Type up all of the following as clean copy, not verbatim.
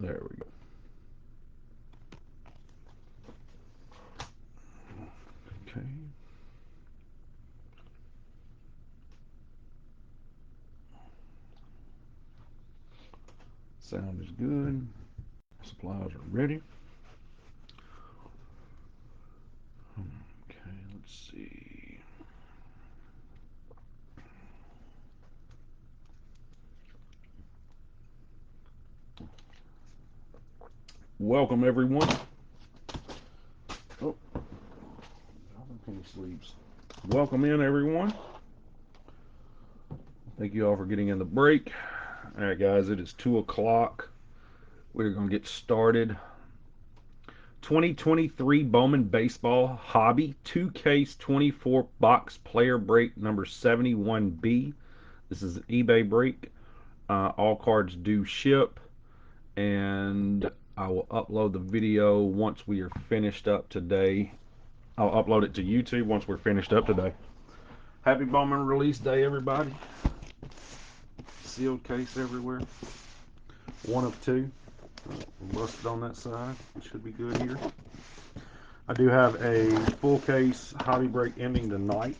There we go. Okay. Sound is good. Supplies are ready. Okay, let's see. Welcome, everyone. Oh, penny sleeves. Welcome in, everyone. Thank you all for getting in the break. All right, guys, it is 2 o'clock. We're going to get started. 2023 Bowman Baseball Hobby 2-case 24 box player break number 71B. This is an eBay break. All cards do ship, and I will upload the video once we are finished up today. I'll upload it to YouTube once we're finished up today. Happy Bowman release day, everybody. Sealed case everywhere. One of two. Busted on that side. Should be good here. I do have a full case hobby break ending tonight.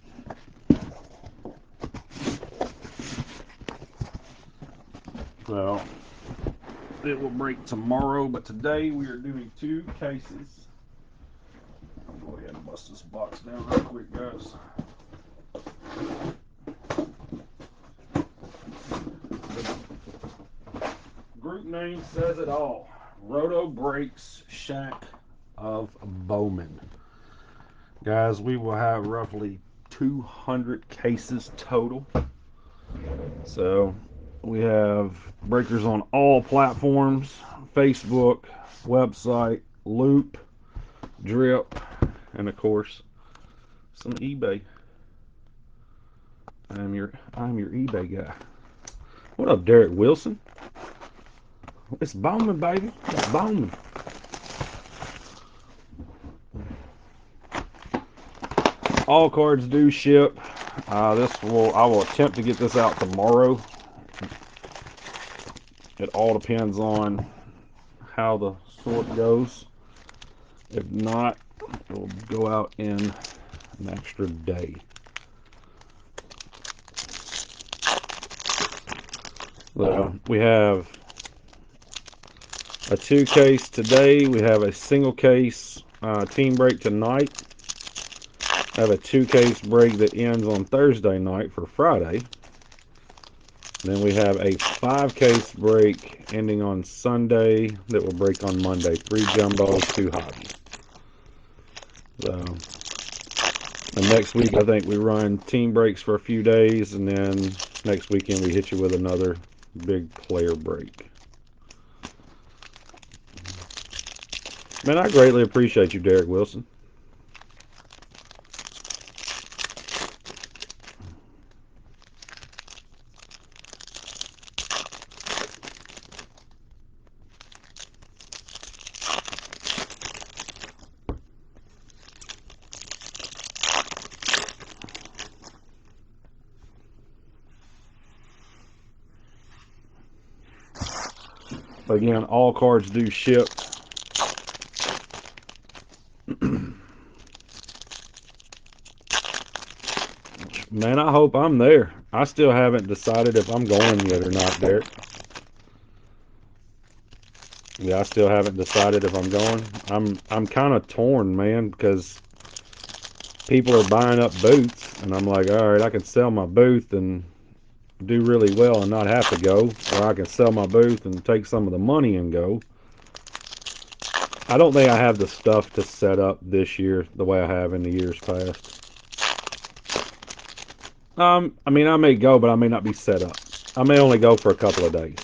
Well, it will break tomorrow, but today we are doing 2 cases. I'll go ahead and bust this box down real quick, guys. The group name says it all. Roto Breaks Shack of Bowman. Guys, we will have roughly 200 cases total. So we have breakers on all platforms: Facebook, website, Loop, Drip, and of course some eBay. I'm your eBay guy. What up, Derek Wilson? It's Bowman, baby. It's Bowman. All cards do ship. I will attempt to get this out tomorrow. It all depends on how the sort goes. If not, it will go out in an extra day. So we have a 2-case today. We have a single case team break tonight. I have a 2-case break that ends on Thursday night for Friday. Then we have a 5-case break ending on Sunday that will break on Monday. 3 jumbos, 2 hobbies. So, and next week I think we run team breaks for a few days, and then next weekend we hit you with another big player break. Man, I greatly appreciate you, Derek Wilson. Again, all cards do ship. Man, I hope I'm there. I still haven't decided if I'm going yet or not, Derek. Yeah, I still haven't decided if I'm going. I'm kind of torn, man, because people are buying up booths, and I'm like, all right, I can sell my booth and do really well and not have to go, or I can sell my booth and take some of the money and go. I don't think I have the stuff to set up this year the way I have in the years past. I mean, I may go, but I may not be set up. I may only go for a couple of days.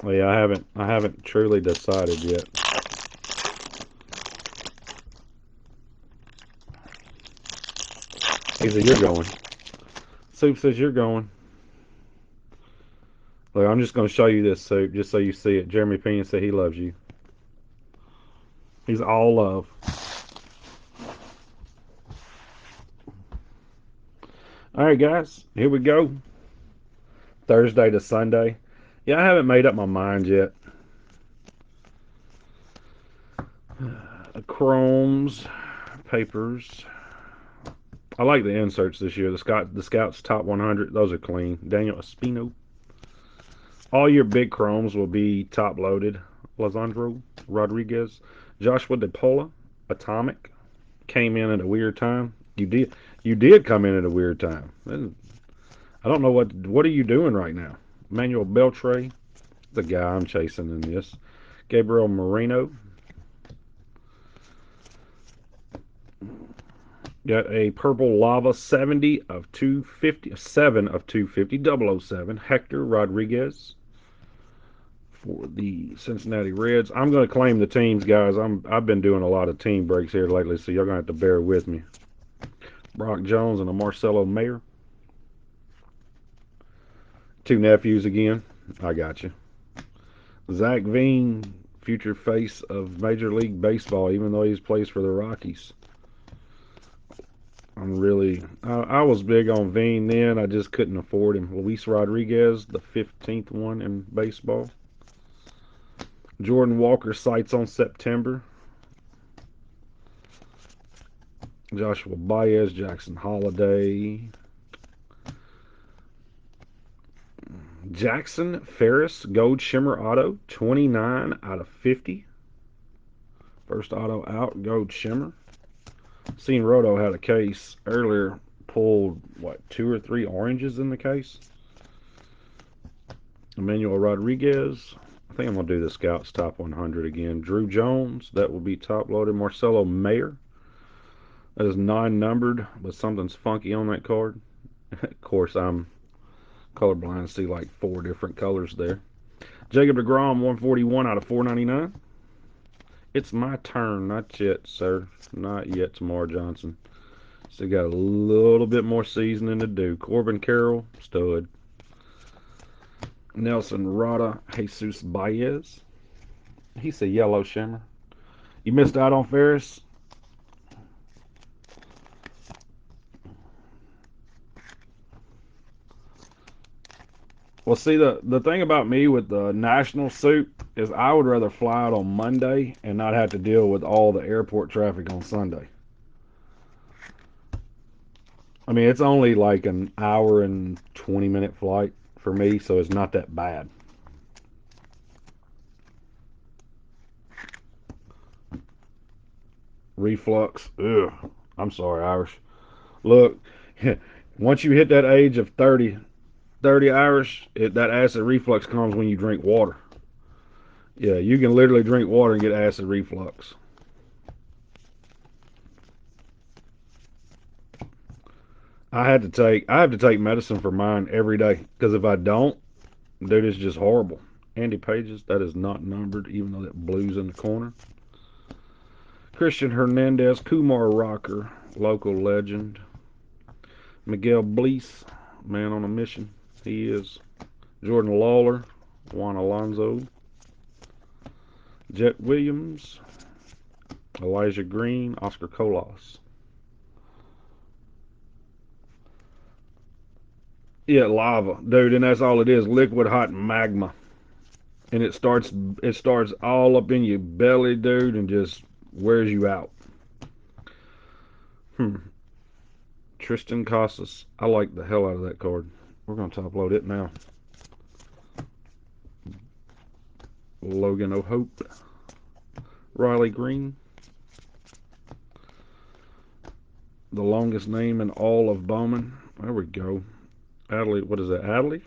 Well, yeah, I haven't truly decided yet. He said, you're going. Soup says you're going. Look, I'm just going to show you this, Soup, just so you see it. Jeremy Pena said he loves you. He's all love. All right, guys, here we go. Thursday to Sunday. Yeah, I haven't made up my mind yet. Chromes, papers. I like the inserts this year. The Scouts Top 100. Those are clean. Daniel Espino. All your big chromes will be top loaded. Lizandro Rodriguez, Joshua DePola, Atomic came in at a weird time. You did come in at a weird time. I don't know what are you doing right now. Manuel Beltre, the guy I'm chasing in this. Gabriel Moreno, got a purple lava 70 of 250, 7 of 250, 007. Hector Rodriguez for the Cincinnati Reds. I'm going to claim the teams, guys. I've been doing a lot of team breaks here lately, so you're going to have to bear with me. Brock Jones and a Marcelo Mayer. Two nephews again. I got you. Zach Veen, future face of Major League Baseball, even though he's plays for the Rockies. I was big on Veen then. I just couldn't afford him. Luis Rodriguez, the 15th one in baseball. Jordan Walker sights on September. Joshua Baez, Jackson Holiday. Jackson Ferris, Gold Shimmer Auto, 29 out of 50. First auto out, Gold Shimmer. Seen Roto had a case earlier, pulled, what, two or three oranges in the case? Emmanuel Rodriguez. I think I'm going to do the Scouts Top 100 again. Drew Jones, that will be top loaded. Marcelo Mayer, that is non-numbered, but something's funky on that card. Of course, I'm colorblind, see like four different colors there. Jacob DeGrom, 141 out of 499. It's my turn. Not yet, sir. Not yet, Tamar Johnson. Still got a little bit more seasoning to do. Corbin Carroll, stud. Nelson Rada, Jesus Baez. He's a yellow shimmer. You missed out on Ferris? Well, see, the thing about me with the national suit is I would rather fly out on Monday and not have to deal with all the airport traffic on Sunday. I mean, it's only like an hour and 20-minute flight for me, so it's not that bad. Reflux. Ugh. I'm sorry, Irish. Look, once you hit that age of 30 Irish, that acid reflux comes when you drink water. Yeah, you can literally drink water and get acid reflux. I have to take medicine for mine every day because if I don't, dude, it's just horrible. Andy Pages, that is not numbered, even though that blue's in the corner. Christian Hernandez, Kumar Rocker, local legend. Miguel Bleese, man on a mission. He is. Jordan Lawler, Juan Alonso. Jet Williams, Elijah Green, Oscar Colas. Yeah, lava, dude, and that's all it is. Liquid hot magma, and it starts all up in your belly, dude, and just wears you out. Hmm. Tristan Casas, I like the hell out of that card. We're gonna top load it now. Logan O'Hope, Riley Green, the longest name in all of Bowman. There we go. Adley, what is that? Adley,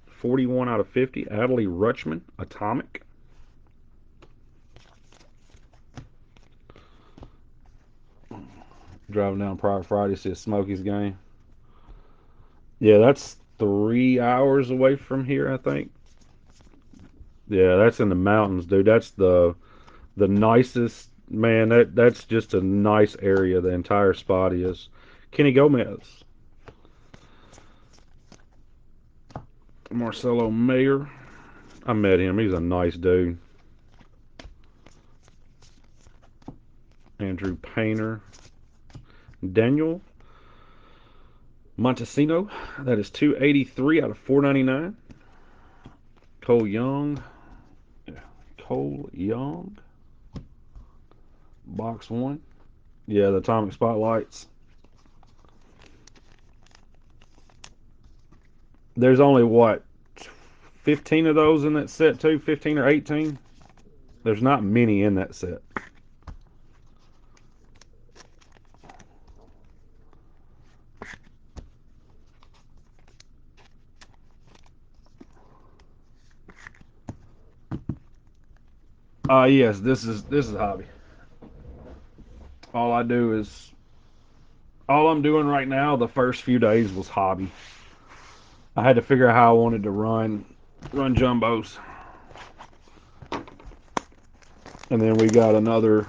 41 out of 50. Adley Rutschman, Atomic. Driving down Private Friday to see a Smokies game. Yeah, that's 3 hours away from here, I think. Yeah, that's in the mountains, dude. That's the nicest man. That's just a nice area. The entire spot is. Kenny Gomez, Marcelo Mayer. I met him. He's a nice dude. Andrew Painter, Daniel Montesino. That is 283 out of 499. Cole Young. Yeah. Cole Young. Box one. Yeah, the atomic spotlights. There's only what, 15 of those in that set too? 15 or 18? There's not many in that set. Yes, this is hobby. All I do is all I'm doing right now. The first few days was hobby. I had to figure out how I wanted to run jumbos, and then we got another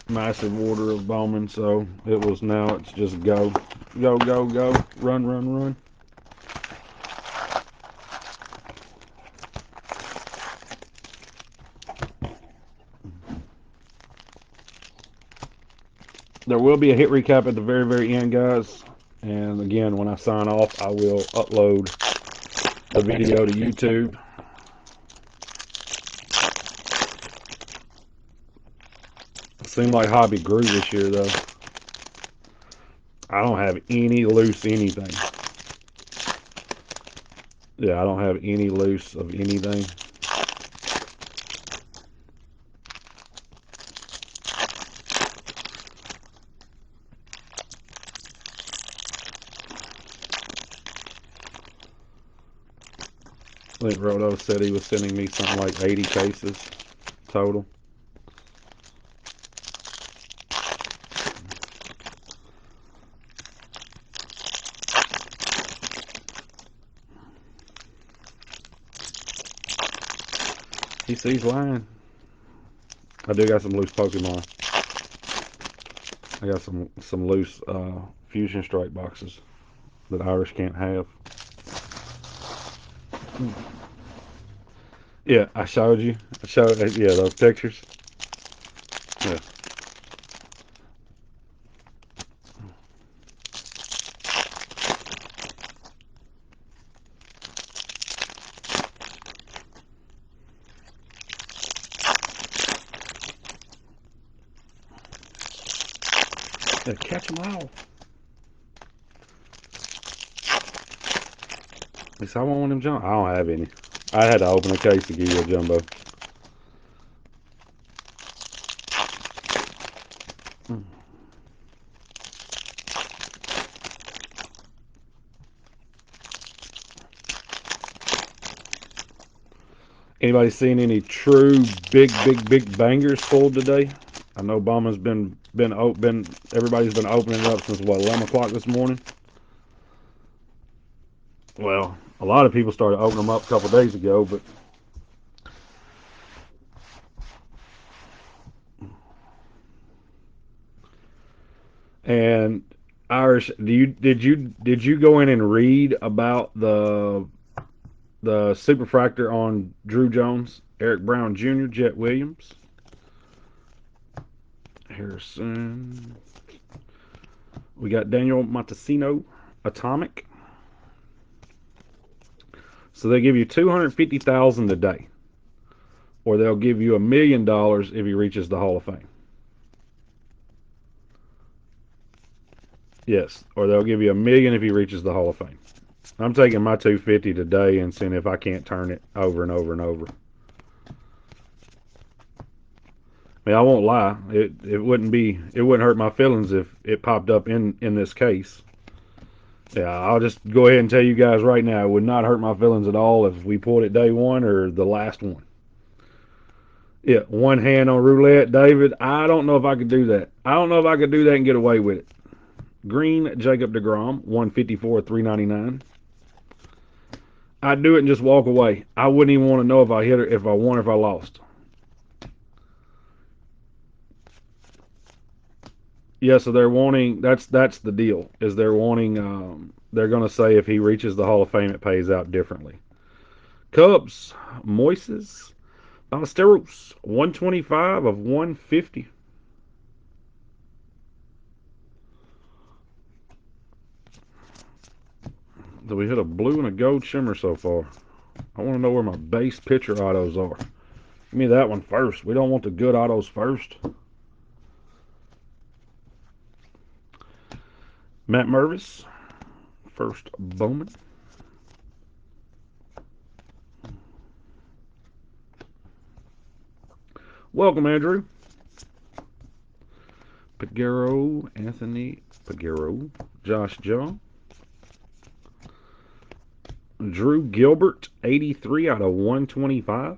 massive order of Bowman. So it was now it's just go, go, go, go, run, run, run. There will be a hit recap at the very, very end, guys. And again, when I sign off, I will upload the video to YouTube. It seemed like hobby grew this year, though. I don't have any loose anything. Yeah, I don't have any loose of anything. I think Roto said he was sending me something like 80 cases total. He sees lying. I do got some loose Pokemon. I got some loose Fusion Strike boxes that Irish can't have. Yeah, I showed you. I showed yeah those pictures. Yeah. Yeah, catch them all. He said, I want one of them jumbo. I don't have any. I had to open a case to give you a jumbo. Anybody seen any true big bangers pulled today? I know Bowman's been everybody's been opening it up since what 11 o'clock this morning. Well, a lot of people started opening them up a couple days ago, but and Irish, did you go in and read about the superfractor on Drew Jones, Eric Brown Jr., Jet Williams, Harrison? We got Daniel Montesino, Atomic. So they give you 250,000 a day, or they'll give you $1 million if he reaches the Hall of Fame. Yes, or they'll give you $1 million if he reaches the Hall of Fame. I'm taking my 250 today and seeing if I can't turn it over and over and over. I mean, I won't lie. It wouldn't hurt my feelings if it popped up in this case. Yeah, I'll just go ahead and tell you guys right now, it would not hurt my feelings at all if we pulled it day one or the last one. Yeah, one hand on roulette, David. I don't know if I could do that. I don't know if I could do that and get away with it. Green, Jacob DeGrom, 154, 399. I'd do it and just walk away. I wouldn't even want to know if I hit it, if I won, or if I lost. Yeah, so they're wanting. That's the deal. Is they're wanting. They're going to say if he reaches the Hall of Fame, it pays out differently. Cubs, Moises, Ballesteros, 125 of 150. So we hit a blue and a gold shimmer so far. I want to know where my base pitcher autos are. Give me that one first. We don't want the good autos first. Matt Mervis, first Bowman. Welcome, Andrew. Pagero, Anthony Pagero, Josh John. Drew Gilbert, 83 out of 125.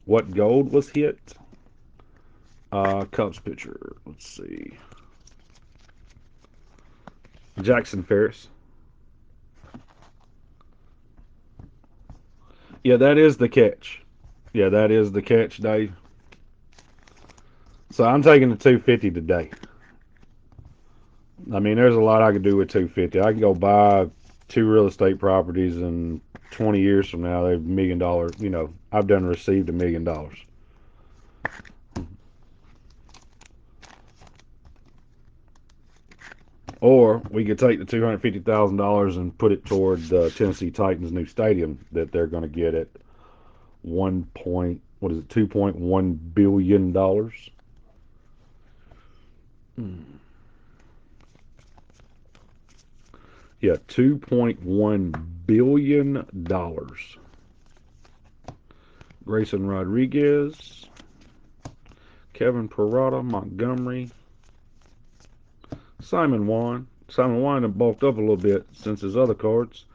What gold was hit? Cubs pitcher. Let's see. Jackson Ferris. Yeah, that is the catch. Yeah, that is the catch, Dave. So I'm taking the 250 today. I mean, there's a lot I could do with 250. I can go buy 2 real estate properties, and 20 years from now, they're $1 million. I've done received $1 million. Or we could take the $250,000 and put it toward the Tennessee Titans' new stadium that they're going to get at 2.1 billion dollars. Yeah, $2.1 billion. Grayson Rodriguez, Kevin Parada, Montgomery, Simon Wan. Simon Wan had bulked up a little bit since his other cards.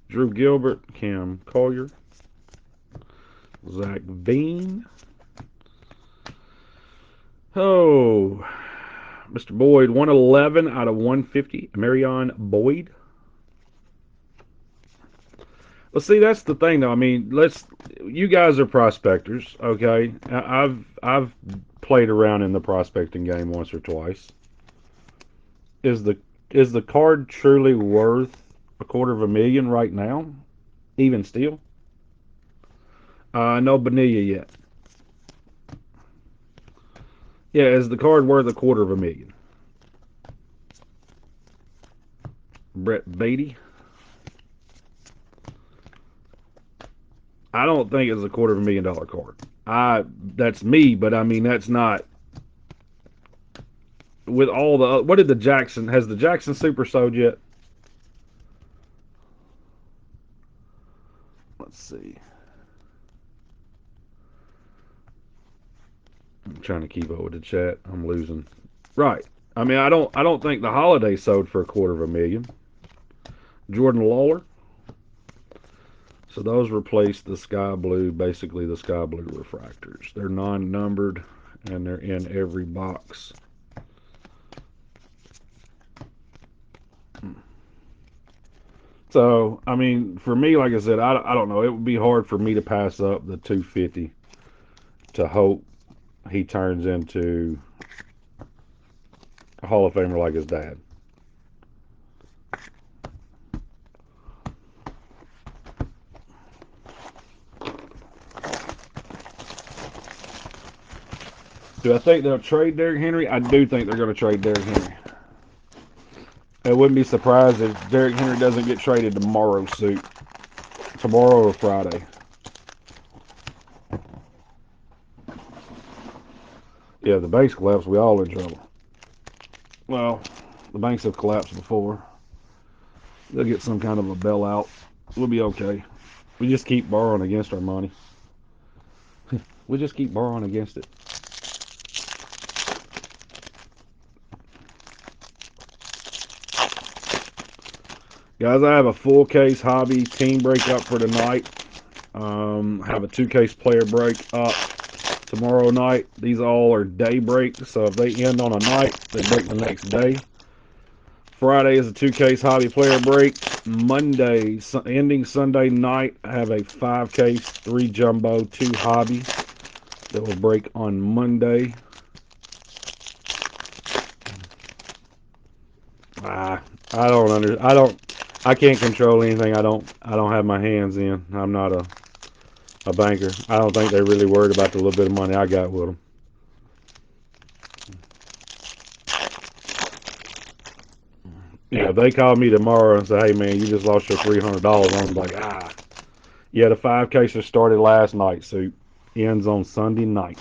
Drew Gilbert, Cam Collier, Zach Bean. Oh, Mr. Boyd, 111 out of 150. Marion Boyd. Well, see, that's the thing, though. I mean, you guys are prospectors, okay? I've played around in the prospecting game once or twice. Is the card truly worth $250,000 right now? Even still? No Bonilla yet. Yeah, is the card worth $250,000? Brett Beatty. I don't think it's $250,000 card. That's me, but I mean that's not with all the. What did the Jackson? Has the Jackson Super sold yet? Let's see. I'm trying to keep up with the chat. I'm losing. Right. I mean, I don't think the Holiday sold for $250,000. Jordan Lawler. So those replace the sky blue, basically the sky blue refractors. They're non-numbered and they're in every box. So, I mean, for me, like I said, I don't know. It would be hard for me to pass up the 250 to hope he turns into a Hall of Famer like his dad. Do I think they'll trade Derrick Henry? I do think they're going to trade Derrick Henry. I wouldn't be surprised if Derrick Henry doesn't get traded tomorrow, tomorrow or Friday. Yeah, the banks collapse, we all in trouble. Well, the banks have collapsed before. They'll get some kind of a bailout. We'll be okay. We just keep borrowing against our money. We just keep borrowing against it. Guys, I have a full case hobby team break up for tonight. I have a 2-case player break up tomorrow night. These all are day breaks, so if they end on a night, they break the next day. Friday is a 2-case hobby player break. Monday, ending Sunday night, I have a 5-case, 3 jumbo, 2 hobby that will break on Monday. I can't control anything I don't have my hands in. I'm not a banker. I don't think they're really worried about the little bit of money I got with them. Yeah, if they call me tomorrow and say, "Hey man, you just lost your $300," I'm like, Yeah, the 5K started last night, so ends on Sunday night.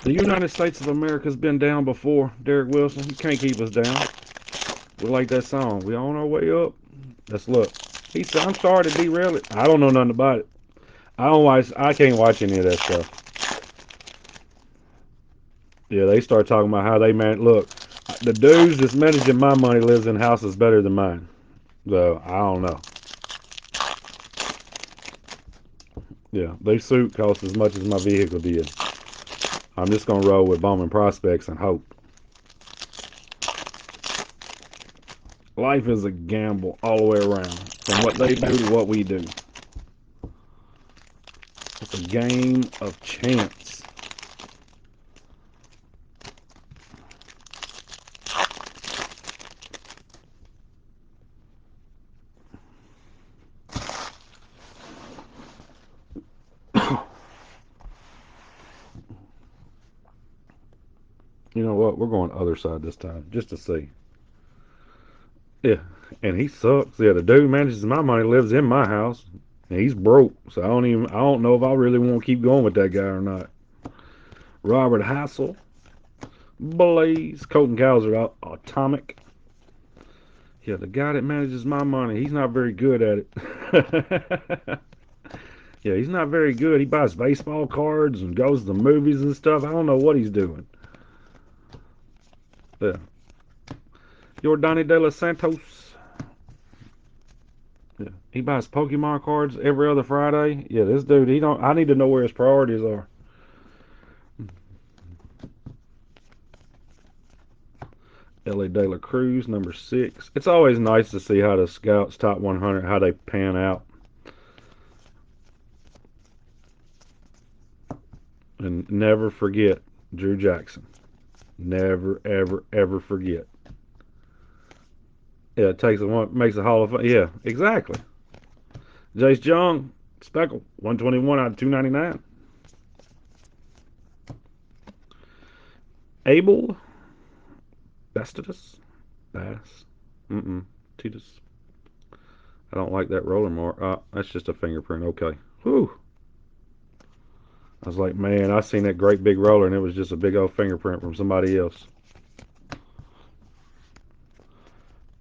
The United States of America's been down before, Derek Wilson. You can't keep us down. We like that song. We on our way up. Let's look. He said, "I'm sorry to derail it." I don't know nothing about it. I don't watch. I can't watch any of that stuff. Yeah, they start talking about how they man. Look, the dudes that's managing my money lives in houses better than mine. So I don't know. Yeah, they suit cost as much as my vehicle did. I'm just gonna roll with Bowman prospects and hope. Life is a gamble all the way around, from what they do to what we do. It's a game of chance. You know what? We're going other side this time, just to see. Yeah, and he sucks. Yeah, the dude manages my money, lives in my house, and he's broke. So I don't know if I really want to keep going with that guy or not. Robert Hassel, Blaze, Colton Cowser, Atomic. Yeah, the guy that manages my money, he's not very good at it. Yeah, he's not very good. He buys baseball cards and goes to the movies and stuff. I don't know what he's doing. Yeah. Jordani De Los Santos. Yeah. He buys Pokemon cards every other Friday. Yeah, this dude, he don't I need to know where his priorities are. Ellie De La Cruz, number 6. It's always nice to see how the Scouts top 100, how they pan out. And never forget Drew Jackson. Never, ever, ever forget. Yeah, it takes a one, makes a Hall of Fame. Yeah, exactly. Jace Young, Speckle, 121 out of 299. Abel, Bestidus, Bass, Titus. I don't like that roller mark. That's just a fingerprint. Okay. Whew. I was like, man, I seen that great big roller and it was just a big old fingerprint from somebody else.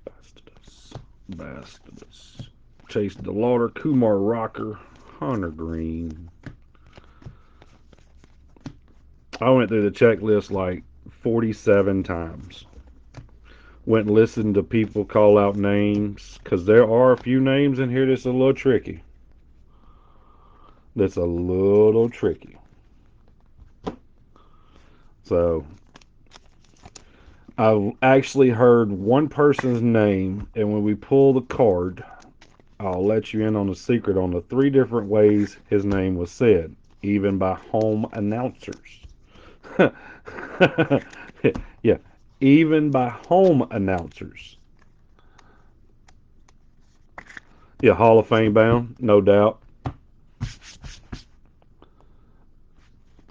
Bestidus, Bestidus. Chase DeLauder, Kumar Rocker, Hunter Green. I went through the checklist like 47 times. Went and listened to people call out names because there are a few names in here that's a little tricky. That's a little tricky. So I've actually heard one person's name, and when we pull the card, I'll let you in on the secret on the 3 different ways his name was said, even by home announcers. Yeah, even by home announcers. Yeah, Hall of Fame bound, no doubt.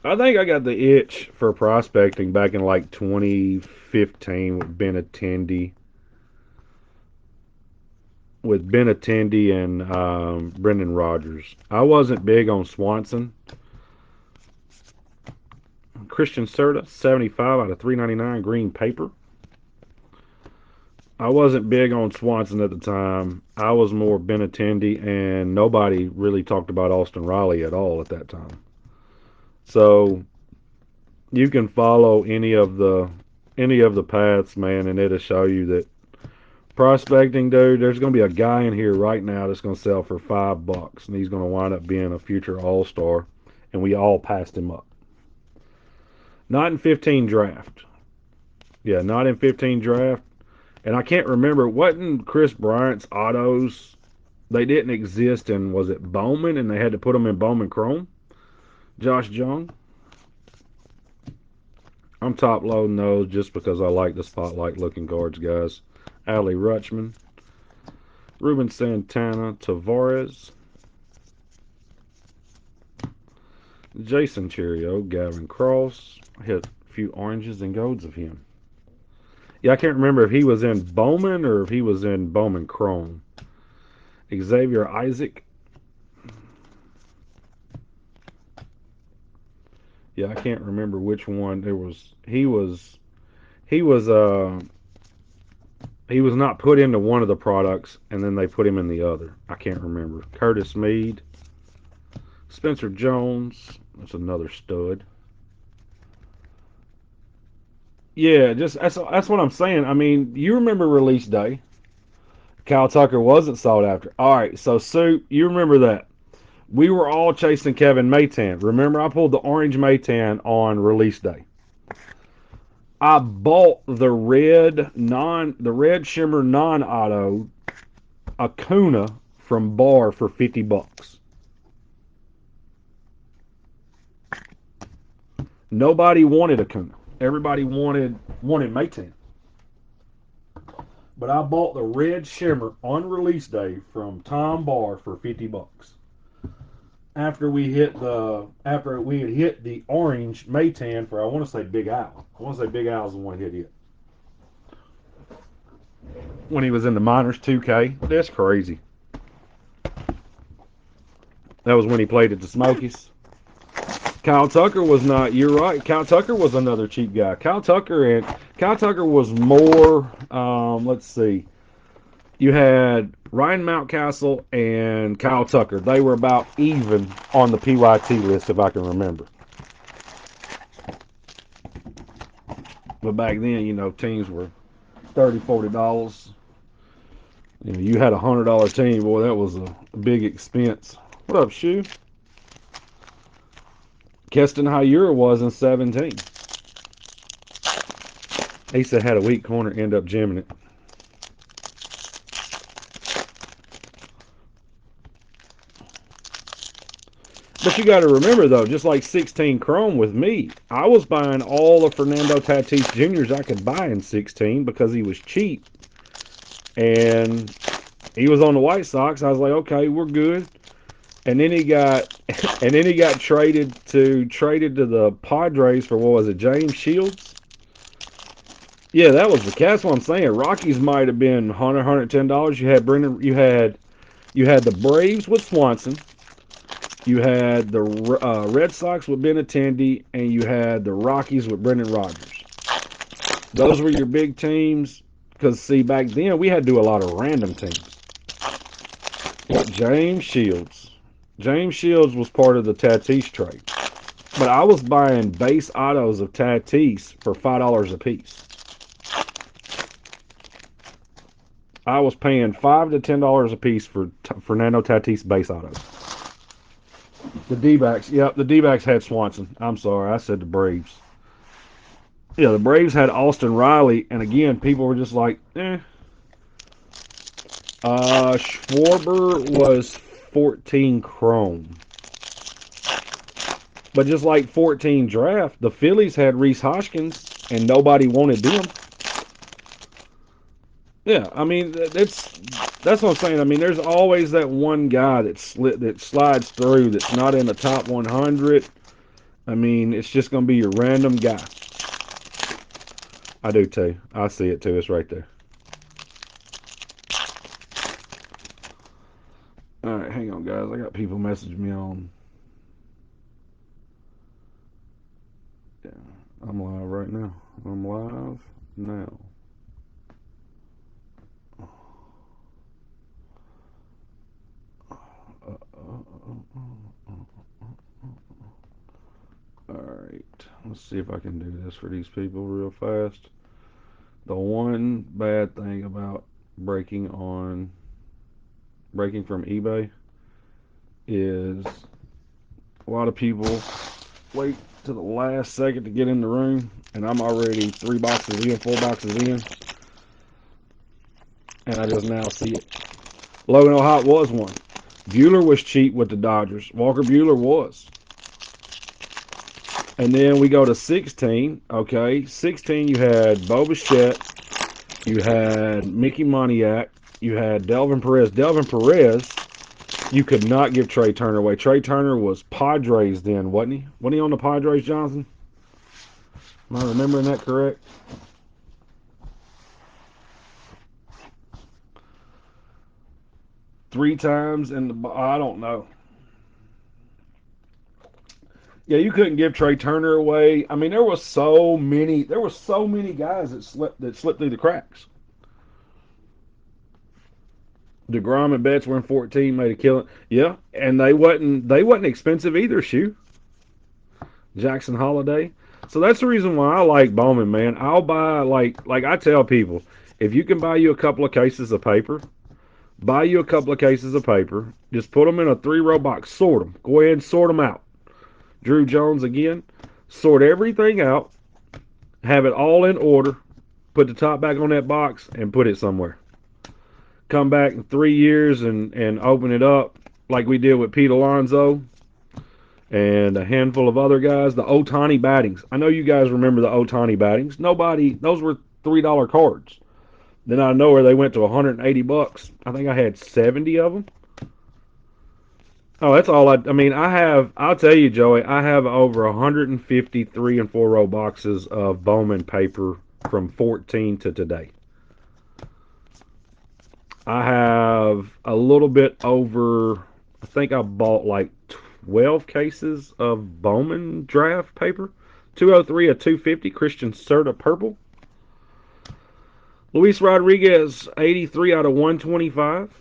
I think I got the itch for prospecting back in like 2015 with Ben Attendee and Brendan Rodgers. I wasn't big on Swanson. Christian Serta, 75 out of 399 green paper. I wasn't big on Swanson at the time. I was more Ben Attendee, and nobody really talked about Austin Riley at all at that time. So you can follow any of the paths, man, and it'll show you that prospecting, dude, there's going to be a guy in here right now that's going to sell for $5, and he's going to wind up being a future All-Star, and we all passed him up. Not in 15 draft. Yeah, not in 15 draft. And I can't remember, wasn't Chris Bryant's autos, they didn't exist in, was it Bowman, and they had to put them in Bowman Chrome? Josh Jung? I'm top loading those just because I like the spotlight looking cards, guys. Ali Rutschman, Ruben Santana, Tavares, Jason Cheerio, Gavin Cross. I hit a few oranges and golds of him. Yeah, I can't remember if he was in Bowman or if he was in Bowman Chrome. Xavier Isaac. Yeah, I can't remember which one. There was he was he was not put into one of the products, and then they put him in the other. I can't remember. Curtis Mead, Spencer Jones. That's another stud. Yeah, just that's what I'm saying. I mean, you remember release day. Kyle Tucker wasn't sought after. All right, so Soup, you remember that. We were all chasing Kevin Maytan. Remember, I pulled the orange Maytan on release day. I bought the red shimmer non-auto Acuna from Bar for $50. Nobody wanted Acuna. Everybody wanted Maytan. But I bought the red shimmer on release day from Tom Barr for $50. After we had hit the orange Maytan for I want to say Big Al. I want to say Big Al's the one hit it when he was in the minors 2K. That's crazy. That was when he played at the Smokies. Kyle Tucker was not. You're right. Kyle Tucker was another cheap guy. Kyle Tucker was more. Let's see. You had Ryan Mountcastle and Kyle Tucker. They were about even on the PYT list, if I can remember. But back then, teams were $30, $40. You had $100 team. Boy, that was a big expense. What up, Shu? Keston Hayura was in 17. He said had a weak corner, end up jamming it. But you got to remember, though, just like 16 Chrome with me, I was buying all the Fernando Tatis Juniors I could buy in 16 because he was cheap. And he was on the White Sox. I was like, okay, we're good. And then he got traded to the Padres for what was it, James Shields? Yeah, that was the cast. What I'm saying. Rockies might have been $110. You had the Braves with Swanson. You had the Red Sox with Benintendi, and you had the Rockies with Brendan Rodgers. Those were your big teams. Because, see, back then we had to do a lot of random teams. James Shields. James Shields was part of the Tatis trade. But I was buying base autos of Tatis for $5 a piece. I was paying $5 to $10 a piece for Fernando Tatis base autos. The D-backs, yep, the D-backs had Swanson. I'm sorry, I said the Braves. Yeah, the Braves had Austin Riley, and again, people were just like, eh. Schwarber was 14 Chrome. But just like 14 draft, the Phillies had Reese Hoskins, and nobody wanted them. Yeah, I mean that's what I'm saying. I mean, there's always that one guy that slides through that's not in the top 100. I mean, it's just going to be your random guy. I do too. I see it too. It's right there. All right, hang on, guys. I got people messaging me on. Yeah, I'm live right now. I'm live now. Alright, let's see if I can do this for these people real fast. The one bad thing about breaking from eBay is a lot of people wait to the last second to get in the room, and I'm already 3 boxes in, 4 boxes in, and I just now see it. Logan O'Hott was one. Bueller was cheap with the Dodgers. Walker Bueller was. And then we go to 16. Okay, 16 you had Bo Bichette, you had Mickey Moniak, you had Delvin Perez. Delvin Perez, you could not give Trey Turner away. Trey Turner was Padres then, wasn't he? Wasn't he on the Padres, Johnson? Am I remembering that correct? Three times in the I don't know. Yeah, you couldn't give Trey Turner away. I mean, there were so many guys that slipped through the cracks. DeGrom and Betts were in 14, made a killing. Yeah, and they wasn't expensive either. Shoe Jackson Holiday. So that's the reason why I like Bowman, man. I'll buy like I tell people, if you can buy you a couple of cases of paper, buy you a couple of cases of paper. Just put them in a 3-row box. Sort them. Go ahead and sort them out. Drew Jones again. Sort everything out. Have it all in order. Put the top back on that box and put it somewhere. Come back in 3 years and open it up like we did with Pete Alonso and a handful of other guys. The Otani battings. I know you guys remember the Otani battings. Nobody, those were $3 cards. Then I know where they went to 180 bucks. I think I had 70 of them. Oh, that's all I mean, I'll tell you, Joey, I have over 153 and 4-row boxes of Bowman paper from 14 to today. I have a little bit over, I think I bought like 12 cases of Bowman draft paper. 203 a 250 Christian Serta purple. Luis Rodriguez 83 out of 125.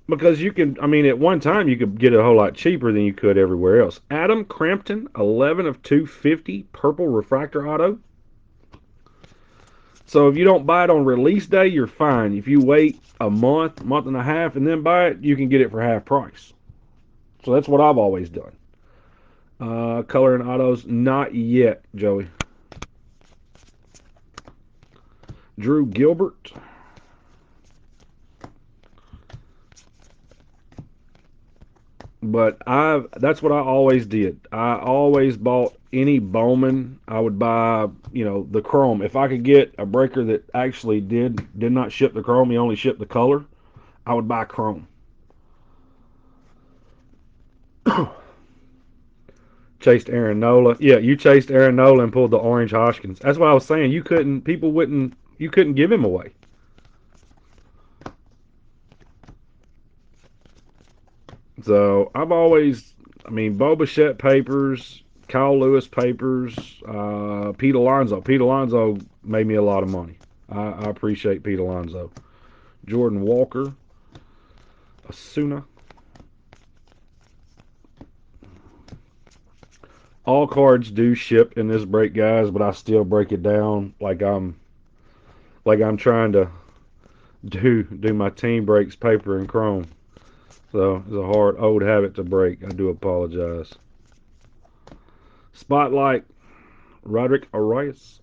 Because you can, I mean, at one time you could get it a whole lot cheaper than you could everywhere else. Adam Crampton 11 of 250 purple refractor auto. So if you don't buy it on release day, you're fine. If you wait a month and a half, and then buy it, you can get it for half price. So that's what I've always done. Color and autos, not yet, Joey. Drew Gilbert. But that's what I always did. I always bought any Bowman. I would buy, the chrome. If I could get a breaker that actually did not ship the chrome, he only shipped the color, I would buy chrome. Chased Aaron Nola. Yeah, you chased Aaron Nola and pulled the orange Hoskins. That's what I was saying. You couldn't give him away. So I've always, I mean, Bo Bichette papers, Kyle Lewis papers, Pete Alonso. Pete Alonso made me a lot of money. I appreciate Pete Alonso. Jordan Walker, Asuna. All cards do ship in this break, guys, but I still break it down like I'm trying to do my team breaks paper and chrome. So it's a hard old habit to break. I do apologize. Spotlight, Roderick Arias.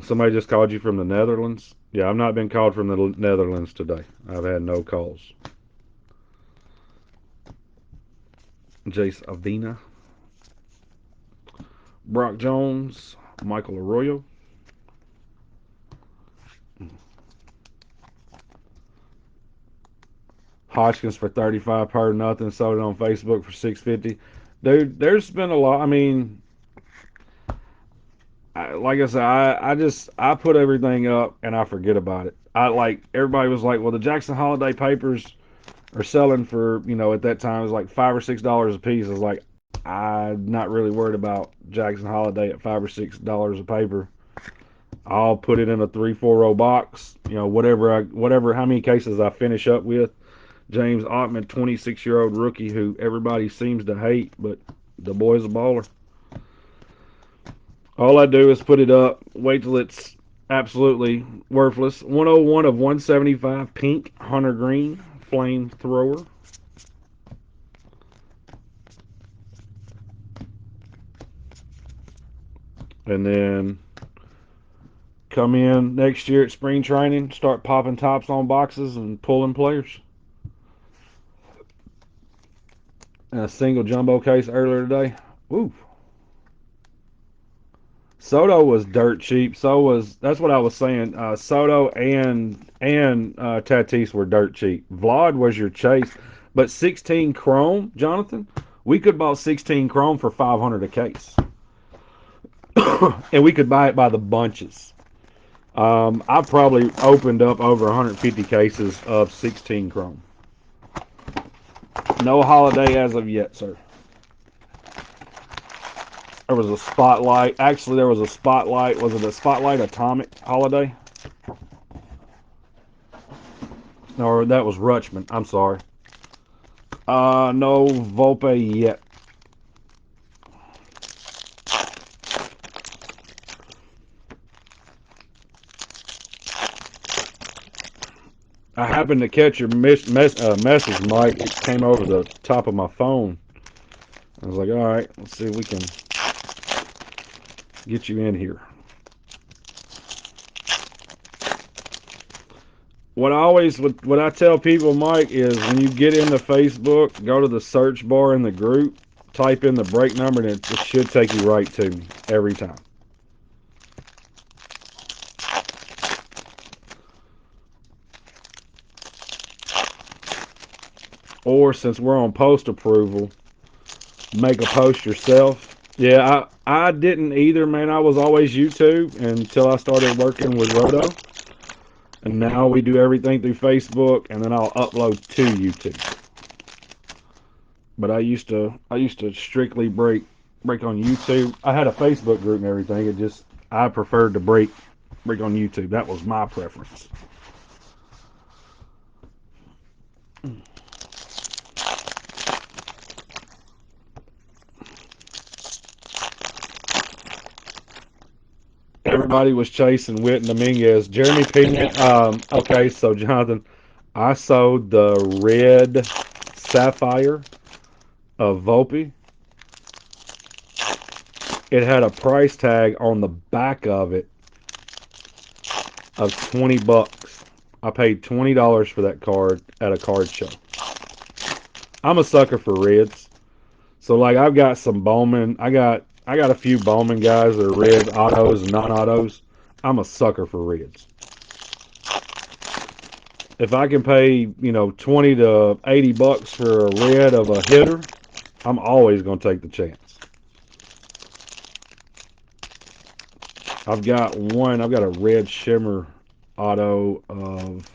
Somebody just called you from the Netherlands? Yeah, I've not been called from the Netherlands today. I've had no calls. Jace Avina, Brock Jones, Michael Arroyo, Hodgkins for 35 per nothing. Sold it on Facebook for 650. Dude, there's been a lot. I mean, like I said, I put everything up and I forget about it. I like everybody was like, well, the Jackson Holiday papers are selling for at that time it was like $5 or $6 a piece. I was like, I'm not really worried about Jackson Holiday at $5 or $6 a paper. I'll put it in a 3-4 row box. Whatever how many cases I finish up with. James Ottman, 26-year-old rookie who everybody seems to hate, but the boy's a baller. All I do is put it up, wait till it's absolutely worthless. 101 of 175, pink, Hunter Green, flamethrower. And then come in next year at spring training, start popping tops on boxes and pulling players. And a single jumbo case earlier today. Ooh. Soto was dirt cheap. That's what I was saying. Soto and Tatis were dirt cheap. Vlad was your chase, but 16 chrome, Jonathan. We could buy 16 chrome for 500 a case, and we could buy it by the bunches. I probably opened up over 150 cases of 16 Chrome. No holiday as of yet, sir. There was a Spotlight. Actually, there was a Spotlight. Was it a Spotlight Atomic holiday? Or that was Rutschman. I'm sorry. No Volpe yet. I happened to catch your message, Mike. It came over the top of my phone. I was like, all right, let's see if we can get you in here. What I tell people, Mike, is when you get into Facebook, go to the search bar in the group, type in the break number, and it should take you right to me every time. Or since we're on post approval, make a post yourself. Yeah, I didn't either, man. I was always YouTube until I started working with Roto. And now we do everything through Facebook, and then I'll upload to YouTube. But I used to strictly break on YouTube. I had a Facebook group and everything. It just I preferred to break on YouTube. That was my preference. Everybody was chasing Whit and Dominguez. Jeremy Pena. Okay, so Jonathan, I sold the red sapphire of Volpe. It had a price tag on the back of it of $20. I paid $20 for that card at a card show. I'm a sucker for reds. So like I've got some Bowman. I got a few Bowman guys that are red autos and non-autos. I'm a sucker for reds. If I can pay, 20 to 80 bucks for a red of a hitter, I'm always going to take the chance. I've got a red shimmer auto of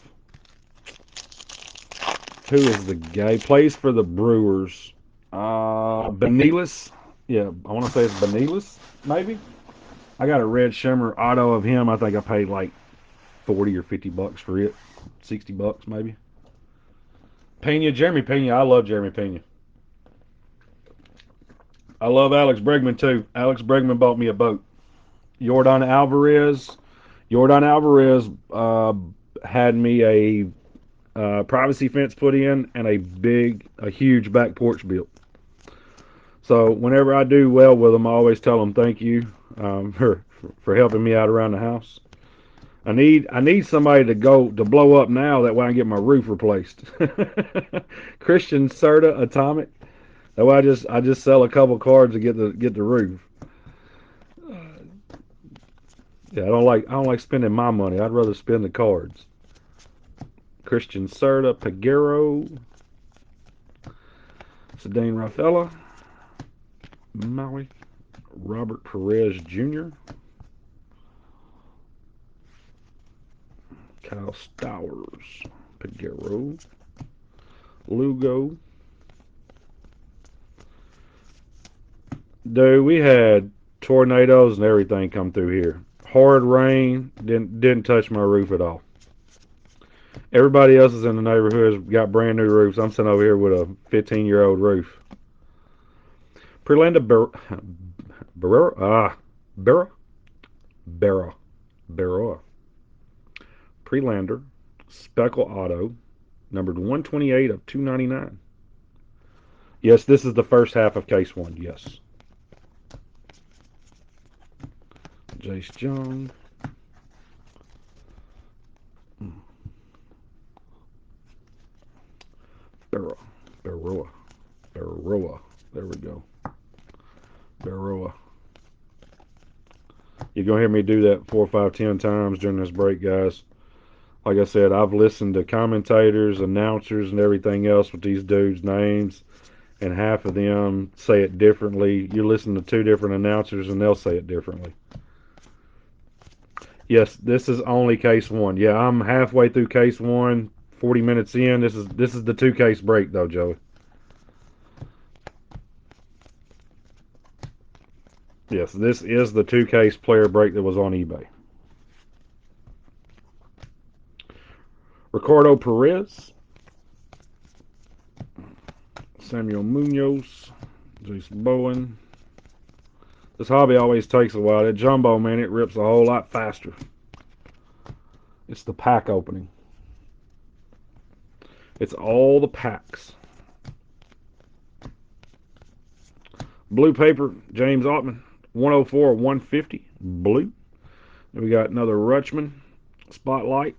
who is the guy? Plays for the Brewers. Benelis. Yeah, I want to say it's Benelis, maybe. I got a red shimmer auto of him. I think I paid like 40 or 50 bucks for it. 60 bucks maybe. Pena, Jeremy Pena. I love Jeremy Pena. I love Alex Bregman too. Alex Bregman bought me a boat. Jordan Alvarez. Jordan Alvarez had me a privacy fence put in and a huge back porch built. So whenever I do well with them, I always tell them thank you for helping me out around the house. I need somebody to blow up now. That way I can get my roof replaced. Christian Serta Atomic. That way I just sell a couple cards to get the roof. Yeah, I don't like spending my money. I'd rather spend the cards. Christian Serta Peguero. Sedane Rafaela. Maui. Robert Perez Jr. Kyle Stowers. Peguero. Lugo. Dude, we had tornadoes and everything come through here. Hard rain didn't touch my roof at all. Everybody else is in the neighborhood has got brand new roofs. I'm sitting over here with a 15-year-old roof. Prelanda Barrera, Barra, Barra, Barra. Prelander, Speckle Auto, numbered 128 of 299. Yes, this is the first half of case one. Yes. Jace Young. Barra, Barroa, Barroa. There we go. Barroa. You're going to hear me do that 4, 5, 10 times during this break, guys. Like I said, I've listened to commentators, announcers, and everything else with these dudes' names, and half of them say it differently. You listen to two different announcers, and they'll say it differently. Yes, this is only case one. Yeah, I'm halfway through case one, 40 minutes in. This is the two case break though, Joey. Yes, this is the two case player break that was on eBay. Ricardo Perez, Samuel Munoz, Jason Bowen. This hobby always takes a while. That jumbo, man, it rips a whole lot faster. It's the pack opening. It's all the packs. Blue paper, James Ottman, 104 150, blue. Then we got another Rutschman Spotlight,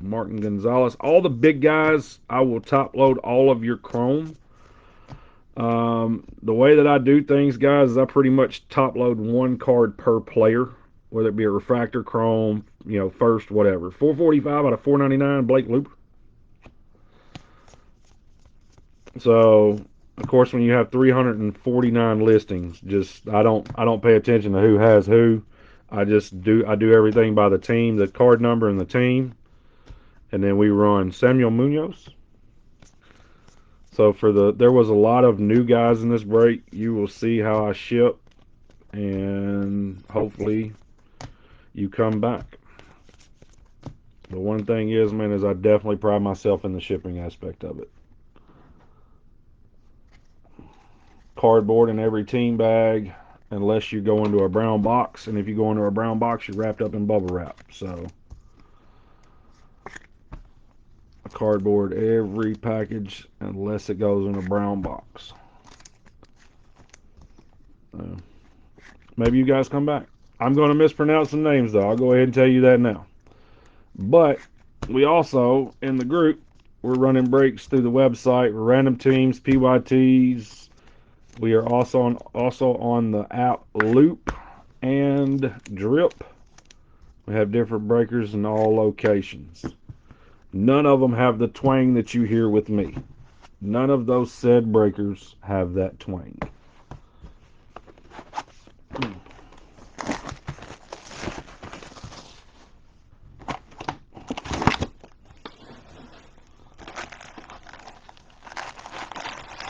Martin Gonzalez. All the big guys, I will top load all of your chrome. The way that I do things, guys, is I pretty much top load one card per player, whether it be a refractor, chrome, first, whatever. 445 out of 499, Blake Looper. So, of course, when you have 349 listings, just I don't pay attention to who has who. I do everything by the team, the card number and the team, and then we run Samuel Munoz. So there was a lot of new guys in this break. You will see how I ship, and hopefully you come back. The one thing is, man, is I definitely pride myself in the shipping aspect of it. Cardboard in every team bag, unless you go into a brown box, and if you go into a brown box, you're wrapped up in bubble wrap. So cardboard every package unless it goes in a brown box. Uh, Maybe you guys come back. I'm going to mispronounce some names though. I'll go ahead and tell you that now. But we also in the group we're running breaks through the website. Random teams, PYTs. We are also on the app Loop and Drip. We have different breakers in all locations. None of them have the twang that you hear with me. None of those said breakers have that twang.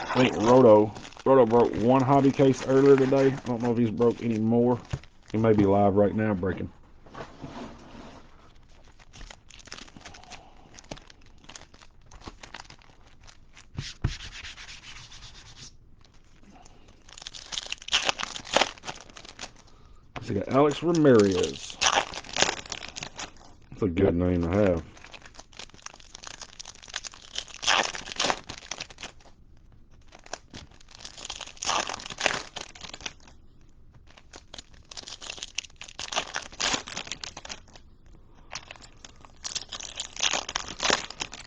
I think Roto broke one hobby case earlier today. I don't know if he's broke any more. He may be live right now breaking. So we got Alex Ramirez. That's a good name to have.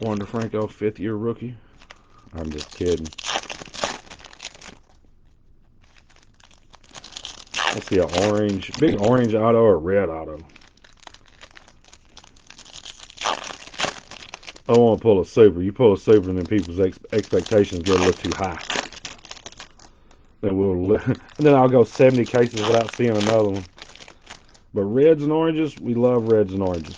Wander Franco, fifth-year rookie. I'm just kidding. Let's see, an orange, big orange auto or red auto. I don't want to pull a super. You pull a super, and then people's expectations get a little too high. And then I'll go 70 cases without seeing another one. But reds and oranges, we love reds and oranges.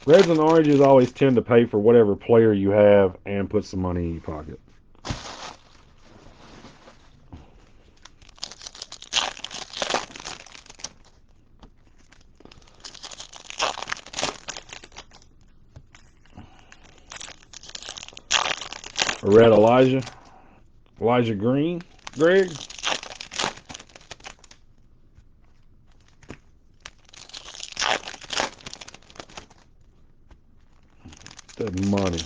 Reds and oranges always tend to pay for whatever player you have and put some money in your pocket. A red Elijah Green, Greg. That money.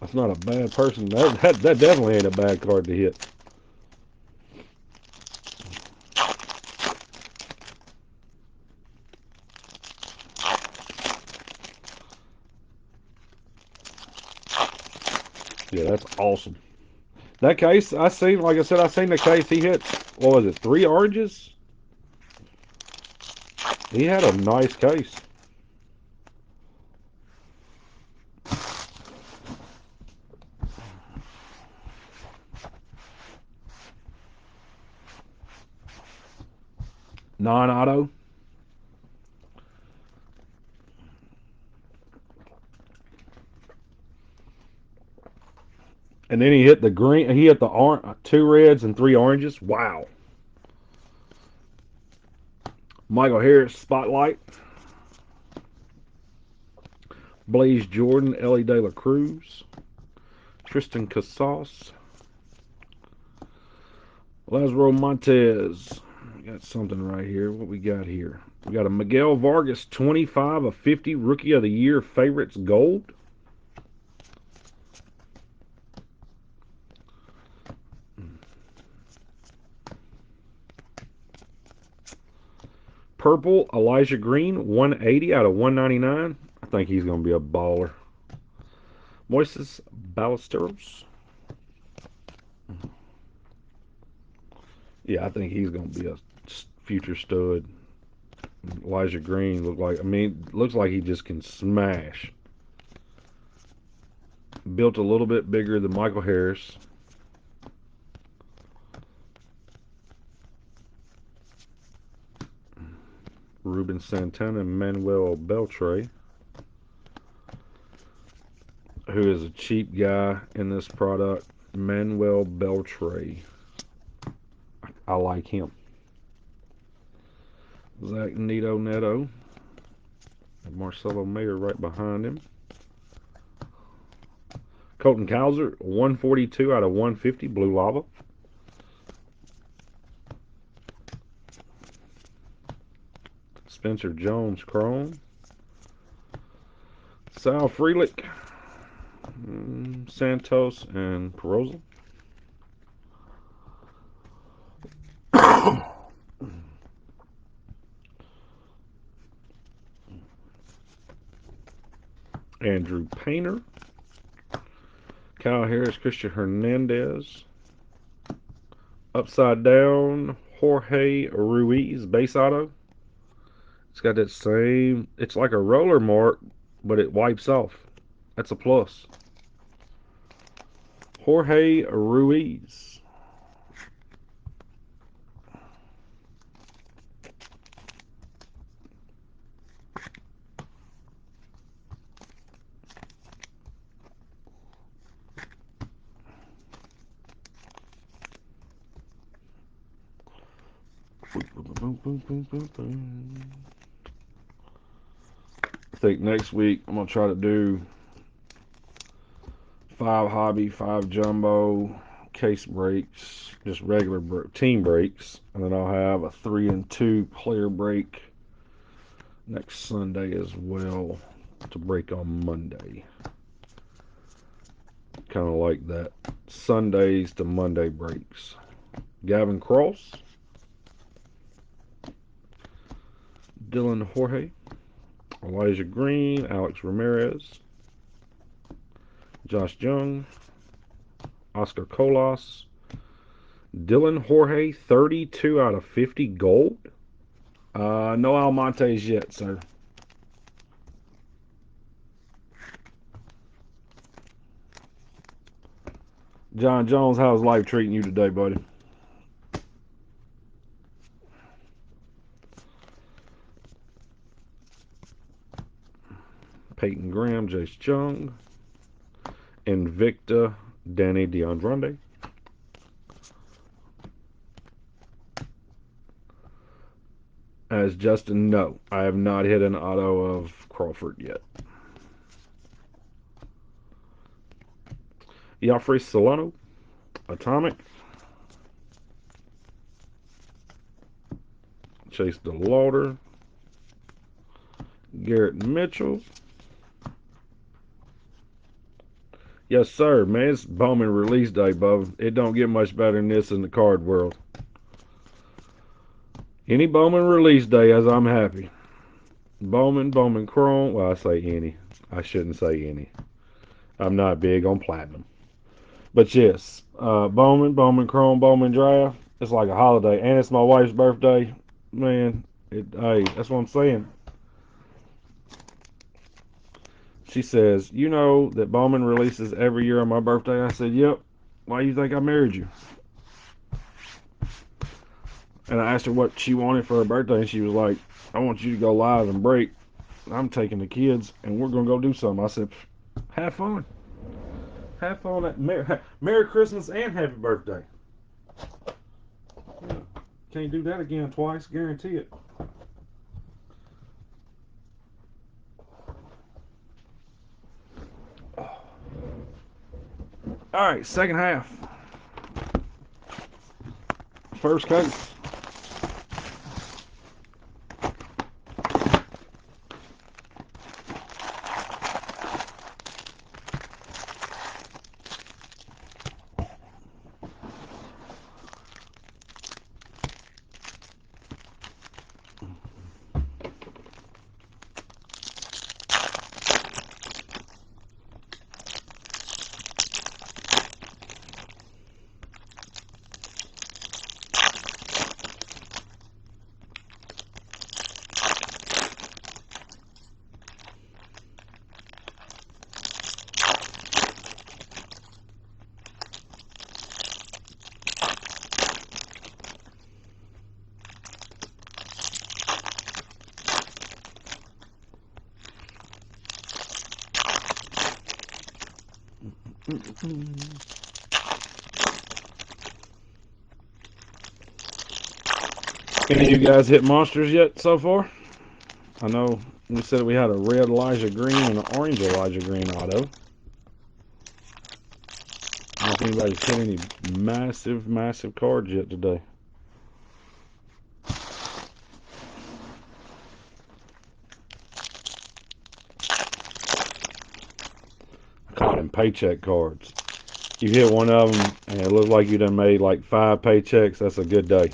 That's not a bad person. That definitely ain't a bad card to hit. Yeah, that's awesome. That case, like I said, I seen the case. He hit, what was it, 3 oranges? He had a nice case. Non-auto. And then he hit the green. He hit the two reds and three oranges. Wow. Michael Harris spotlight. Blaze Jordan, Ellie De La Cruz, Tristan Casas, Lazaro Montez. We got something right here. What we got here? We got a Miguel Vargas 25 of 50 Rookie of the Year favorites gold. Purple Elijah Green 180 out of 199. I think he's going to be a baller. Moises Ballesteros. Yeah, I think he's going to be a future stud. Elijah Green looks like he just can smash. Built a little bit bigger than Michael Harris. Ruben Santana and Manuel Beltre, who is a cheap guy in this product. Manuel Beltre. I like him. Zach Neto. Marcelo Mayer right behind him. Colton Cowser, 142 out of 150, Blue Lava. Spencer Jones, Chrome. Sal Frelick, Santos, and Perosa. Andrew Painter. Kyle Harris, Christian Hernandez. Upside down, Jorge Ruiz, base auto. It's got that same, it's like a roller mark, but it wipes off. That's a plus. Jorge Ruiz. I think next week I'm going to try to do 5 hobby, 5 jumbo, case breaks, just regular team breaks, and then I'll have a 3 and 2 player break next Sunday as well to break on Monday. Kind of like that. Sundays to Monday breaks. Gavin Cross, Dylan Jorge, Elijah Green, Alex Ramirez, Josh Jung, Oscar Colas, Dylan Jorge, 32 out of 50 gold. No Almontes yet, sir. John Jones, how's life treating you today, buddy? Peyton Graham, Jace Jung, Invicta, Danny DeAndre. As Justin, no, I have not hit an auto of Crawford yet. Yafre Solano, Atomic, Chase DeLauder, Garrett Mitchell. Yes, sir, man. It's Bowman release day, bub. It don't get much better than this in the card world. Any Bowman release day, as I'm happy. Bowman Chrome. Well, I say any. I shouldn't say any. I'm not big on platinum. But yes, Bowman Chrome, Bowman Draft. It's like a holiday, and it's my wife's birthday. Man, hey, that's what I'm saying. She says, "You know that Bowman releases every year on my birthday." I said, "Yep. Why do you think I married you?" And I asked her what she wanted for her birthday, and she was like, "I want you to go live and break. I'm taking the kids, and we're gonna go do something." I said, "Have fun, have fun. Merry Christmas and Happy Birthday. Yeah. Can't do that again twice, guarantee it." All right, second half, first case. Any of you guys hit monsters yet so far? I know we said we had a red Elijah Green and an orange Elijah Green auto. I don't think anybody's hit any massive, massive cards yet today. I call them paycheck cards. You hit one of them and it looks like you done made like 5 paychecks. That's a good day.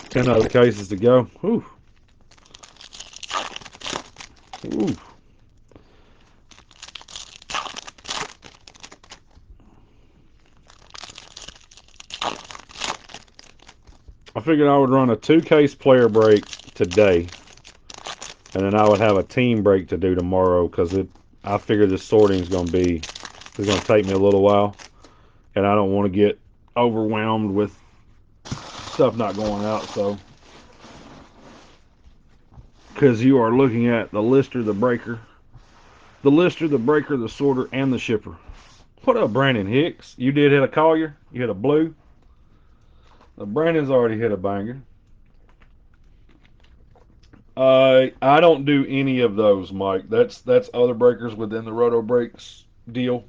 Ten other cases to go. Whew. Ooh. I figured I would run a 2 case player break today, and then I would have a team break to do tomorrow because I figure this sorting is going to take me a little while, and I don't want to get overwhelmed with stuff not going out. So, because you are looking at the lister, the breaker, the sorter, and the shipper. What up, Brandon Hicks? You did hit a Collier. You hit a blue. Brandon's already hit a banger. I don't do any of those, Mike. That's other breakers within the Roto Breaks deal.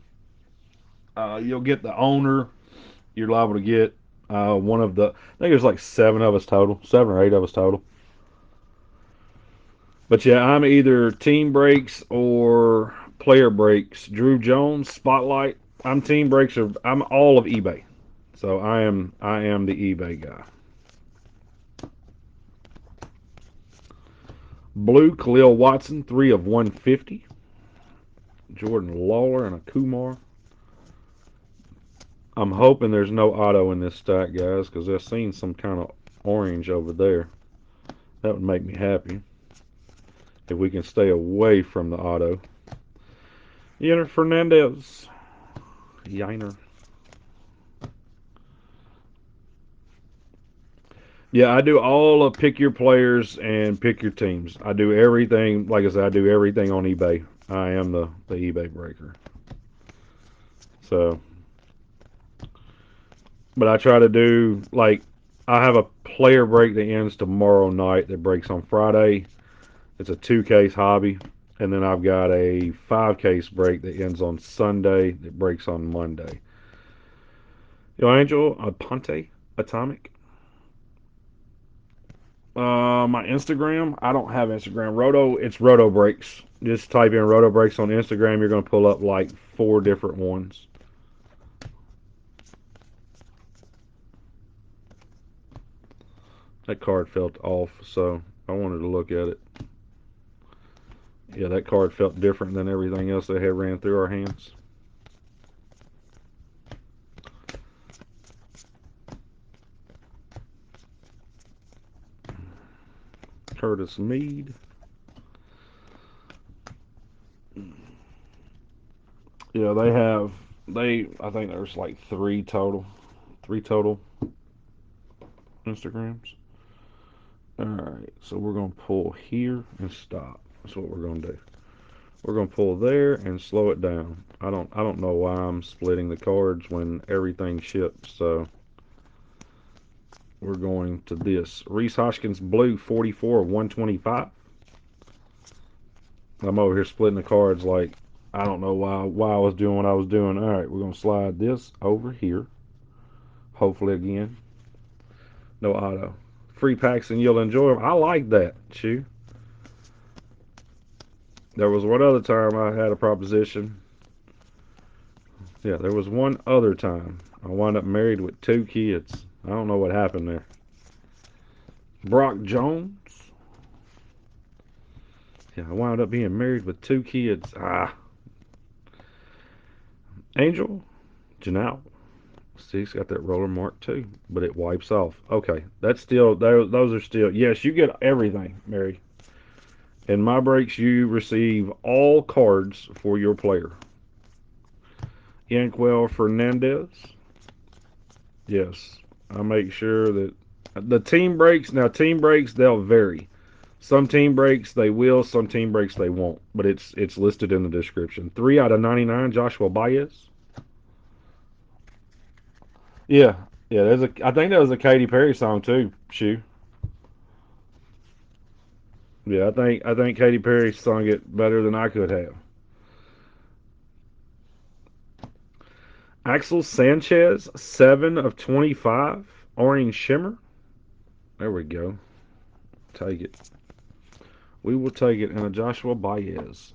You'll get the owner. You're liable to get one of the. I think there's like 7 of us total, 7 or 8 of us total. But yeah, I'm either team breaks or player breaks. Drew Jones, Spotlight. I'm team breaks. I'm all of eBay. So I am the eBay guy. Blue, Khalil Watson, 3 of 150. Jordan Lawler and a Kumar. I'm hoping there's no auto in this stack, guys, because I've seen some kind of orange over there. That would make me happy if we can stay away from the auto. Yenner Fernandez. Yiner. Yeah, I do all of pick your players and pick your teams. I do everything, like I said, I do everything on eBay. I am the eBay breaker. So, but I try to do, like, I have a player break that ends tomorrow night that breaks on Friday. It's a 2 case hobby. And then I've got a 5 case break that ends on Sunday that breaks on Monday. Yo, Angel, Ponte, Atomic. My Instagram, I don't have Instagram. It's Roto Breaks. Just type in Roto Breaks on Instagram. You're going to pull up like 4 different ones. That card felt off, so I wanted to look at it. Yeah, that card felt different than everything else that had ran through our hands. Curtis Mead. Yeah, they have I think there's like three total Instagrams. All right, so we're gonna pull here and stop. That's what we're gonna do. We're gonna pull there and slow it down. I don't know why I'm splitting the cards when everything ships. So we're going to this Reese Hoskins Blue 44 of 125. I'm over here splitting the cards like I don't know why I was doing what I was doing. All right, we're gonna slide this over here. Hopefully again, no auto. Free packs and you'll enjoy them. I like that. Chew. There was one other time I had a proposition. Yeah, there was one other time. I wound up married with two kids. I don't know what happened there. Brock Jones. Yeah, I wound up being married with two kids. Angel. Janelle. See, it's got that roller mark too, but it wipes off. Okay, that's still, those are still, yes, you get everything, Mary. In my breaks, you receive all cards for your player. Yanquel Fernandez. Yes, I make sure that the team breaks, now team breaks, they'll vary. Some team breaks they will, some team breaks they won't, but it's listed in the description. 3 out of 99, Joshua Baez. Yeah, yeah. I think that was a Katy Perry song too. Shoe. Yeah, I think Katy Perry sung it better than I could have. Axel Sanchez, 7 of 25, orange shimmer. There we go. Take it. We will take it. And a Joshua Baez.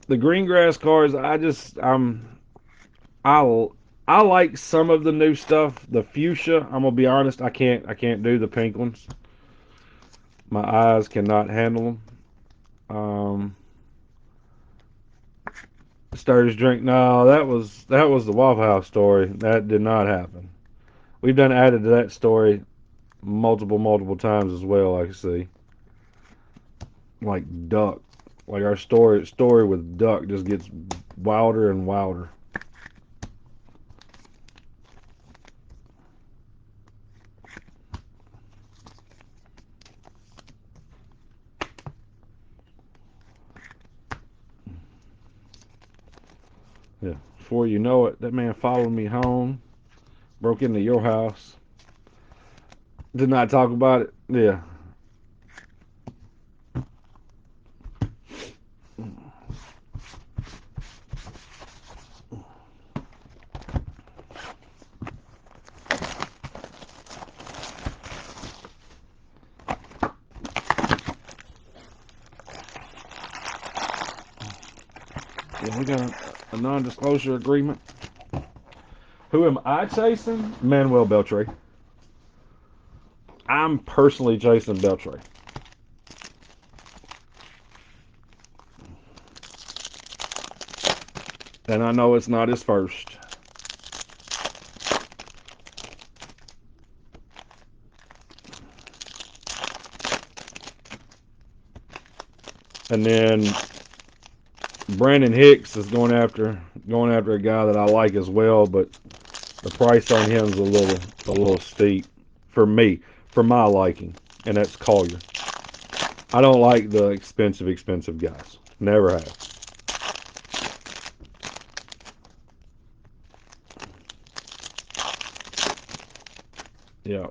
The green grass cards, I I like some of the new stuff. The fuchsia, I'm gonna be honest, I can't do the pink ones. My eyes cannot handle them. Sturgis drink. No, that was the Waffle House story. That did not happen. We've done added to that story multiple times as well. I can see like Duck, like our story with Duck just gets wilder and wilder. Yeah. Before you know it, that man followed me home, broke into your house. Did not talk about it. Yeah. Yeah, we got a non-disclosure agreement. Who am I chasing? Manuel Beltre. I'm personally chasing Beltre. And I know it's not his first. And then Brandon Hicks is going after a guy that I like as well, but the price on him is a little steep for me, for my liking, and that's Collier. I don't like the expensive guys. Never have. Yeah.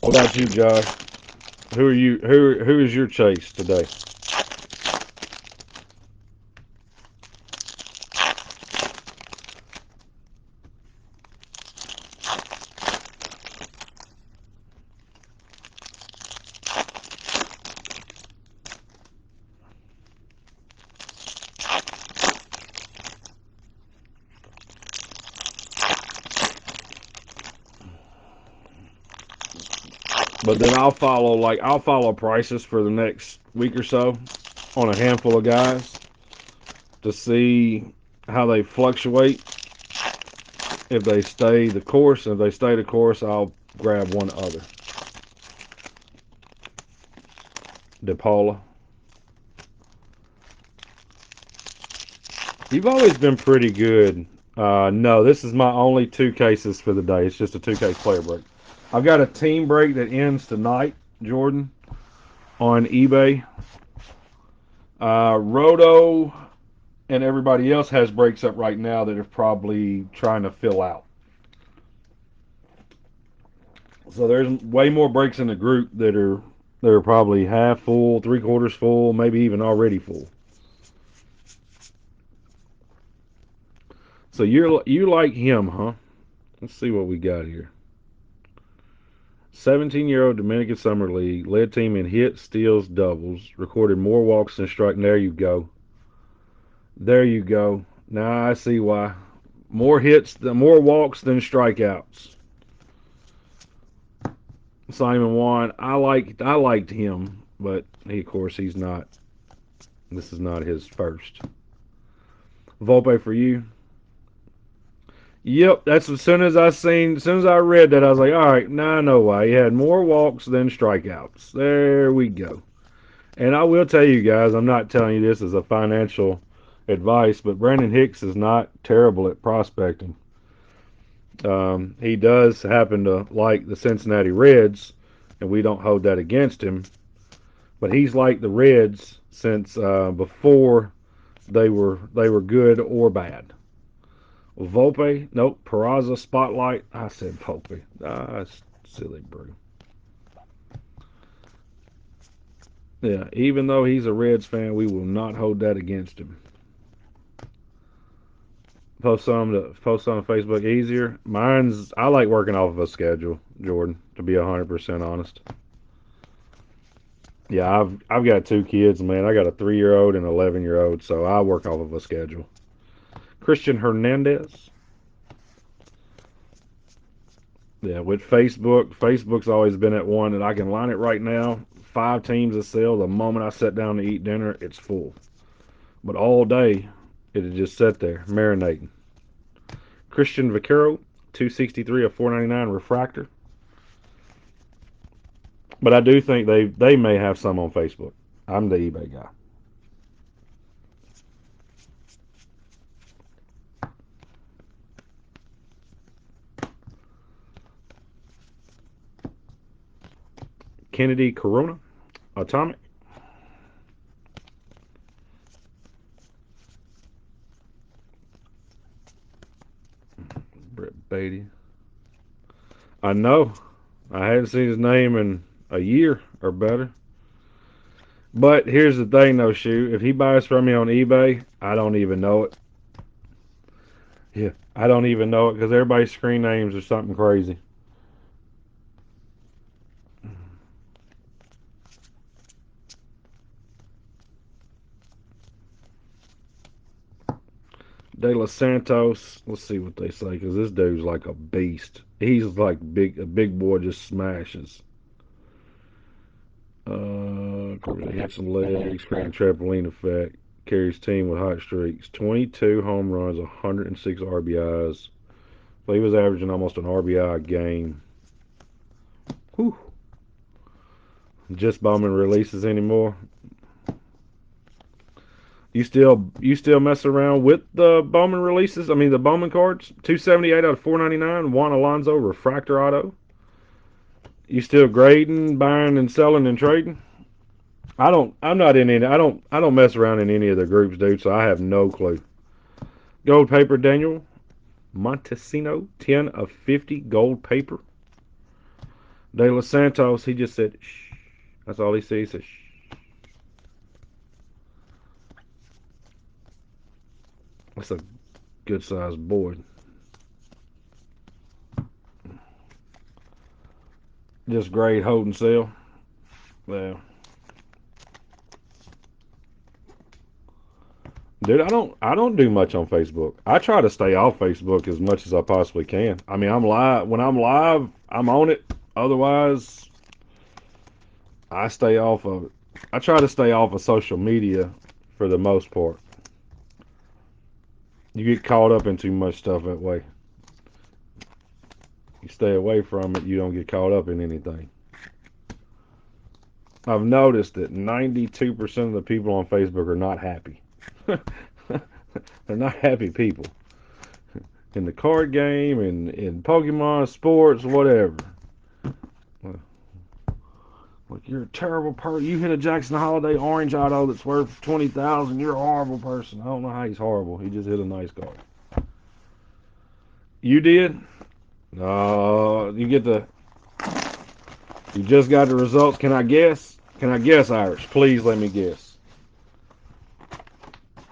What about you, Josh? Who are you? Who is your chase today? But then I'll follow prices for the next week or so on a handful of guys to see how they fluctuate. If they stay the course, and if they stay the course, I'll grab one other. DePaula. You've always been pretty good. No, this is my only two cases for the day. It's just a two-case player break. I've got a team break that ends tonight, Jordan, on eBay. Roto and everybody else has breaks up right now that are probably trying to fill out. So there's way more breaks in the group that are probably half full, three quarters full, maybe even already full. So you like him, huh? Let's see what we got here. 17-year-old Dominican Summer League led team in hits, steals, doubles, recorded more walks than strike. There you go. There you go. Now I see why. More walks than strikeouts. Simon Juan, I liked him, but of course he's not. This is not his first. Volpe for you. Yep, that's as soon as I read that, I was like, all right, now I know why. He had more walks than strikeouts. There we go. And I will tell you guys, I'm not telling you this as a financial advice, but Brandon Hicks is not terrible at prospecting. He does happen to like the Cincinnati Reds, and we don't hold that against him. But he's like the Reds since before they were good or bad. Volpe, nope. Peraza, Spotlight. I said Volpe. That's silly, bro. Yeah, even though he's a Reds fan, we will not hold that against him. Post on Facebook easier. I like working off of a schedule, Jordan. To be 100% honest. Yeah, I've got two kids, man. I got a 3-year-old and an 11-year-old, so I work off of a schedule. Christian Hernandez. Yeah, with Facebook's always been at one that I can line it right now. 5 teams to sell. The moment I sit down to eat dinner, it's full. But all day, it'll just sit there, marinating. Christian Vaquero, 263 of 499 refractor. But I do think they may have some on Facebook. I'm the eBay guy. Kennedy Corona, Atomic. Brett Beatty. I know. I hadn't seen his name in a year or better. But here's the thing, though, Shoe. If he buys from me on eBay, I don't even know it. Yeah, I don't even know it because everybody's screen names are something crazy. De Los Santos. Let's see what they say because this dude's like a beast. He's like a big boy, just smashes. Of course, he hits some legs, creating trampoline effect. Carries team with hot streaks. 22 home runs, 106 RBIs. So he was averaging almost an RBI a game. Whew. Just Bowman releases anymore. You still mess around with the Bowman releases? I mean the Bowman cards. 278 out of 499. Juan Alonso refractor auto. You still grading, buying and selling and trading? I don't. I'm not in any. I don't mess around in any of the groups, dude. So I have no clue. Gold paper, Daniel Montesino, 10 of 50 gold paper. De Los Santos, he just said shh. That's all he sees. He says shh. That's a good sized board. Just grade, hold, and sell. Yeah. Dude, I don't do much on Facebook. I try to stay off Facebook as much as I possibly can. I mean, I'm live when I'm live, I'm on it. Otherwise, I stay off of it. I try to stay off of social media for the most part. You get caught up in too much stuff that way. You stay away from it, you don't get caught up in anything. I've noticed that 92% of the people on Facebook are not happy. They're not happy people. In the card game, in Pokemon, sports, whatever. Like, you're a terrible person. You hit a Jackson Holiday orange auto that's worth 20,000. You're a horrible person. I don't know how he's horrible. He just hit a nice card. You did? No, you get the. You just got the results. Can I guess? Can I guess, Irish? Please let me guess.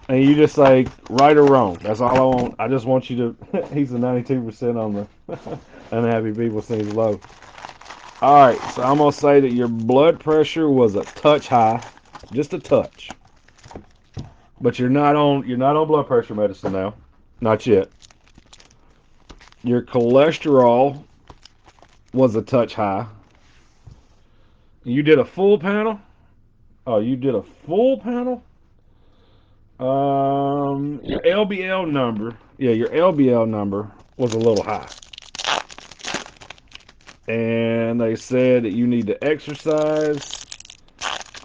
And you just say right or wrong. That's all I want. I just want you to. He's the 92% on the unhappy people seems low. All right, so I'm gonna say that your blood pressure was a touch high, just a touch. But you're not on blood pressure medicine now, not yet. Your cholesterol was a touch high. You did a full panel. Oh, you did a full panel. Your LBL number, yeah, your LBL number was a little high, and they said that you need to exercise.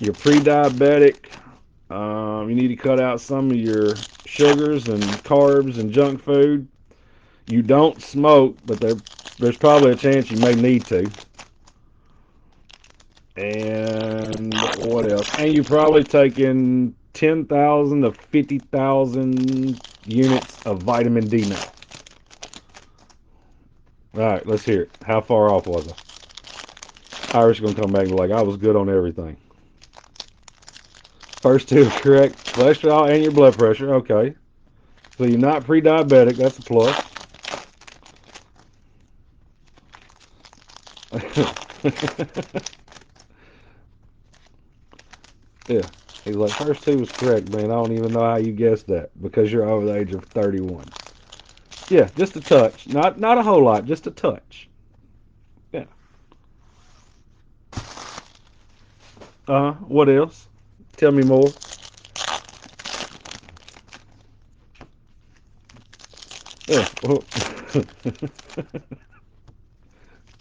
You're pre-diabetic. You need to cut out some of your sugars and carbs and junk food. You don't smoke, but there's probably a chance you may need to. And what else? And you probably taken 10,000 to 50,000 units of vitamin D now. All right, let's hear it. How far off was I? Irish gonna come back and be like, I was good on everything. First two are correct. Cholesterol and your blood pressure. Okay. So you're not pre-diabetic. That's a plus. Yeah. He's like, first two was correct, man. I don't even know how you guessed that because you're over the age of 31. Yeah, just a touch. Not a whole lot, just a touch. Yeah. What else? Tell me more. Yeah. Well,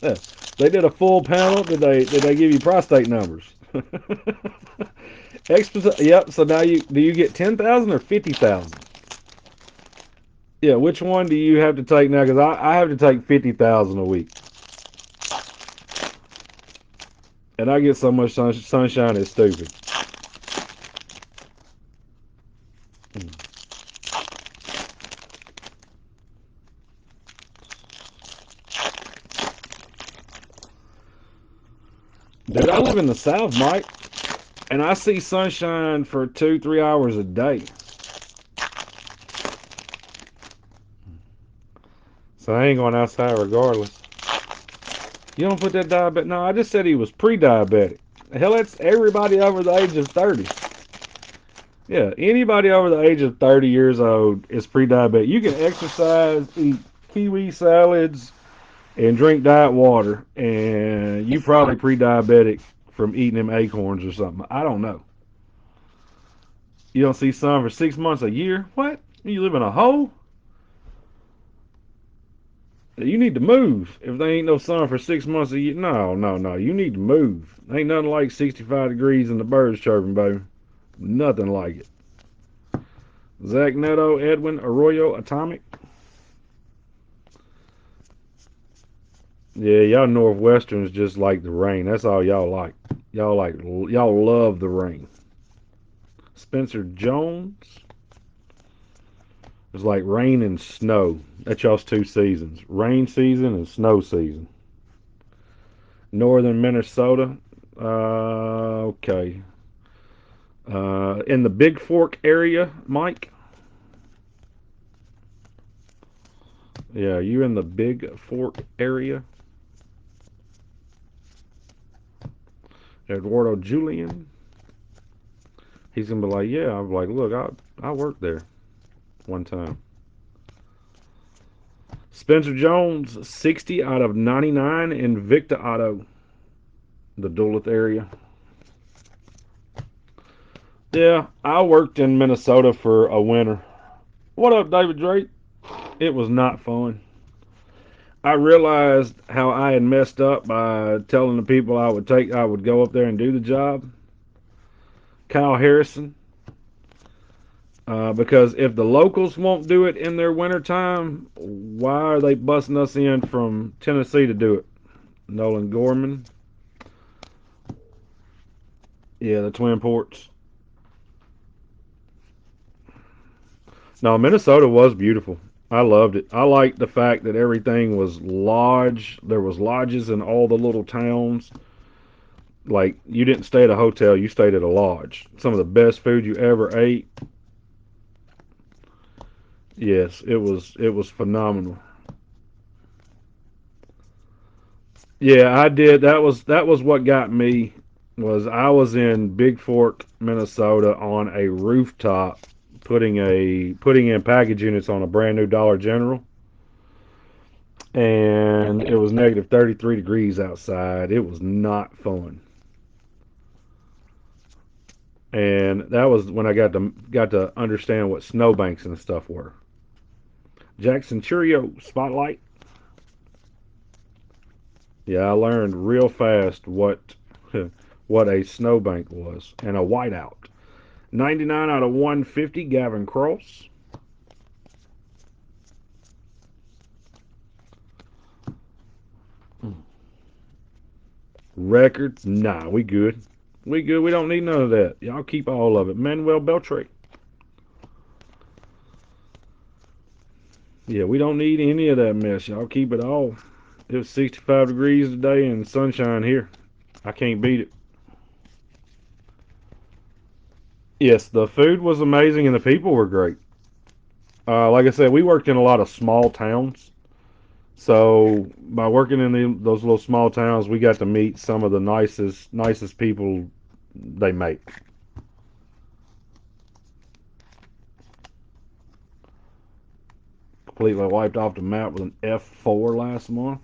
yeah. They did a full panel. Did they give you prostate numbers? Extra. Yep. So now do you get 10,000 or 50,000? Yeah. Which one do you have to take now? Because I have to take 50,000 a week, and I get so much sunshine. It's stupid. Dude, I live in the South, Mike, and I see sunshine for 2, 3 hours a day. So I ain't going outside regardless. You don't put that diabetic. No, I just said he was pre-diabetic. Hell, that's everybody over the age of 30. Yeah, anybody over the age of 30 years old is pre-diabetic. You can exercise, eat kiwi salads, and drink diet water, and you probably pre-diabetic from eating them acorns or something. I don't know. You don't see sun for 6 months a year? What? You live in a hole? You need to move. If there ain't no sun for 6 months a year, no, no, no. You need to move. Ain't nothing like 65 degrees and the birds chirping, baby. Nothing like it. Zach Neto, Edwin Arroyo, Atomic. Yeah, y'all Northwesterns just like the rain. That's all y'all like. Y'all love the rain. Spencer Jones is like rain and snow. That's y'all's two seasons: rain season and snow season. Northern Minnesota. Okay. In the Big Fork area, Mike. Yeah, you in the Big Fork area? Eduardo Julian. He's gonna be like, yeah. I'm like, look, I worked there one time. Spencer Jones, 60 out of 99 in Victor Auto, the Duluth area. Yeah, I worked in Minnesota for a winter. What up, David Drake? It was not fun. I realized how I had messed up by telling the people I would go up there and do the job. Kyle Harrison, because if the locals won't do it in their winter time, why are they busting us in from Tennessee to do it? Nolan Gorman, yeah, the Twin Ports. No, Minnesota was beautiful. I loved it. I liked the fact that everything was lodge. There was lodges in all the little towns. Like you didn't stay at a hotel, you stayed at a lodge. Some of the best food you ever ate. Yes, it was phenomenal. Yeah, I did. That was what got me was I was in Big Fork, Minnesota on a rooftop putting in package units on a brand new Dollar General, and it was negative 33 degrees outside. It was not fun. And that was when I got to understand what snowbanks and stuff were. Jackson Cheerio Spotlight. Yeah, I learned real fast what a snowbank was and a whiteout. 99 out of 150, Gavin Cross. Records, nah, we good. We good. We don't need none of that. Y'all keep all of it. Manuel Beltre. Yeah, we don't need any of that mess. Y'all keep it all. It was 65 degrees today and sunshine here. I can't beat it. Yes, the food was amazing and the people were great. Like I said, we worked in a lot of small towns. So by working in those little small towns, we got to meet some of the nicest people they make. Completely wiped off the map with an F4 last month.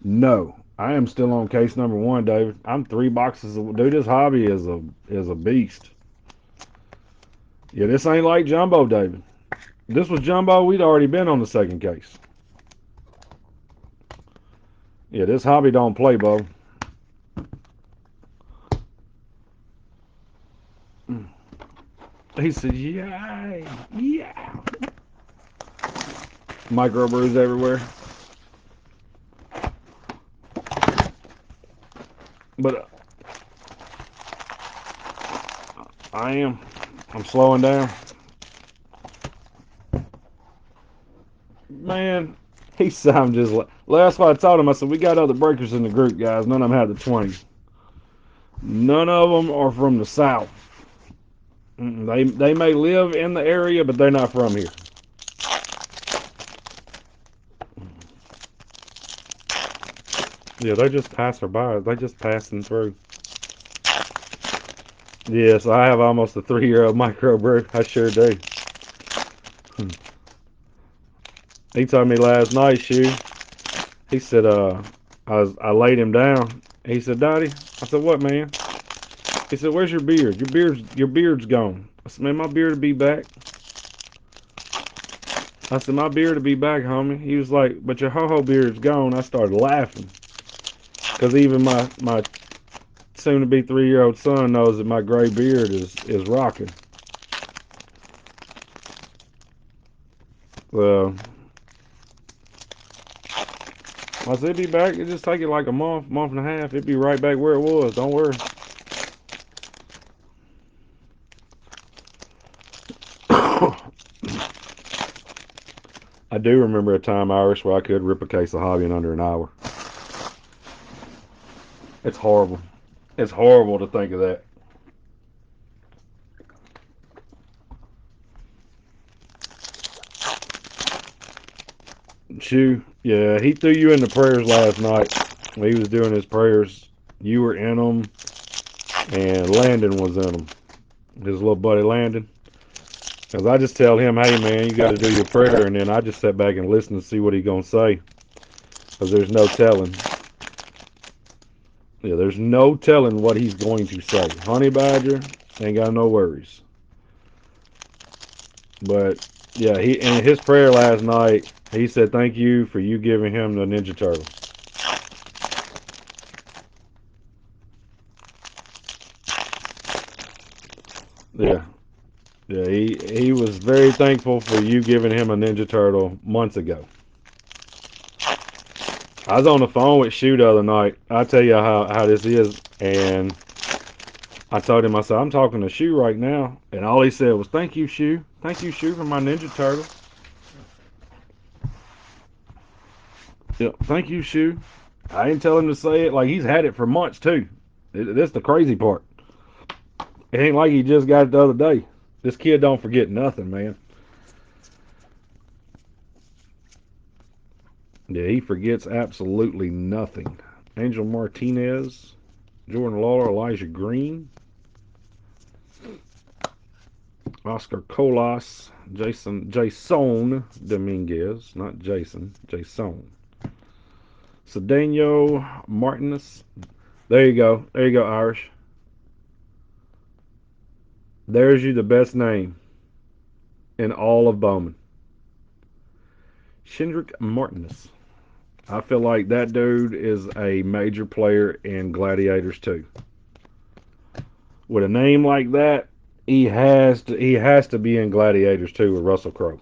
No, I am still on case number one, David. I'm 3 boxes. Dude, this hobby is a beast. Yeah, this ain't like Jumbo, David. This was Jumbo. We'd already been on the second case. Yeah, this hobby don't play, Bo. He said, "Yay, yeah." Microbrews everywhere. But I am. I'm slowing down. Man, he sounded just like. Last what I told him, I said, we got other breakers in the group, guys. None of them have the 20. None of them are from the South. They may live in the area, but they're not from here. Yeah, they're just passerby. They're just passing through. Yes, I have almost a 3-year-old microbrew. I sure do. He told me last night, Shu. He said, I laid him down. He said, Daddy. I said, what, man? He said, where's your beard? Your beard's gone. I said, man, my beard will be back. I said, my beard will be back, homie. He was like, but your ho-ho beard's gone. I started laughing. Because even my soon-to-be 3-year-old son knows that my gray beard is rocking. Well, I said, it'd be back. It just take it like a month and a half. It'd be right back where it was. Don't worry. I do remember a time, Irish, where I could rip a case of hobby in under an hour. It's horrible. It's horrible to think of that. Shoo. Yeah, he threw you in the prayers last night. When he was doing his prayers. You were in them, and Landon was in them. His little buddy Landon. Because I just tell him, hey, man, you got to do your prayer. And then I just sit back and listen to see what he's going to say. Because there's no telling. Yeah, there's no telling what he's going to say. Honey Badger ain't got no worries. But yeah, he in his prayer last night, he said, "Thank you for you giving him the Ninja Turtle." Yeah, yeah, he was very thankful for you giving him a Ninja Turtle months ago. I was on the phone with Shu the other night. I tell you how this is, and I told him, I said, I'm talking to Shu right now, and all he said was, "Thank you, Shu. Thank you, Shu, for my Ninja Turtle." Yeah, thank you, Shu. I didn't tell him to say it. Like he's had it for months too. That's the crazy part. It ain't like he just got it the other day. This kid don't forget nothing, man. Yeah, he forgets absolutely nothing. Angel Martinez, Jordan Lawler, Elijah Green, Oscar Colas, Jason Dominguez, not Jason, Jason. Cedeno Martinez. There you go. There you go, Irish. There's you the best name in all of Bowman. Shindrick Martinez. I feel like that dude is a major player in Gladiators too. With a name like that, he has to be in Gladiators too with Russell Crowe.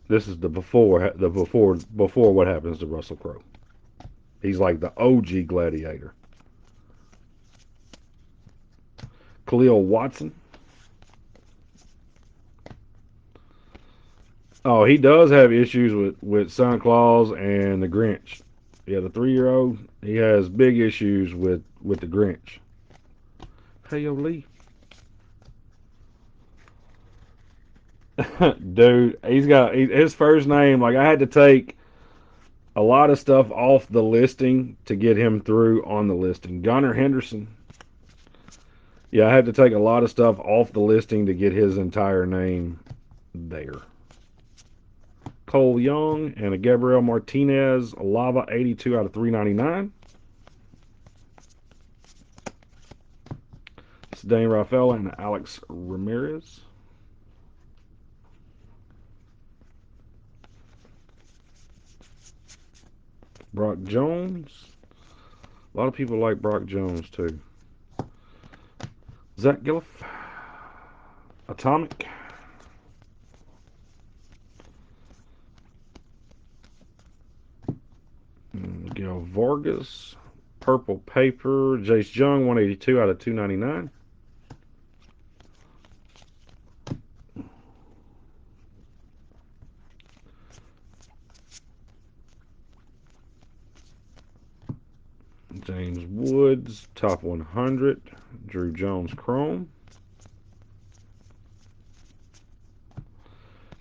This is the before what happens to Russell Crowe. He's like the OG Gladiator. Khalil Watson. Oh, he does have issues with Santa Claus and the Grinch. Yeah, the 3-year-old, he has big issues with the Grinch. Hey, yo, Lee. Dude, his first name. Like I had to take a lot of stuff off the listing to get him through on the listing. Gunnar Henderson. Yeah, I had to take a lot of stuff off the listing to get his entire name there. Cole Young and a Gabriel Martinez, a Lava 82 out of 399. It's Dane Raphael and Alex Ramirez. Brock Jones. A lot of people like Brock Jones too. Zach Gilliff. Atomic. Miguel Vargas. Purple Paper. Jace Young, 182 out of 299. James Woods, top 100. Drew Jones, Chrome.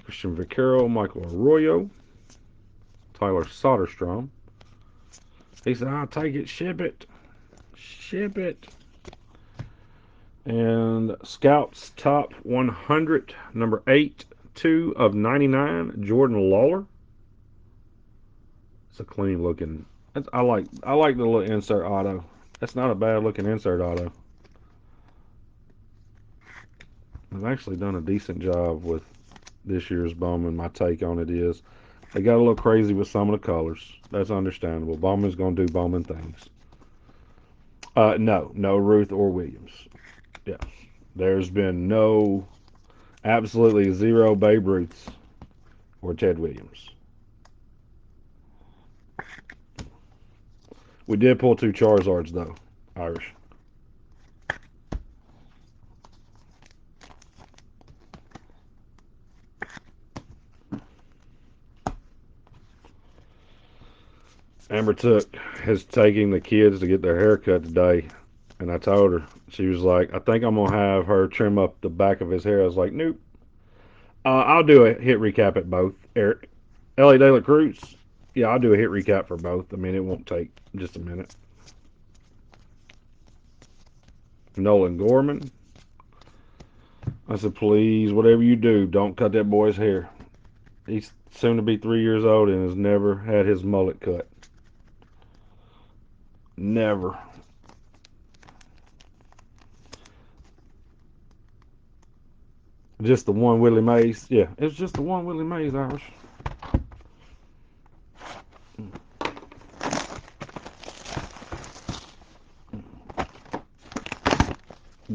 Christian Vaquero, Michael Arroyo. Tyler Soderstrom. He said, I'll take it, ship it. Ship it. And Scouts top 100, number 8, 2 of 99, Jordan Lawler. It's a clean looking. I like the little insert auto. That's not a bad looking insert auto. I've actually done a decent job with this year's Bowman. My take on it is they got a little crazy with some of the colors. That's understandable. Bowman's going to do Bowman things. No Ruth or Williams. Yeah, there's been absolutely zero Babe Ruths or Ted Williams. We did pull 2 Charizards though, Irish. Amber took is taking the kids to get their hair cut today, and I told her, she was like, I think I'm gonna have her trim up the back of his hair. I was like, nope. I'll do a hit recap at both. Eric, Ellie De La Cruz. Yeah, I'll do a hit recap for both. I mean, it won't take just a minute. Nolan Gorman. I said, please, whatever you do, don't cut that boy's hair. He's soon to be 3 years old and has never had his mullet cut. Never. Just the one Willie Mays. Yeah, it's just the one Willie Mays, Irish.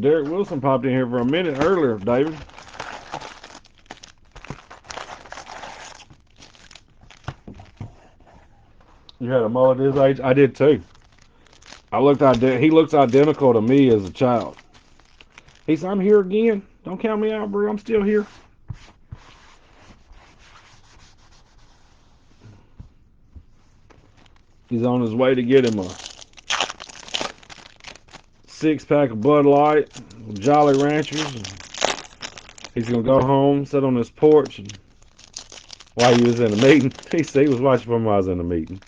Derek Wilson popped in here for a minute earlier, David. You had a mullet his age? I did too. He looks identical to me as a child. He said, "I'm here again. Don't count me out, bro. I'm still here." He's on his way to get him a 6-pack of Bud Light, Jolly Ranchers. And he's gonna go home, sit on his porch, and while he was in the meeting, he said he was watching from while I was in the meeting.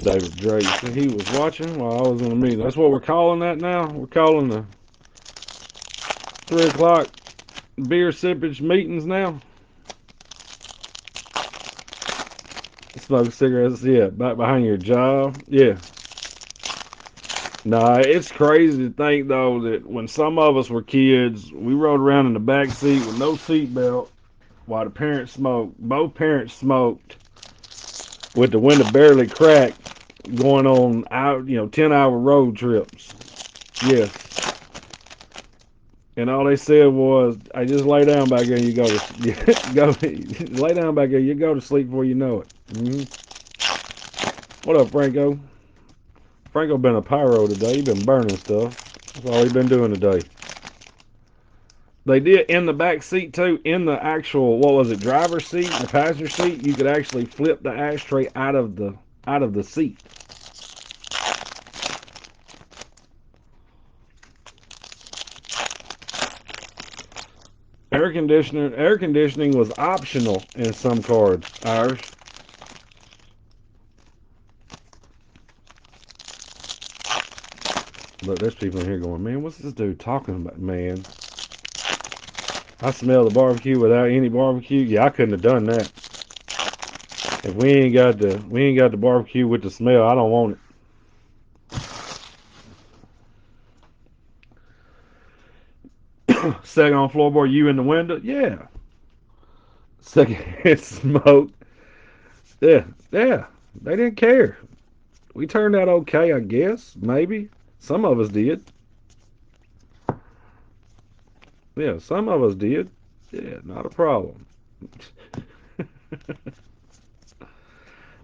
David Drake said he was watching while I was in the meeting. That's what we're calling that now. We're calling the 3 o'clock beer sippage meetings now. Smoke cigarettes, yeah, back behind your job, yeah. Nah, it's crazy to think though that when some of us were kids, we rode around in the back seat with no seatbelt while the parents smoked. Both parents smoked with the window barely cracked, going on out, 10-hour road trips. Yes. And all they said was, "I just lay down back here and you go to go lay down back here, you go to sleep before you know it." What up, Franco? Franco been a pyro today. He been burning stuff. That's all he been doing today. They did in the back seat too. In the actual, what was it, driver's seat, the passenger seat, you could actually flip the ashtray out of the seat. Air conditioning was optional in some cars. Ours. Look, there's people in here going, "Man, what's this dude talking about, man?" I smell the barbecue without any barbecue. Yeah, I couldn't have done that. If we ain't got the barbecue with the smell, I don't want it. Second on floorboard, you in the window? Yeah. Second smoke. Yeah, yeah. They didn't care. We turned out okay, I guess. Maybe. Some of us did. Yeah, some of us did. Yeah, not a problem.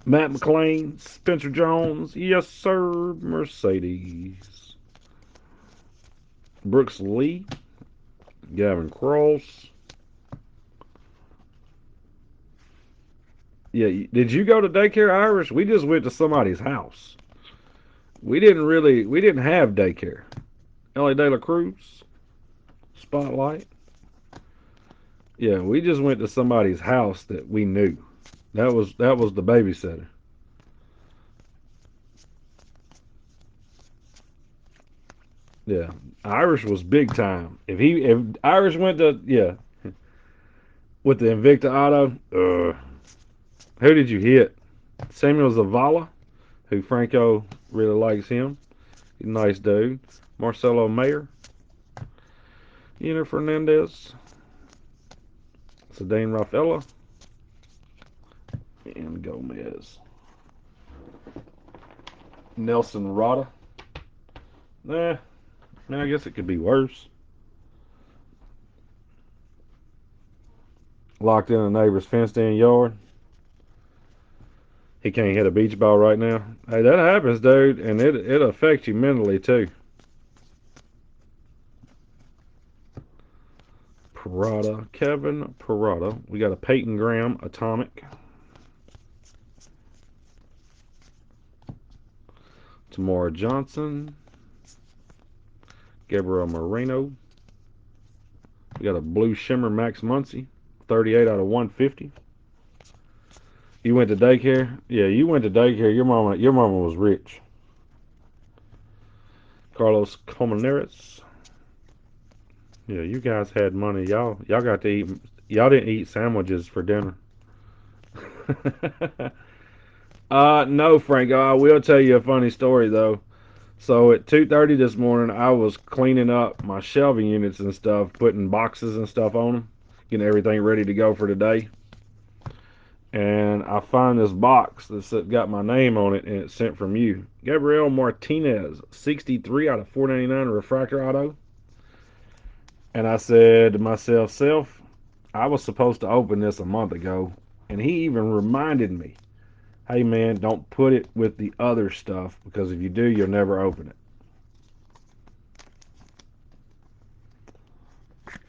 Matt McLean, Spencer Jones, yes sir, Mercedes. Brooks Lee, Gavin Cross. Yeah, did you go to daycare, Irish? We just went to somebody's house. We didn't have daycare. L.A. De La Cruz, Spotlight. Yeah, we just went to somebody's house that we knew. That was the babysitter. Yeah, Irish was big time. If Irish went to, yeah, with the Invicta Auto, who did you hit? Samuel Zavala, who Franco really likes him. He's a nice dude. Marcelo Mayer, Yner Fernandez, Sedane Rafaela, and Gomez. Nelson Rada. Nah, man, I guess it could be worse. Locked in a neighbor's fenced-in yard. He can't hit a beach ball right now. Hey, that happens, dude, and it affects you mentally too. Parada, Kevin Parada. We got a Peyton Graham Atomic. Tamara Johnson, Gabriel Moreno, We got a blue shimmer Max Muncie, 38 out of 150. You went to daycare? Yeah, you went to daycare. Your mama was rich. Carlos Colmenares. Yeah, you guys had money. Y'all got to eat. Y'all didn't eat sandwiches for dinner. No, Franco. I will tell you a funny story though. So at 2:30 this morning, I was cleaning up my shelving units and stuff, putting boxes and stuff on them, getting everything ready to go for today. And I find this box that's got my name on it, and it's sent from you, Gabriel Martinez, 63 out of 499 refractor auto. And I said to myself, self, I was supposed to open this a month ago, and he even reminded me, hey man, don't put it with the other stuff because if you do, you'll never open it.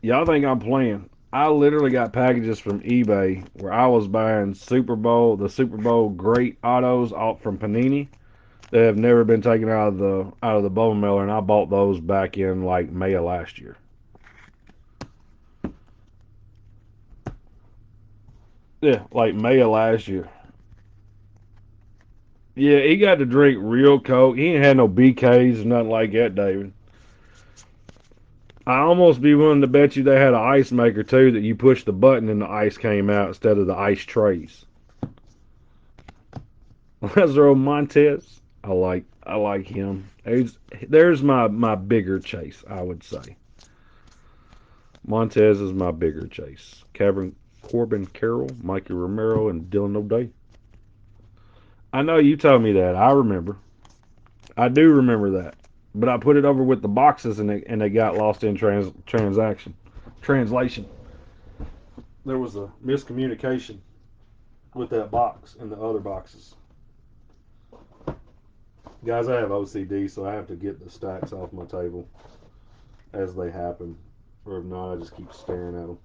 Y'all think I'm playing? I literally got packages from eBay where I was buying the Super Bowl great autos out from Panini that have never been taken out of the Bowman mailer, and I bought those back in like May of last year. Yeah, like May of last year. Yeah, he got to drink real Coke. He ain't had no BKs or nothing like that, David. I almost be willing to bet you they had an ice maker too that you push the button and the ice came out instead of the ice trays. Lazaro Montez, I like him. There's my bigger chase, I would say. Montez is my bigger chase. Corbin Carroll, Mikey Romero, and Dylan O'Day. I know you told me that. I remember. I do remember that. But I put it over with the boxes and they got lost in translation. There was a miscommunication with that box and the other boxes. Guys, I have OCD, so I have to get the stacks off my table as they happen. Or if not, I just keep staring at them.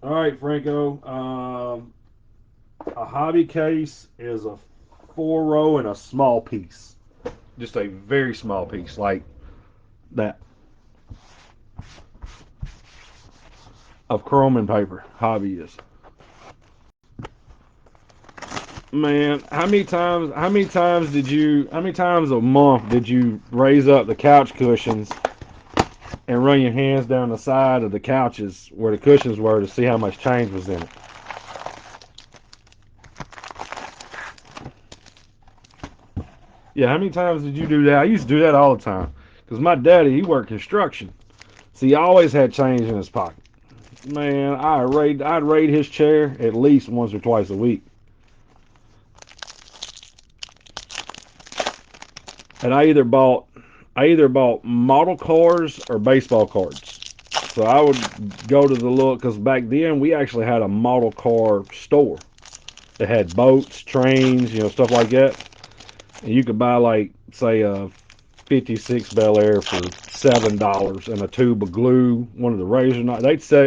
All right, Franco. A hobby case is a 4 row and a small piece. Just a very small piece, like that, of chrome and paper. Hobby is. Man, how many times a month did you raise up the couch cushions and run your hands down the side of the couches where the cushions were to see how much change was in it? Yeah, how many times did you do that? I used to do that all the time because my daddy, he worked construction, so he always had change in his pocket. Man, I'd raid his chair at least once or twice a week, and I either bought model cars or baseball cards. So I would go to the look because back then we actually had a model car store that had boats, trains, stuff like that. And you could buy like say a '56 Bel Air for $7 and a tube of glue, one of the razor knife. They'd sell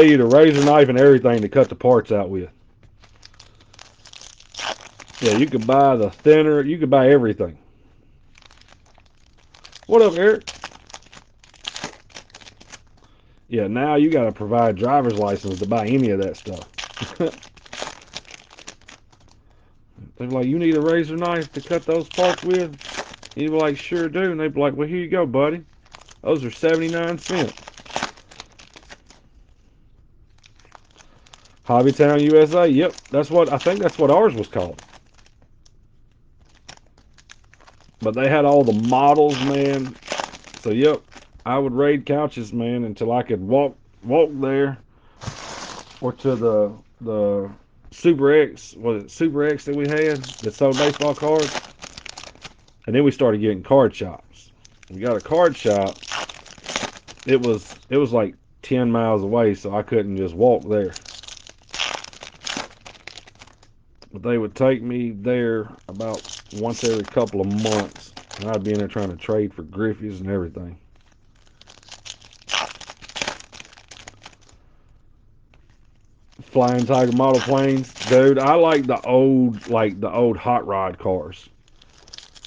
you the razor knife and everything to cut the parts out with. Yeah, you could buy the thinner, you could buy everything. What up, Eric? Yeah, now you got to provide driver's license to buy any of that stuff. They're like, you need a razor knife to cut those parts with? You'd be like, sure do. And they'd be like, well, here you go, buddy. Those are 79 cents. Hobbytown USA. Yep, I think that's what ours was called. But they had all the models, man. So yep, I would raid couches, man, until I could walk there or to the Super X. Was it Super X that we had that sold baseball cards? And then we started getting card shops. We got a card shop. It was like 10 miles away, so I couldn't just walk there. But they would take me there about once every couple of months, and I'd be in there trying to trade for Griffies and everything. Flying Tiger model planes, dude. I like the old hot rod cars.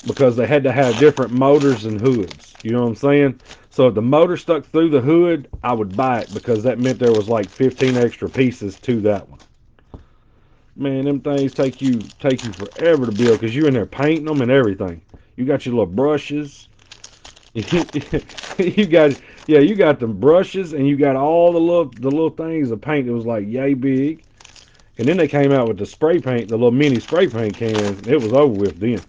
because they had to have different motors and hoods. You know what I'm saying? So if the motor stuck through the hood, I would buy it because that meant there was like 15 extra pieces to that one. Man, them things take you forever to build because you're in there painting them and everything. You got your little brushes. You got you got them brushes and you got all the little things of paint that was like yay big. And then they came out with the spray paint, the little mini spray paint cans. It was over with then.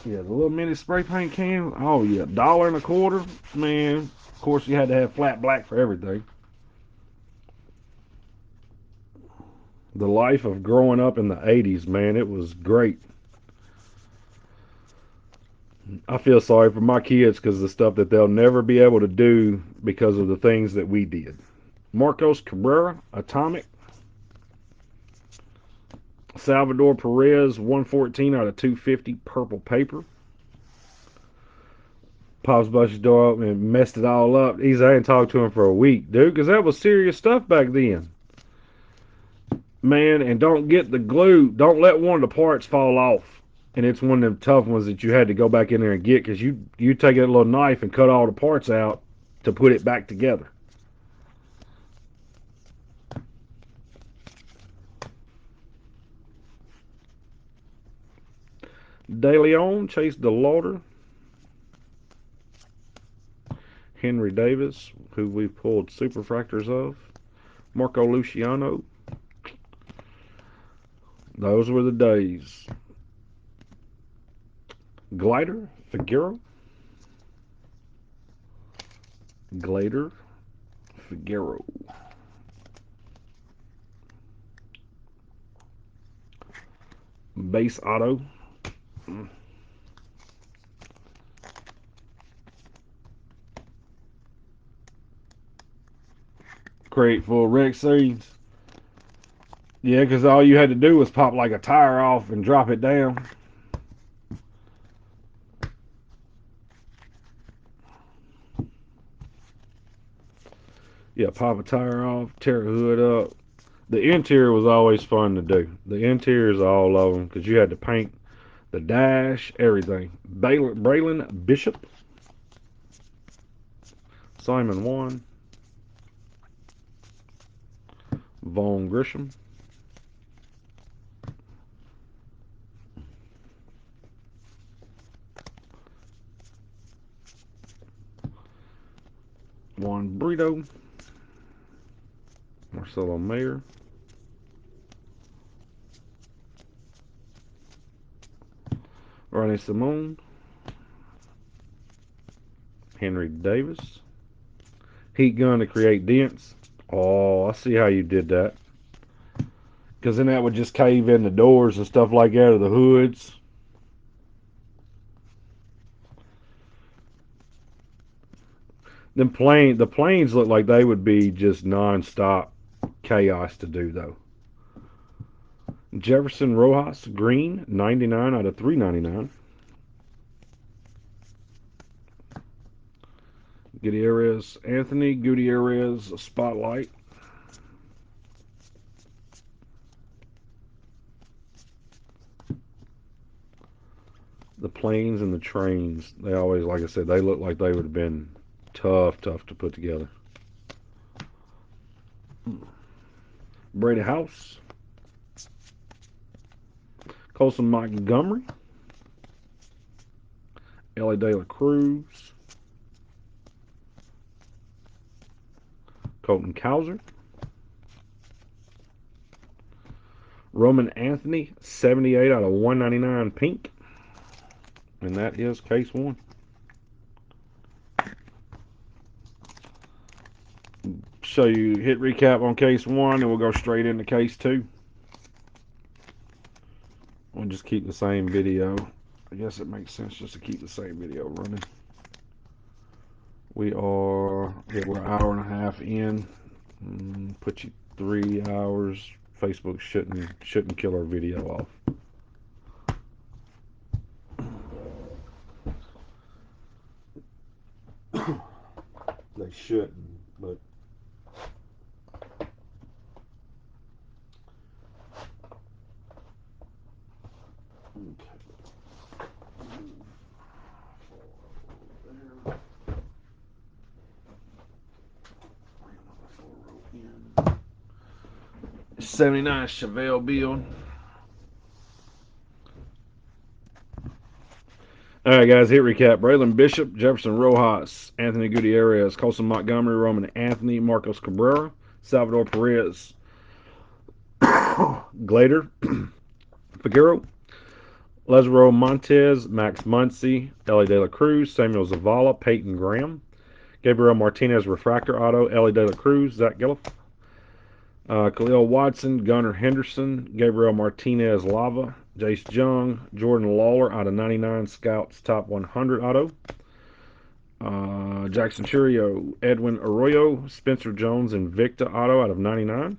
Yeah, the little mini spray paint can. Oh yeah, $1.25, man. Of course, you had to have flat black for everything. The life of growing up in the '80s, man, it was great. I feel sorry for my kids because the stuff that they'll never be able to do because of the things that we did. Marcos Cabrera, Atomic. Salvador Perez, 114 out of 250, purple paper. Pops busted his door up and messed it all up. I hadn't talked to him for a week, dude, because that was serious stuff back then. Man, and don't get the glue. Don't let one of the parts fall off. And it's one of them tough ones that you had to go back in there and get because you take that little knife and cut all the parts out to put it back together. De Leon, Chase DeLauder, Henry Davis, who we've pulled superfractors of, Marco Luciano. Those were the days. Glider, Figueroa, Glider, Figueroa. Base auto, crate full of wreck scenes. Yeah, because all you had to do was pop like a tire off and drop it down. Yeah, pop a tire off, tear a hood up. The interior was always fun to do. The interiors all of them because you had to paint the dash, everything. Braylon Bishop, Simon One, Vaughn Grisham, Juan Brito, Marcelo Mayer, Ronnie Simone, Henry Davis, heat gun to create dents. Oh, I see how you did that. Because then that would just cave in the doors and stuff like that, or the hoods. The planes look like they would be just nonstop chaos to do though. Jefferson Rojas, green, 99 out of 399. Gutierrez, Anthony Gutierrez, spotlight. The planes and the trains, they always, like I said, they look like they would have been tough to put together. Brady House, Colson Montgomery, Ellie De La Cruz, Colton Cowser, Roman Anthony, 78 out of 199 pink. And that is case one. So you hit recap on case one, and we'll go straight into case two. We'll just keep the same video. I guess it makes sense just to keep the same video running. We're an hour and a half in. Put you 3 hours. Facebook shouldn't kill our video off. They shouldn't, but '79 Chevelle build. All right, guys, hit recap. Braylon Bishop, Jefferson Rojas, Anthony Gutierrez, Colson Montgomery, Roman Anthony, Marcos Cabrera, Salvador Perez, Glader, Figueroa, Lazaro Montez, Max Muncy, Ellie De La Cruz, Samuel Zavala, Peyton Graham, Gabriel Martinez Refractor Auto, Ellie De La Cruz, Zach Gilliff, Khalil Watson, Gunnar Henderson, Gabriel Martinez Lava, Jace Jung, Jordan Lawler out of 99 Scouts Top 100 Auto, Jackson Churio, Edwin Arroyo, Spencer Jones, Invicta Auto out of 99.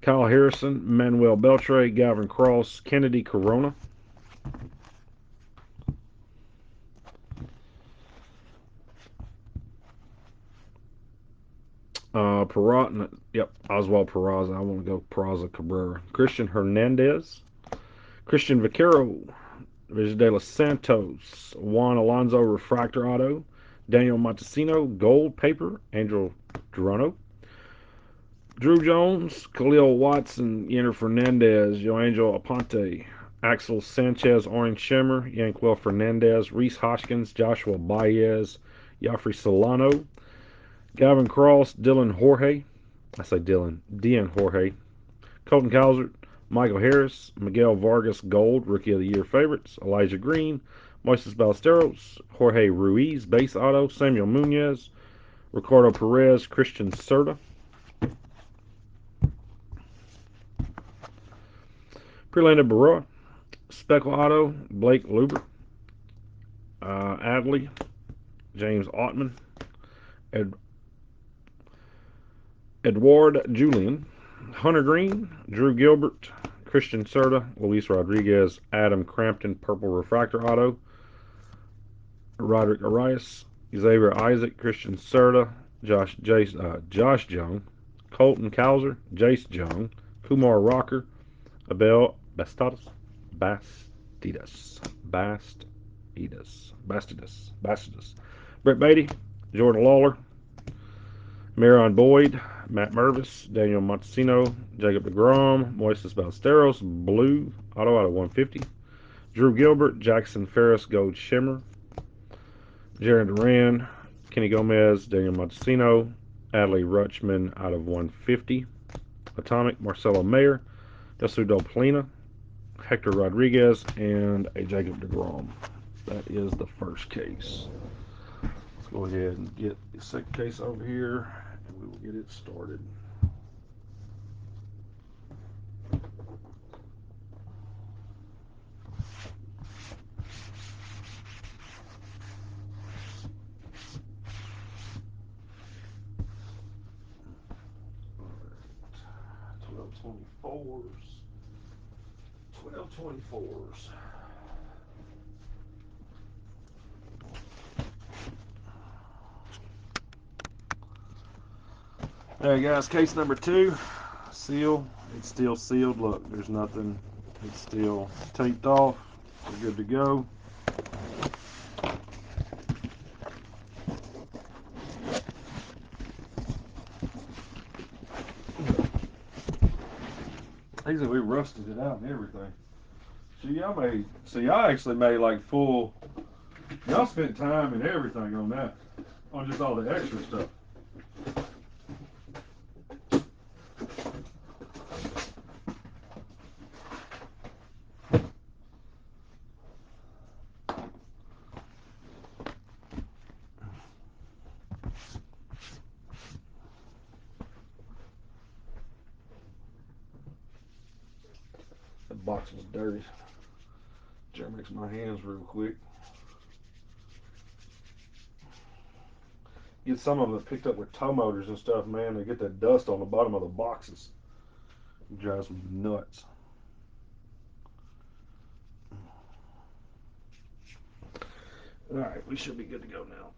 Kyle Harrison, Manuel Beltre, Gavin Cross, Kennedy Corona. Oswald Peraza. I want to go Peraza Cabrera. Christian Hernandez, Christian Vaquero, Vizca de los Santos, Juan Alonso Refractor Auto, Daniel Montesino Gold Paper, Angel Durano, Drew Jones, Khalil Watson, Yenner Fernandez, Joangel Aponte, Axel Sanchez Orange Shimmer, Yanquil Fernandez, Reese Hoskins, Joshua Baez, Joffrey Solano, Gavin Cross, Dylan Jorge, I say Dylan, Dean Jorge, Colton Cowsert, Michael Harris, Miguel Vargas Gold, Rookie of the Year favorites, Elijah Green, Moises Ballesteros, Jorge Ruiz, Base Auto, Samuel Munoz, Ricardo Perez, Christian Serta, Prelanda Barroa, Speckle Auto, Blake Luber, Adley, James Ottman, Ed, Edward Julian, Hunter Green, Drew Gilbert, Christian Serta, Luis Rodriguez, Adam Crampton, Purple Refractor Auto, Roderick Arias, Xavier Isaac, Christian Serta, Josh Jung, Colton Cowser, Jace Jung, Kumar Rocker, Abel Bastidus, Brett Beatty, Jordan Lawler, Marion Boyd, Matt Mervis, Daniel Montesino, Jacob DeGrom, Moises Ballesteros, Blue, Auto out of 150, Drew Gilbert, Jackson Ferris, Gold Shimmer, Jaron Duran, Kenny Gomez, Daniel Montesino, Adley Rutschman out of 150, Atomic, Marcelo Mayer, Desu Doplina, Hector Rodriguez, and a Jacob DeGrom. That is the first case. Let's go ahead and get the second case over here, and we will get it started. All right. 1224s. 1224s. All right, guys, case number 2. Seal. It's still sealed. Look, there's nothing. It's still taped off. We're good to go. Actually, we rusted it out and everything. I actually made like full. Y'all spent time and everything on that, on just all the extra stuff. The box was dirty. Jerry makes my hands real quick. Get some of it picked up with tow motors and stuff, man. They get that dust on the bottom of the boxes. It drives me nuts. All right, we should be good to go now.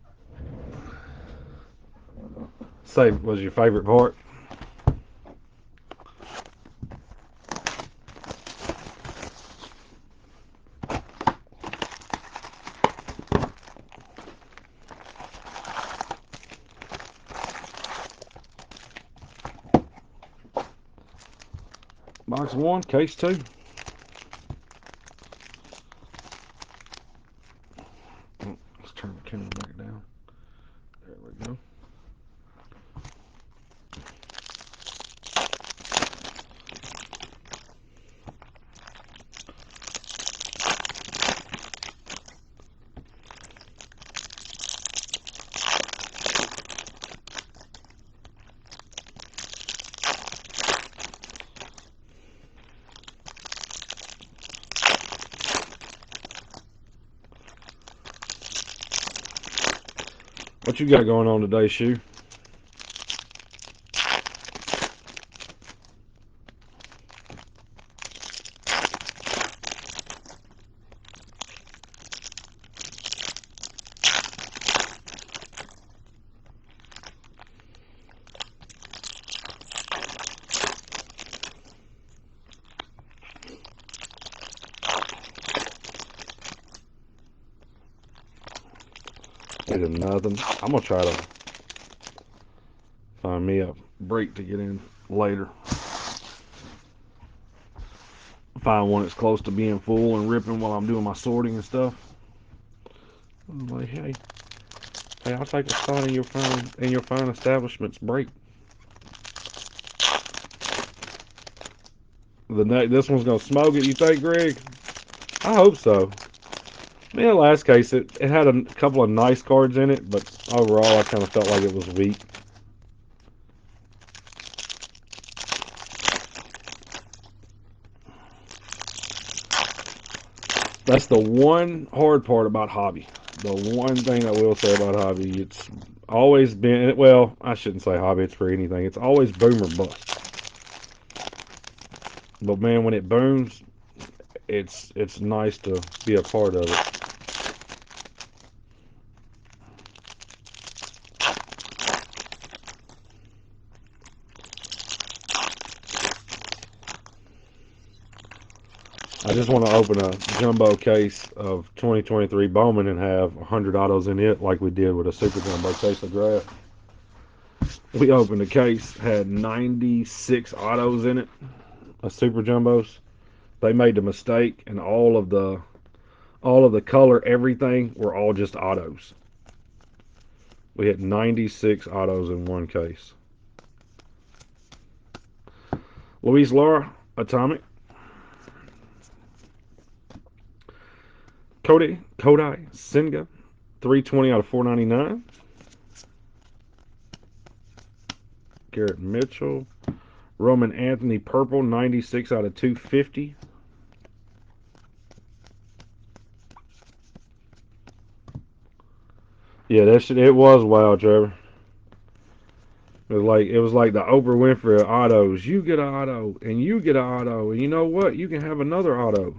Say, was your favorite part? Box one, case two. Let's turn the camera back down. There we go. What you got going on today, Shoe? Ain't nothing. I'm gonna try to find me a break to get in later. Find one that's close to being full and ripping while I'm doing my sorting and stuff. I'm like, hey, I'll take a spot in your fine establishment's break. This one's gonna smoke it, you think, Greg? I hope so. Yeah, last case it had a couple of nice cards in it, but overall I kind of felt like it was weak. That's the one hard part about hobby. The one thing I will say about hobby, it's always been, well, I shouldn't say hobby, it's for anything. It's always boom or bust. But man, when it booms, it's nice to be a part of it. I just want to open a jumbo case of 2023 Bowman and have 100 autos in it like we did with a super jumbo case of draft. We opened a case, had 96 autos in it, a super jumbos. They made the mistake, and all of the color, everything were all just autos. We had 96 autos in one case. Luis Lara, Atomic. Kodai Senga, 320 out of 499. Garrett Mitchell. Roman Anthony Purple, 96 out of 250. Yeah, that shit, it was wild, Trevor. It was like the Oprah Winfrey of autos. You get an auto, and you get an auto, and you know what? You can have another auto.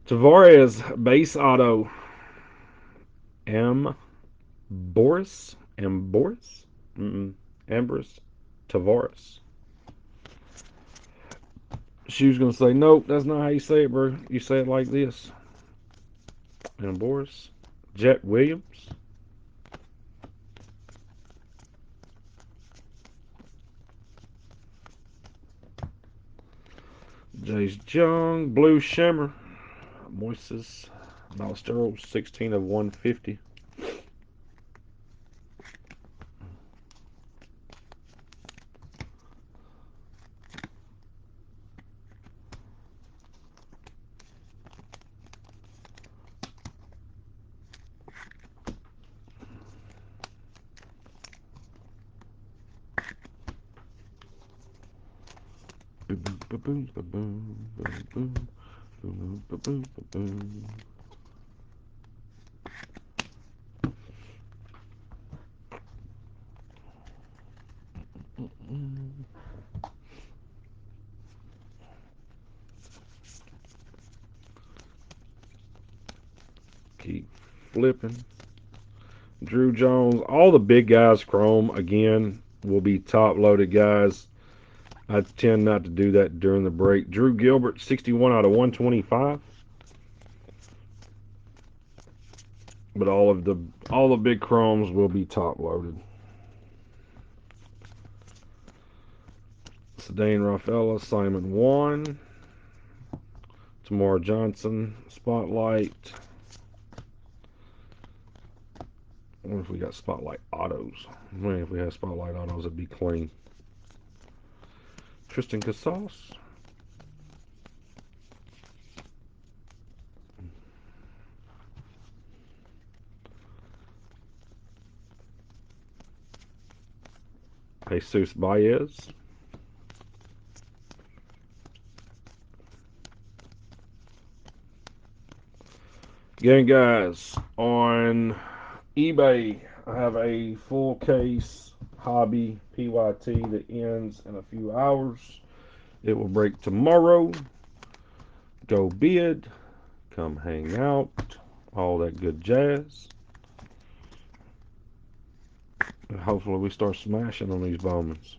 Tavares base auto. M. Boris. M. Boris. Ambrose Tavares. She was gonna say, nope, that's not how you say it, bro. You say it like this. And Boris. Jet Williams. Jace Jung. Blue Shimmer. Moises Malstero, 16 of 150. Boom, boom, boom, boom, boom, boom, boom, boom, boom, boom. Keep flipping. Drew Jones, all the big guys, Chrome, again, will be top loaded guys. I tend not to do that during the break. Drew Gilbert, 61 out of 125. But all the big chromes will be top loaded. Sedaine Rafaela, Simon 1. Tamara Johnson, Spotlight. I wonder if we got Spotlight Autos. Man, if we had Spotlight Autos, it'd be clean. Tristan Casas. Jesus Baez. Again, guys, on eBay, I have a full case Hobby PYT that ends in a few hours. It will break tomorrow. Go bid. Come hang out. All that good jazz. And hopefully we start smashing on these Bowmans.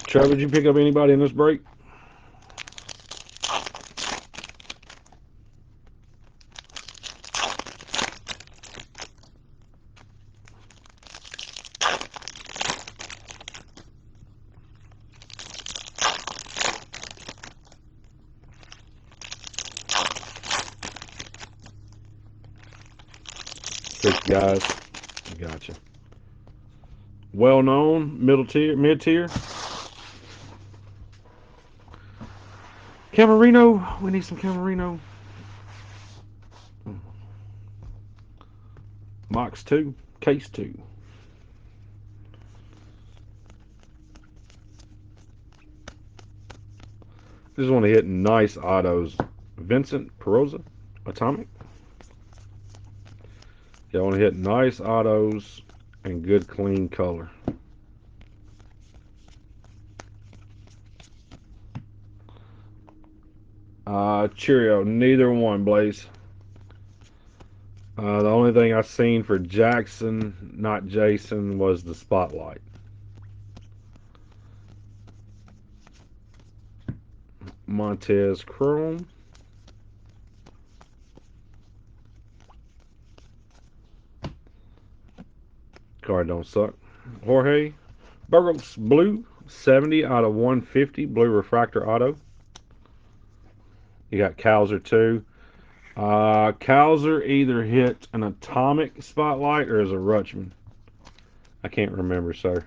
Trevor, did you pick up anybody in this break? Six guys. Gotcha. Well known, middle tier, mid tier. Camarino. We need some Camarino. Box 2. Case 2. Just want to hit nice autos. Vincent Perosa, Atomic. Yeah, I want to hit nice autos and good clean color. Cheerio. Neither one, Blaze. The only thing I seen for Jackson, not Jason, was the Spotlight. Montez Chrome. Card don't suck. Jorge Burgos Blue. 70 out of 150. Blue Refractor Auto. You got Cowser too. Cowser either hit an Atomic Spotlight or is a Rutschman. I can't remember, sir.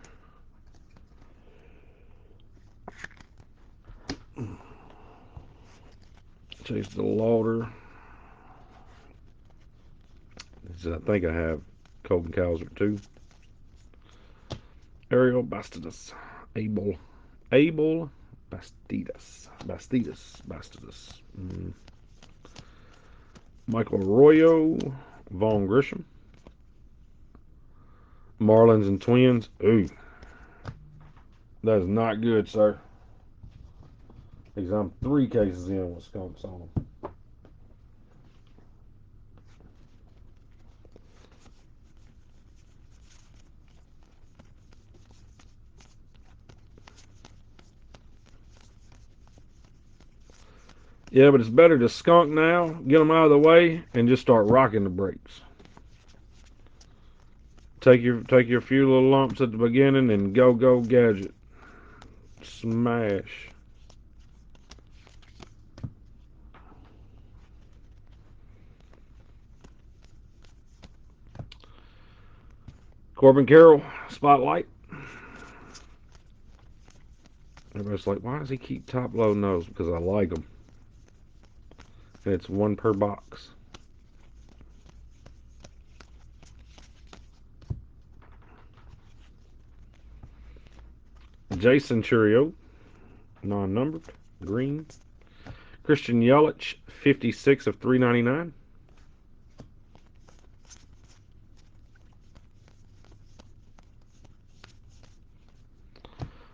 Chase the Lauder. I think I have Colton Cowser too. Ariel Bastidas. Abel Bastidas. Michael Arroyo. Vaughn Grisham. Marlins and Twins. Ooh, that is not good, sir. Because I'm 3 cases in with skunks on them. Yeah, but it's better to skunk now, get them out of the way, and just start rocking the brakes. Take your few little lumps at the beginning and go gadget. Smash. Corbin Carroll, spotlight. Everybody's like, why does he keep top low nose? Because I like them. And it's one per box. Jason Churio, non-numbered, green. Christian Yelich, 56 of 399.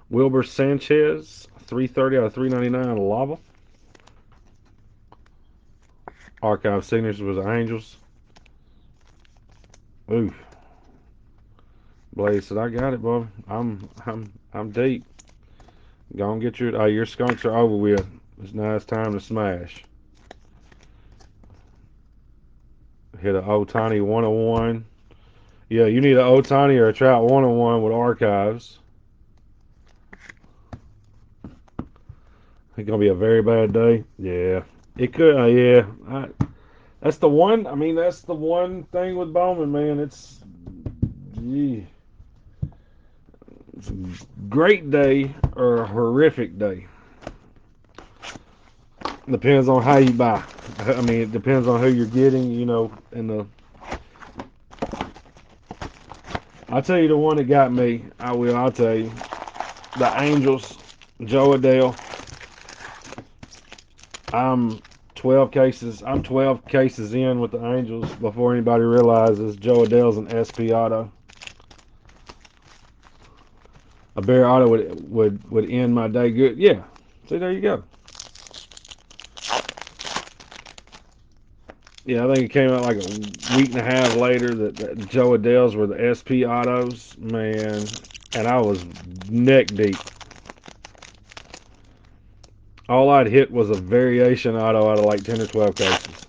Wilbur Sanchez, 330 out of 399, lava. Archive signatures was the Angels. Oof. Blaze said, "I got it, bub. I'm deep. Go and get your skunks are over with. Now it's time to smash." Hit a Otani 101. Yeah, you need an Otani or a Trout 101 with archives. It's gonna be a very bad day. Yeah, it could. Yeah, that's the one. I mean, that's the one thing with Bowman, man. Gee, it's a great day or a horrific day. Depends on how you buy. I mean, it depends on who you're getting. And I'll tell you the one that got me. I will. I'll tell you. The Angels, Joe Adele. I'm 12 cases. I'm 12 cases in with the Angels before anybody realizes Joe Adele's an SP auto. A Bear auto would end my day good. Yeah. See, there you go. Yeah, I think it came out like a week and a half later that Joe Adele's were the SP autos, man, and I was neck deep. All I'd hit was a variation auto out of like 10 or 12 cases.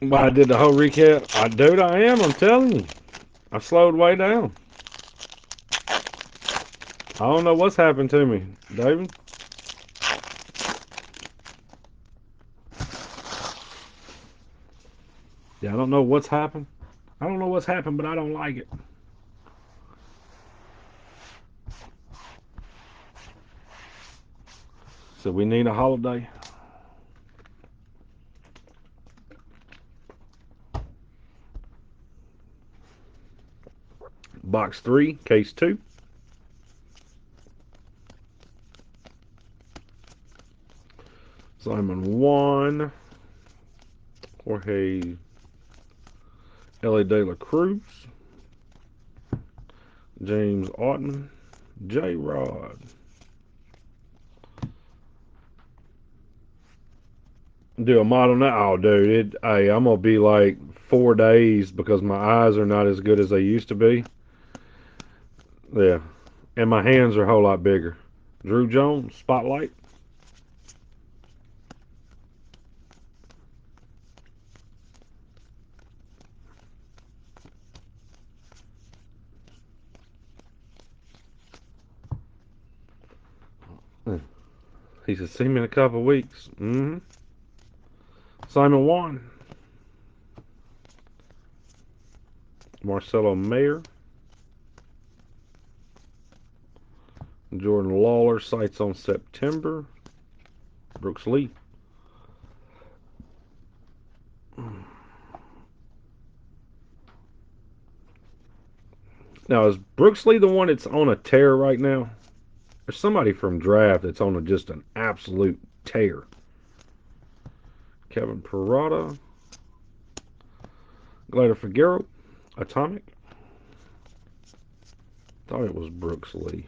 But I did the whole recap. Dude, I am. I'm telling you. I slowed way down. I don't know what's happened to me, David. Yeah, I don't know what's happened. I don't know what's happened, but I don't like it. So we need a holiday. Box 3, Case 2. Simon 1. Jorge L.A. De La Cruz. James Autman. J-Rod. Do a model now? Oh, dude, hey, I'm going to be like 4 days because my eyes are not as good as they used to be. Yeah. And my hands are a whole lot bigger. Drew Jones, Spotlight. He said, see me in a couple of weeks. Simon Juan. Marcelo Mayer. Jordan Lawler, sights on September. Brooks Lee. Now, is Brooks Lee the one that's on a tear right now? There's somebody from draft that's on just an absolute tear. Kevin Parada. Glader Figueroa. Atomic. Thought it was Brooks Lee.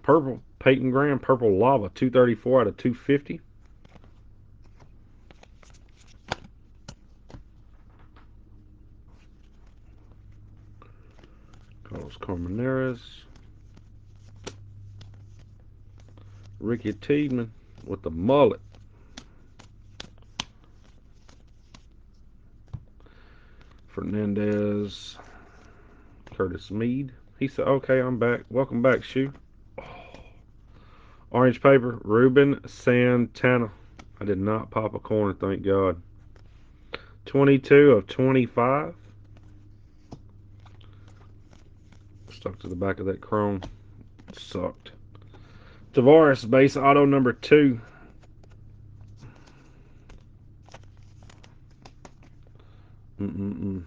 Purple. Peyton Graham. Purple Lava. 234 out of 250. Carlos Carmenares. Ricky Tiedemann with the mullet. Fernandez. Curtis Mead. He said, okay, I'm back. Welcome back, Shoe. Oh. Orange paper. Ruben Santana. I did not pop a corner, thank God. 22 of 25. Stuck to the back of that chrome. Sucked. Tavares, base auto number 2. Mm-mm-mm.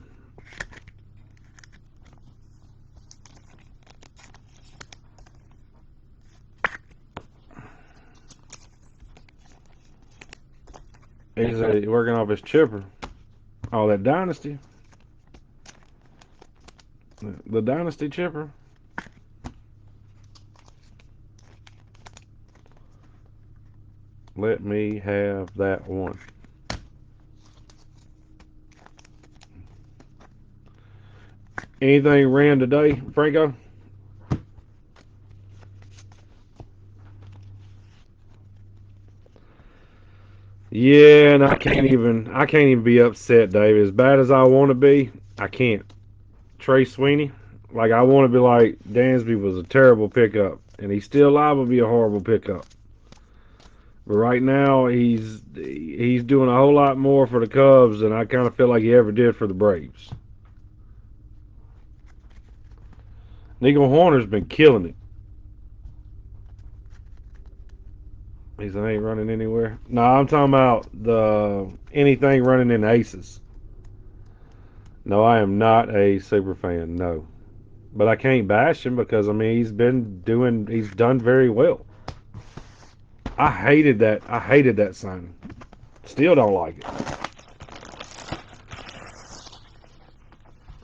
He's working off his chipper. Oh, that Dynasty. The Dynasty chipper. Let me have that one. Anything ran today, Franco? Yeah, and I can't even be upset, Dave. As bad as I want to be, I can't. Trey Sweeney, like I want to be like Dansby was a terrible pickup, and he's still liable to be a horrible pickup. But right now, he's doing a whole lot more for the Cubs than I kind of feel like he ever did for the Braves. Nico Horner's been killing it. He said, ain't running anywhere. No, I'm talking about the anything running in aces. No, I am not a super fan. No, but I can't bash him because I mean he's done very well. I hated that. I hated that signing. Still don't like it.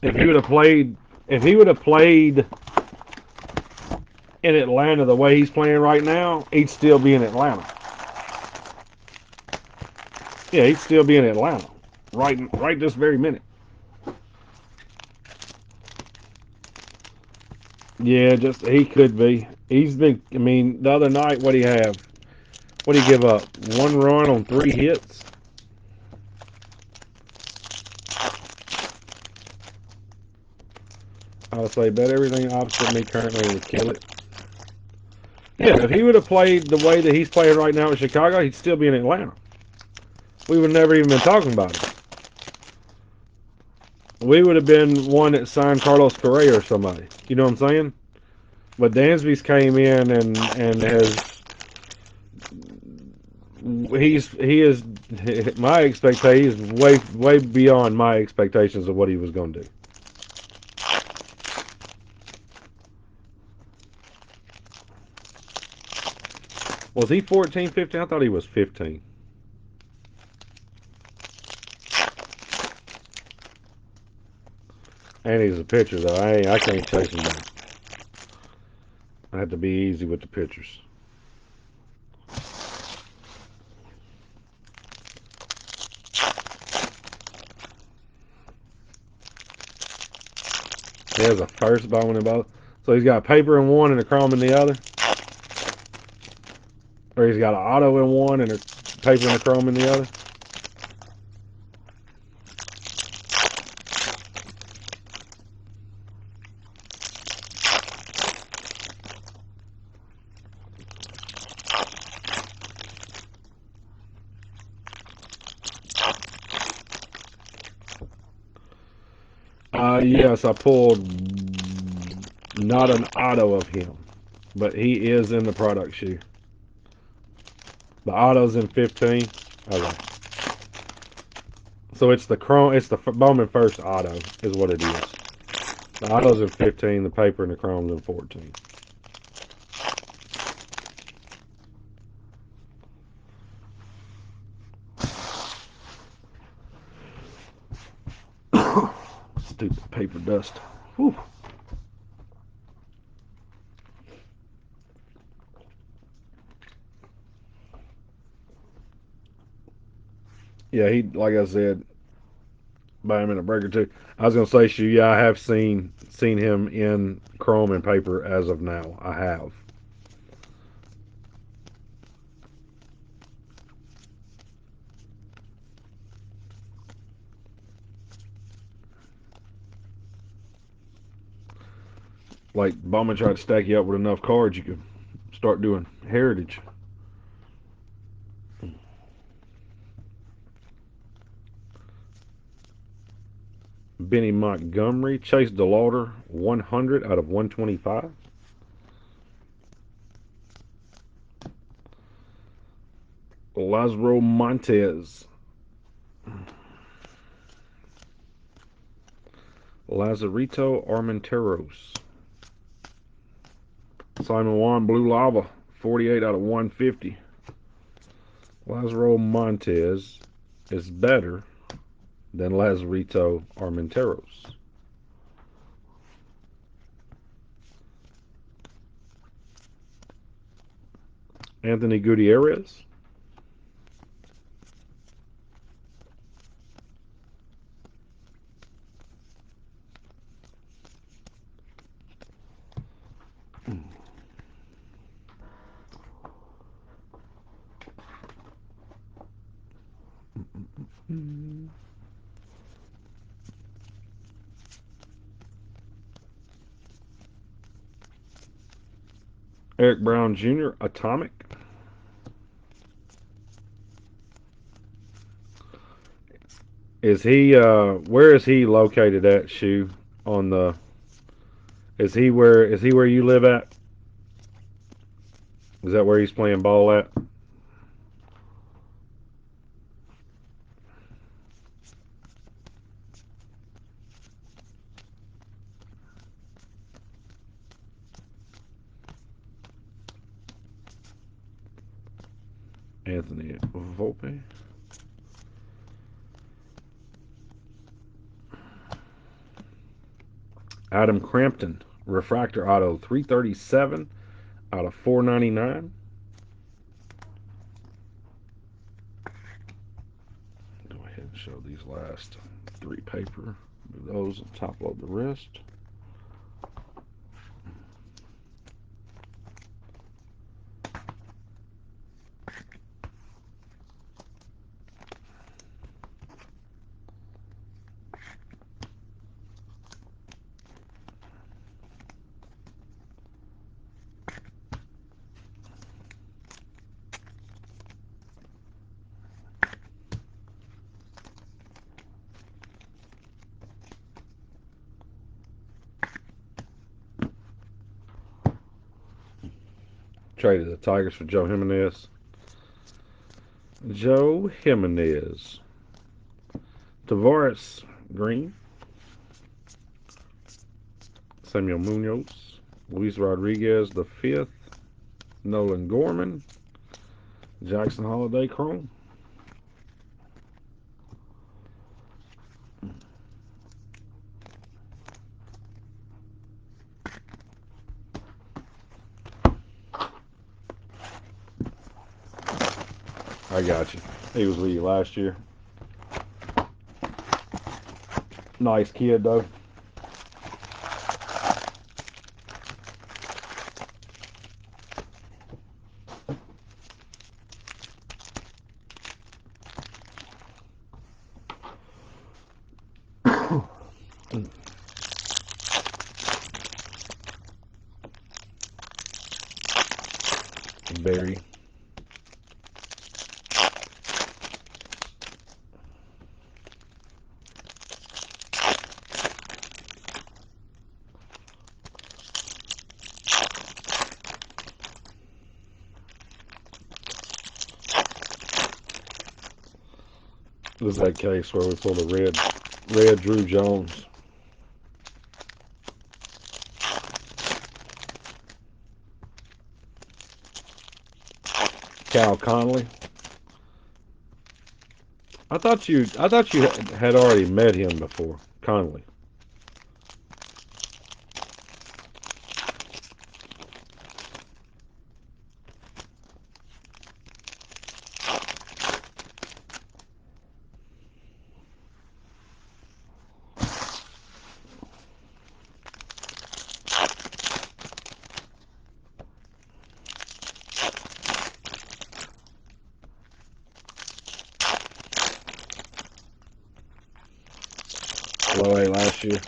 If he would have played, if he would have played in Atlanta the way he's playing right now, he'd still be in Atlanta. Yeah, he'd still be in Atlanta, right this very minute. Yeah, just he could be. He's been. I mean, the other night, what he have? What did he give up? 1 run on 3 hits. I would say bet everything opposite me currently would kill it. Yeah, if he would have played the way that he's playing right now in Chicago, he'd still be in Atlanta. We would never even been talking about it. We would have been one that signed Carlos Correa or somebody. You know what I'm saying? But Dansby's came in and has he is My expectations way beyond my expectations of what he was going to do. Was he 14, 15? I thought he was 15. And he's a pitcher though. I can't chase him down. I have to be easy with the pitchers. He has a first Bowman in both. So he's got paper in one and a chrome in the other. Or he's got an auto in one and a paper and a chrome in the other. Yes, I pulled not an auto of him, but he is in the product shoe. The auto's in 15. Okay. So it's the chrome. It's the Bowman first auto is what it is. The auto's in 15. The paper and the chrome's in 14. Stupid paper dust. Whew. Yeah, he like I said, buy him in a break or two. I was gonna say, shoe. Yeah, I have seen him in chrome and paper as of now. I have. Like Bowman tried to stack you up with enough cards, you could start doing heritage. Benny Montgomery, Chase DeLauder, 100 out of 125. Lazaro Montez, Lazarito Armenteros, Simon Juan Blue Lava, 48 out of 150. Lazaro Montez is better than Lazarito Armenteros. Anthony Gutierrez, Eric Brown Jr., Atomic. Is he where is he located at, Shoe? On the is he where you live at? Is that where he's playing ball at? Anthony Volpe. Adam Crampton, refractor auto, 337 out of 499. Go ahead and show these last three paper. Move those and top load the wrist. Traded the Tigers for Joe Jimenez. Joe Jimenez, Tavares Green, Samuel Munoz, Luis Rodriguez the fifth, Nolan Gorman, Jackson Holiday Chrome. I got you. He was with you last year. Nice kid though. Very. This is that case where we pulled a red Drew Jones. Cal Conley. I thought you had already met him before, Conley. Low A last year.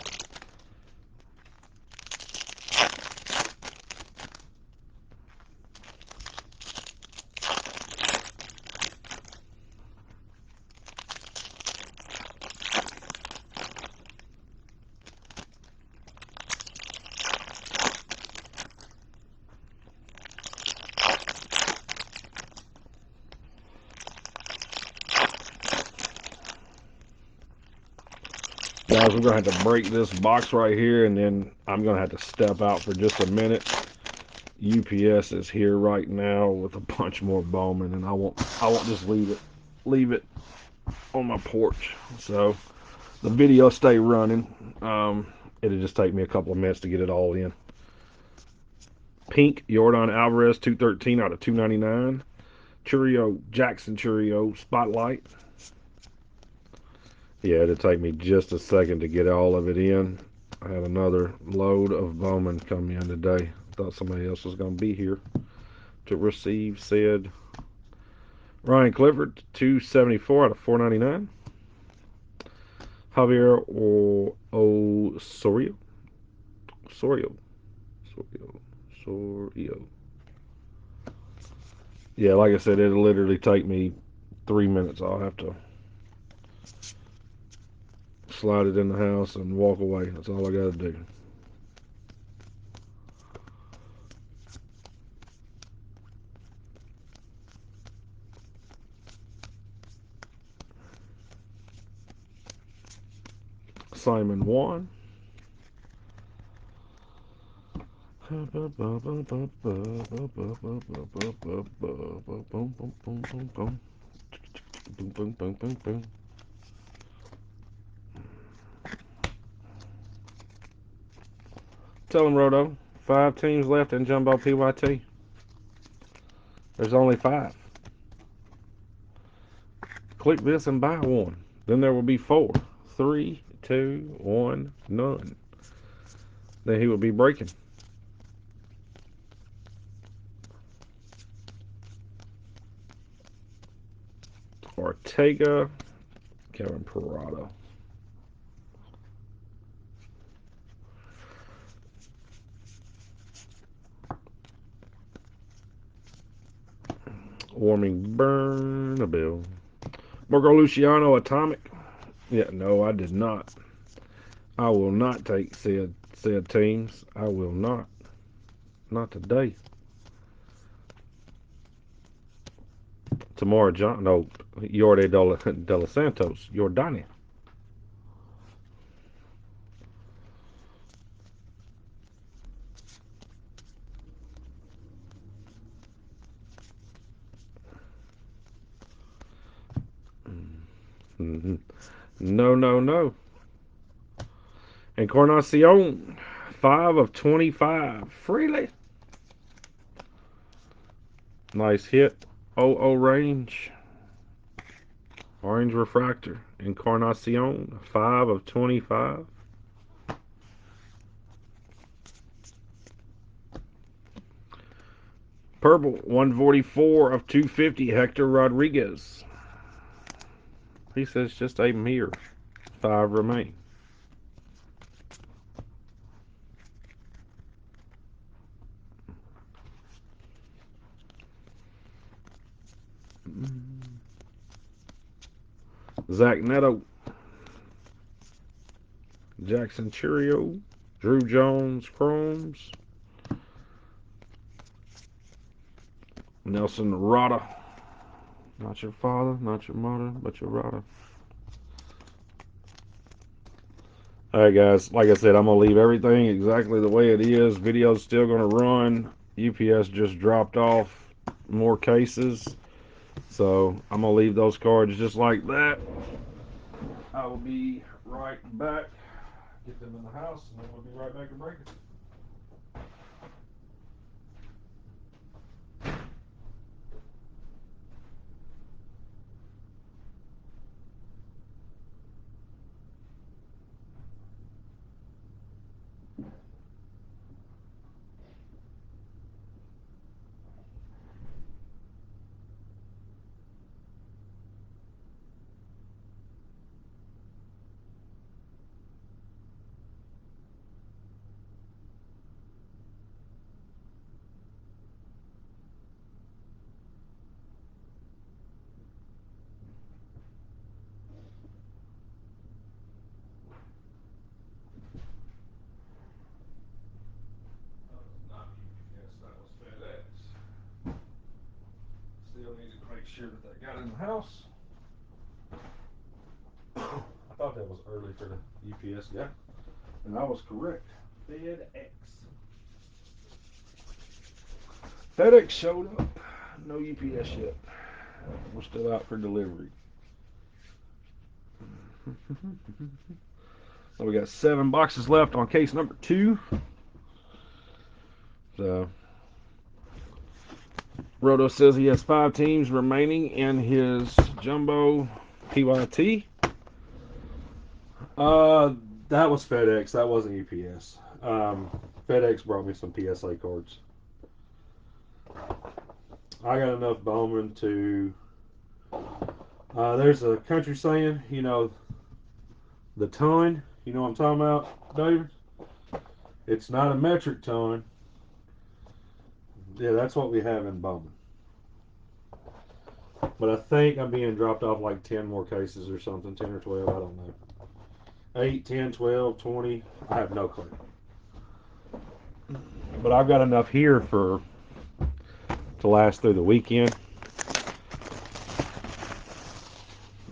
Guys, we're going to have to break this box right here, and then I'm going to have to step out for just a minute. UPS is here right now with a bunch more Bowman, and I won't just leave it on my porch. So the video stay running. It'll just take me a couple of minutes to get it all in. Pink Jordan Alvarez 213 out of 299. Churio Jackson Churio Spotlight. Yeah, it'll take me just a second to get all of it in. I had another load of Bowman come in today. Thought somebody else was going to be here to receive said. Ryan Clifford, 274 out of 499. Javier Osorio. Sorio. Sorio. Sorio. Yeah, like I said, it'll literally take me 3 minutes. I'll have to slide it in the house and walk away. That's all I got to do. Simon Juan. Tell him, Roto. 5 teams left in Jumbo PYT. There's only 5. Click this and buy one. Then there will be 4. 3, 2, 1, none. Then he will be breaking. Ortega, Kevin Parado. Warming burn a bill. Marco Luciano Atomic. Yeah, no, I did not. I will not take said teams. I will not. Not today. Tamara John. No, Yorde de los Santos. Jordania. Mm-hmm. No, no, no. Encarnacion, 5 of 25. Freely. Nice hit. O range. Orange refractor. Encarnacion, 5 of 25. Purple, 144 of 250. Hector Rodriguez. He says just aim here. 5 remain. Zach Neto. Jackson Churio. Drew Jones Chromes. Nelson Rada. Not your father, not your mother, but your Rada. Alright, guys. Like I said, I'm going to leave everything exactly the way it is. Video's still going to run. UPS just dropped off more cases. So I'm going to leave those cards just like that. I will be right back. Get them in the house, and then we'll be right back to break it. Not UPS, that was FedEx. Still needed to make sure that they got in the house. I thought that was early for the UPS guy, and I was correct. FedEx. FedEx showed up. No UPS yet. We're still out for delivery. So we got 7 boxes left on case number 2. So Roto says he has 5 teams remaining in his jumbo PYT. That was FedEx. That wasn't UPS. FedEx brought me some PSA cards. I got enough Bowman to. There's a country saying, the ton. You know what I'm talking about, David? It's not a metric ton. Yeah, that's what we have in Bowman. But I think I'm being dropped off like 10 more cases or something, 10 or 12, I don't know. 8, 10, 12, 20, I have no clue. But I've got enough here to last through the weekend.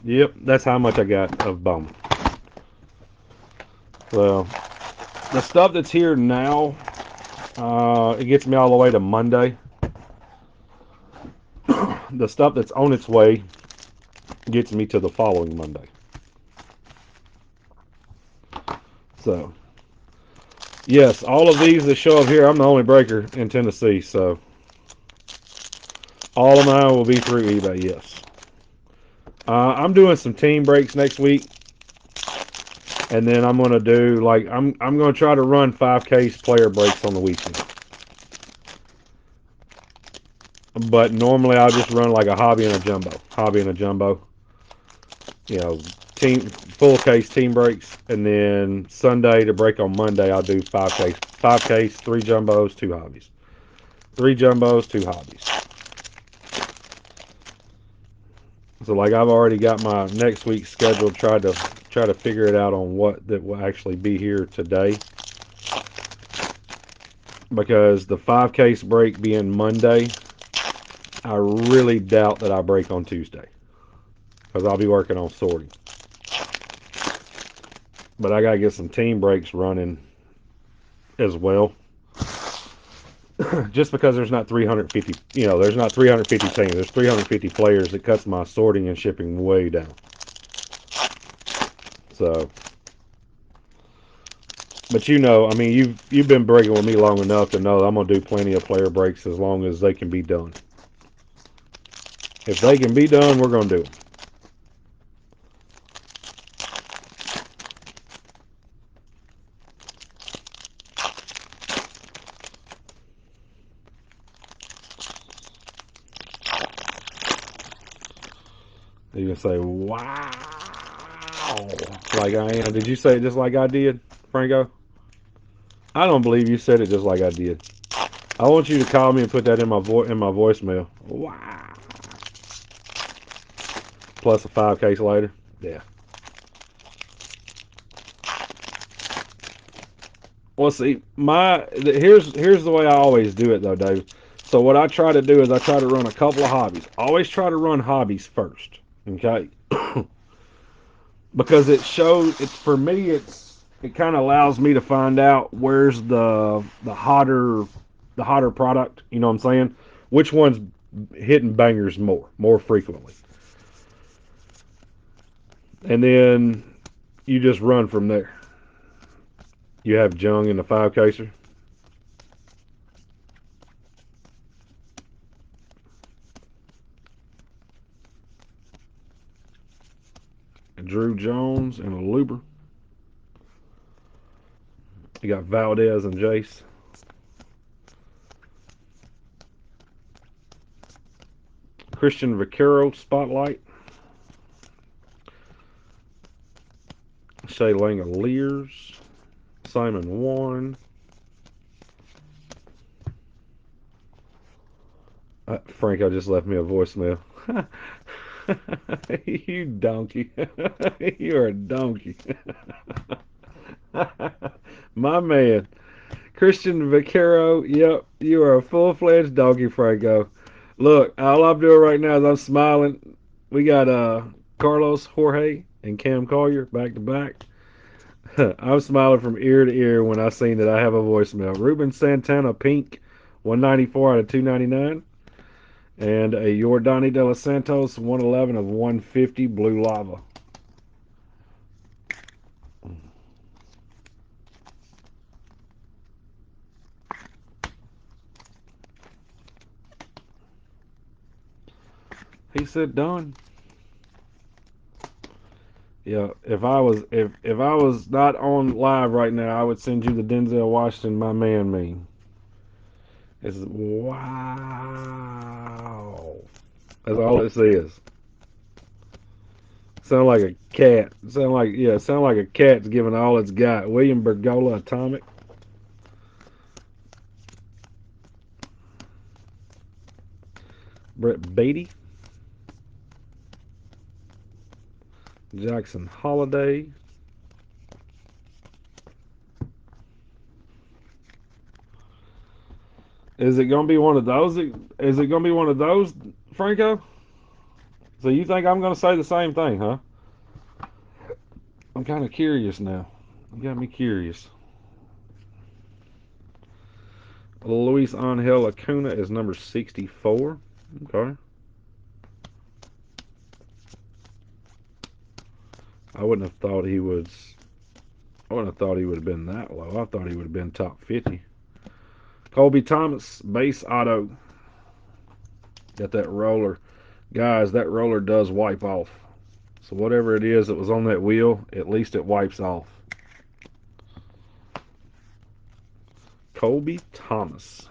Yep, that's how much I got of Bowman. Well, the stuff that's here now, it gets me all the way to Monday. The stuff that's on its way gets me to the following Monday. So, yes, all of these that show up here, I'm the only breaker in Tennessee, so all of mine will be through eBay, yes. I'm doing some team breaks next week, and then I'm going to do, I'm going to try to run 5 case player breaks on the weekend. But normally I'll just run like a hobby and a jumbo. Team full case team breaks, and then Sunday to break on Monday I'll do 5 case, 3 jumbos, 2 hobbies, 3 jumbos, 2 hobbies. So like I've already got my next week's schedule. Try to figure it out on what that will actually be here today, because the 5 case break being Monday, I really doubt that I break on Tuesday because I'll be working on sorting. But I gotta get some team breaks running as well. Just because there's not 350, there's not 350 teams. There's 350 players. It cuts my sorting and shipping way down. So, but I mean, you've been breaking with me long enough to know that I'm gonna do plenty of player breaks as long as they can be done. If they can be done, we're gonna do them. You can say, "Wow," like I am. Did you say it just like I did, Franco? I don't believe you said it just like I did. I want you to call me and put that in my voicemail. Wow. Plus a 5 case later. Yeah. Well, see, here's the way I always do it though, Dave. So what I try to do is I try to run a couple of hobbies. Always try to run hobbies first, okay? Because it shows it's for me. It kind of allows me to find out where's the hotter product. You know what I'm saying? Which one's hitting bangers more frequently, and then you just run from there. You have Jung in the 5 caser, Drew Jones and a Luber. You got Valdez and Jace. Christian Vaquero Spotlight. Shay Langoliers. Simon Warren. Franco just left me a voicemail. You donkey. You're a donkey. My man. Christian Vaquero. Yep, you are a full-fledged donkey, Franco. Look, all I'm doing right now is I'm smiling. We got Carlos Jorge and Cam Collier back to back. I'm smiling from ear to ear when I seen that I have a voicemail. Ruben Santana Pink, 194 out of 299. And a Jordani De Los Santos, 111 of 150 Blue Lava. He said done. Yeah, if I was not on live right now, I would send you the Denzel Washington, my man meme. It's wow. That's all it says. Sound like a cat. Sound like a cat's giving all it's got. William Bergola Atomic. Brett Beatty. Jackson Holiday. Is it gonna be one of those? Is it gonna be one of those, Franco? So you think I'm gonna say the same thing, huh? I'm kind of curious now. You got me curious. Luis Angel Acuna is number 64. Okay. I wouldn't have thought he was. I wouldn't have thought he would have been that low. I thought he would have been top 50. Colby Thomas, base auto. Got that roller. Guys, that roller does wipe off. So whatever it is that was on that wheel, at least it wipes off. Colby Thomas.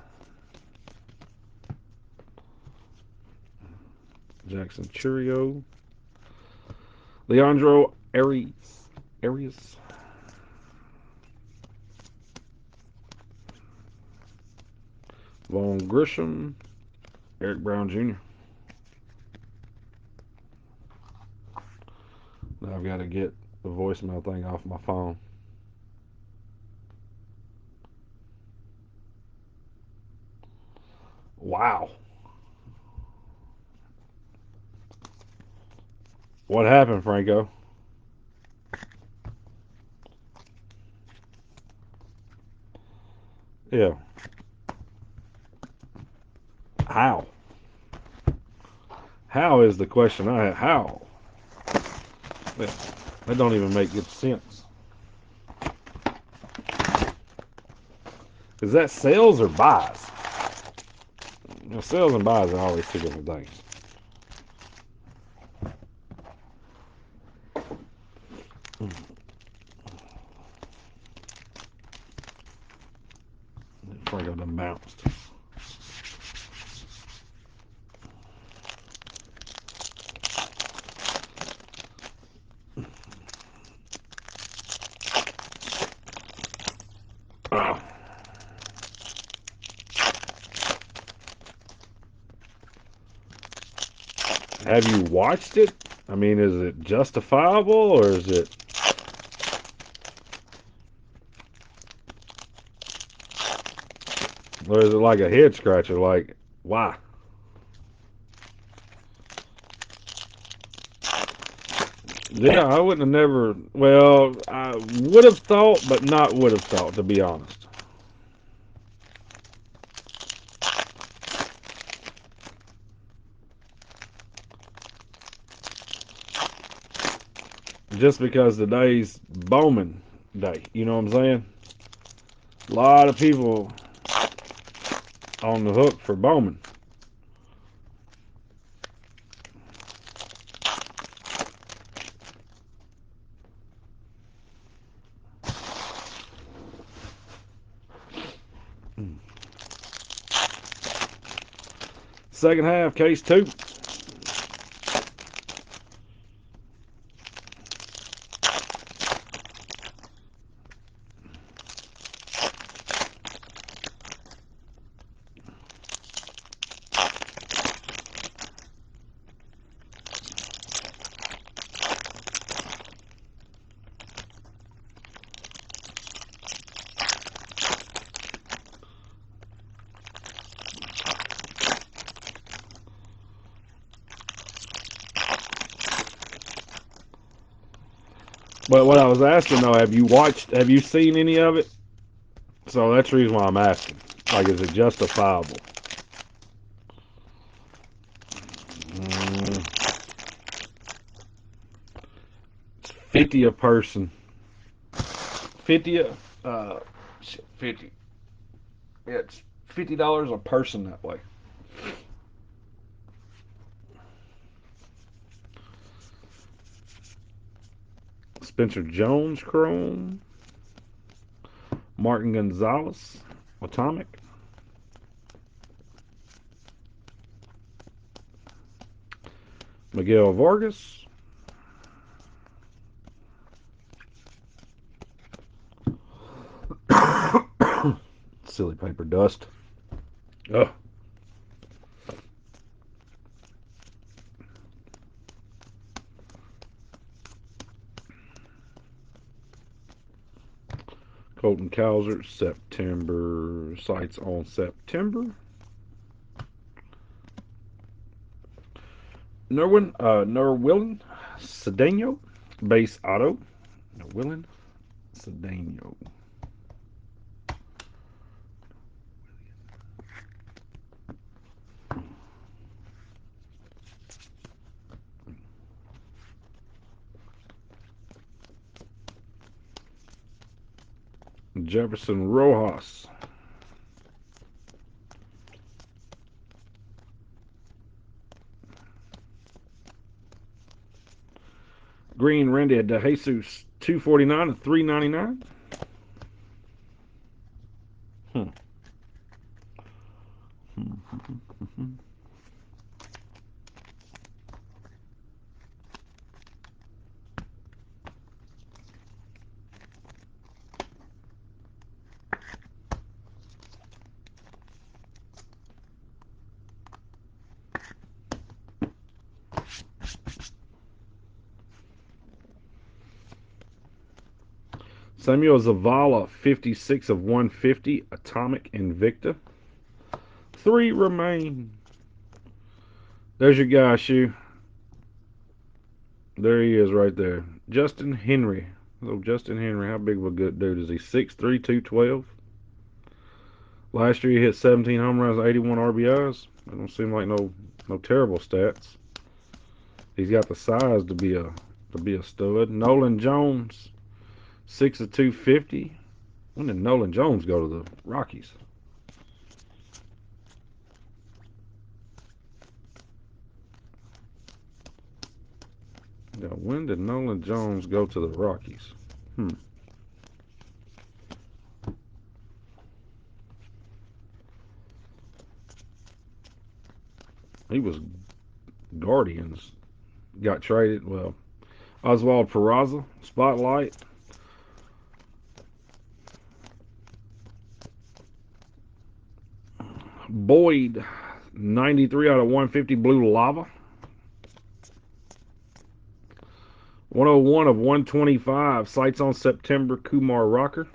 Jackson Churio. Leandro Arias. Arias. Vaughn Grisham. Eric Brown Jr. Now I've got to get the voicemail thing off my phone. Wow. What happened, Franco? Yeah. How? How is the question I have? How? That, that don't even make good sense. Is that sales or buys? You know, sales and buys are always two different things. Franco done bounced. Oh. Have you watched it? I mean, is it justifiable or is it like a head scratcher? Like, why? Yeah, I wouldn't have never. Well, I would have thought, but not would have thought, to be honest. Just because today's Bowman day, you know what I'm saying? A lot of people on the hook for Bowman. Second half, case two. But what I was asking though, have you seen any of it? So that's the reason why I'm asking. Like, is it justifiable? Mm, 50 a person. 50 shit, 50. Yeah, it's $50 a person that way. Spencer Jones Chrome. Martin Gonzalez Atomic. Miguel Vargas. Silly paper dust. Oh, Colton Cowser, September. Sights on September. Nerwillen Cedeno. Base auto. Nerwillen Cedeno. Jefferson Rojas. Green Randy De Jesus 249 and 399. Hmm. Samuel Zavala 56 of 150. Atomic Invicta. Three remain. There's your guy, Shoe. There he is right there. Justin Henry. Little Justin Henry. How big of a good dude is he? 6'3", 212. Last year he hit 17 home runs, 81 RBIs. That don't seem like no terrible stats. He's got the size to be a stud. Nolan Jones, 6'2", 250. When did Nolan Jones go to the Rockies? Yeah, when did Nolan Jones go to the Rockies? Hmm. He was Guardians. Got traded. Well, Oswald Peraza, Spotlight. Boyd, 93 out of 150, Blue Lava. 101 of 125, Sights on September, Kumar Rocker.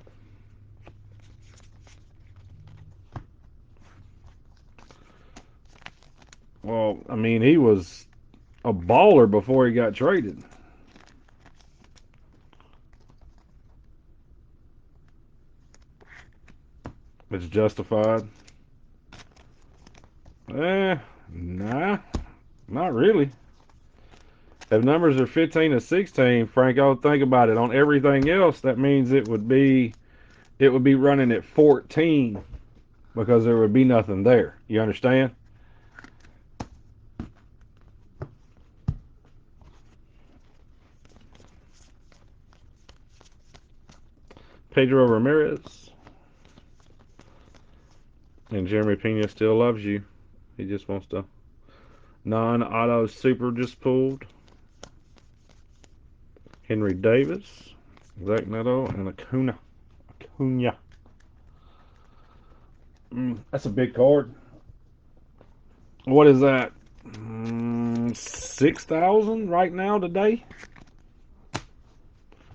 Well, I mean, he was a baller before he got traded. It's justified. Nah, not really. If numbers are 15 to 16, Franco, think about it. On everything else, that means it would be running at 14 because there would be nothing there. You understand? Pedro Ramirez and Jeremy Pena still loves you. He just wants to non-auto super just pulled. Henry Davis, Zach Neto, and Acuna. Acuna. That's a big card. What is that? 6,000 right now today.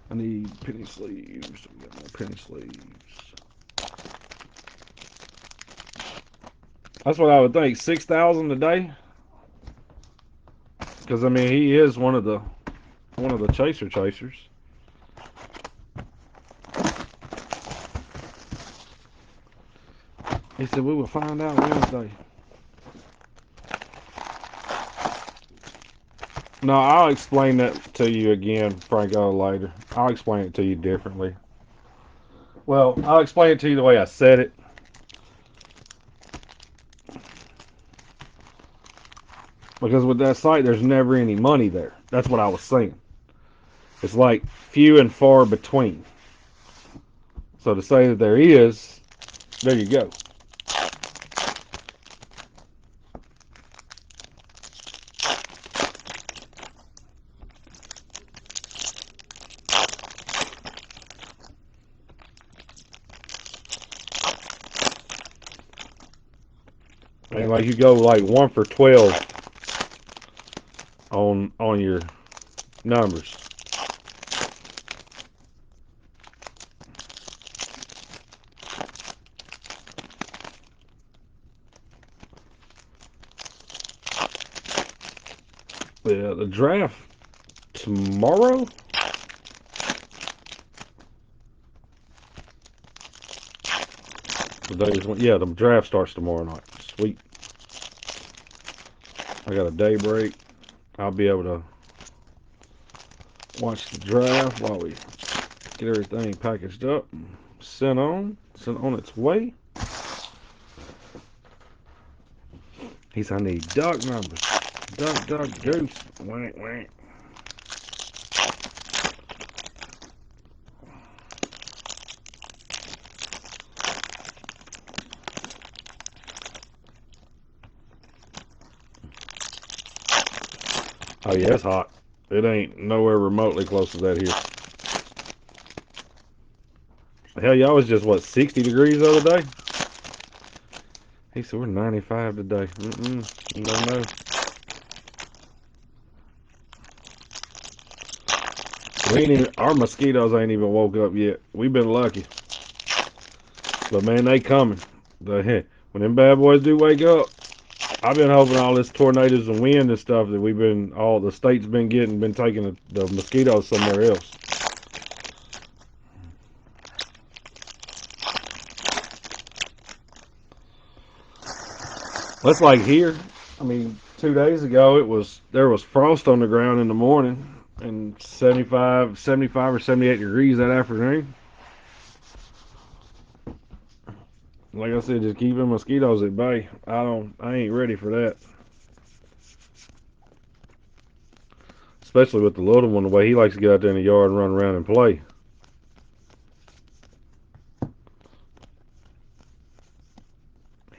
I need penny sleeves. We got more penny sleeves. That's what I would think. 6,000 today. Because I mean, he is one of the chasers. He said we will find out Wednesday. No, I'll explain that to you again, Franco, later. I'll explain it to you differently. Well, I'll explain it to you the way I said it. Because with that site, there's never any money there. That's what I was saying. It's like few and far between. So to say that there is, there you go. And like you go like 1 for 12 on your numbers. Yeah, the draft tomorrow. Yeah, the draft starts tomorrow night. Sweet. I got a day break. I'll be able to watch the draft while we get everything packaged up and sent on its way. He said, I need duck numbers. Duck, duck, goose. Wank, wank. Oh, yeah, it's hot. It ain't nowhere remotely close to that here. Hell, y'all was just, what, 60 degrees the other day? He said, we're 95 today. No, no. Our mosquitoes ain't even woke up yet. We've been lucky. But, man, they coming. When them bad boys do wake up, I've been hoping all this tornadoes and wind and stuff that all the states been getting, been taking the mosquitoes somewhere else. That's like here. I mean, 2 days ago there was frost on the ground in the morning and 75 or 78 degrees that afternoon. Like I said, just keeping mosquitoes at bay. I ain't ready for that. Especially with the little one, the way he likes to get out there in the yard and run around and play.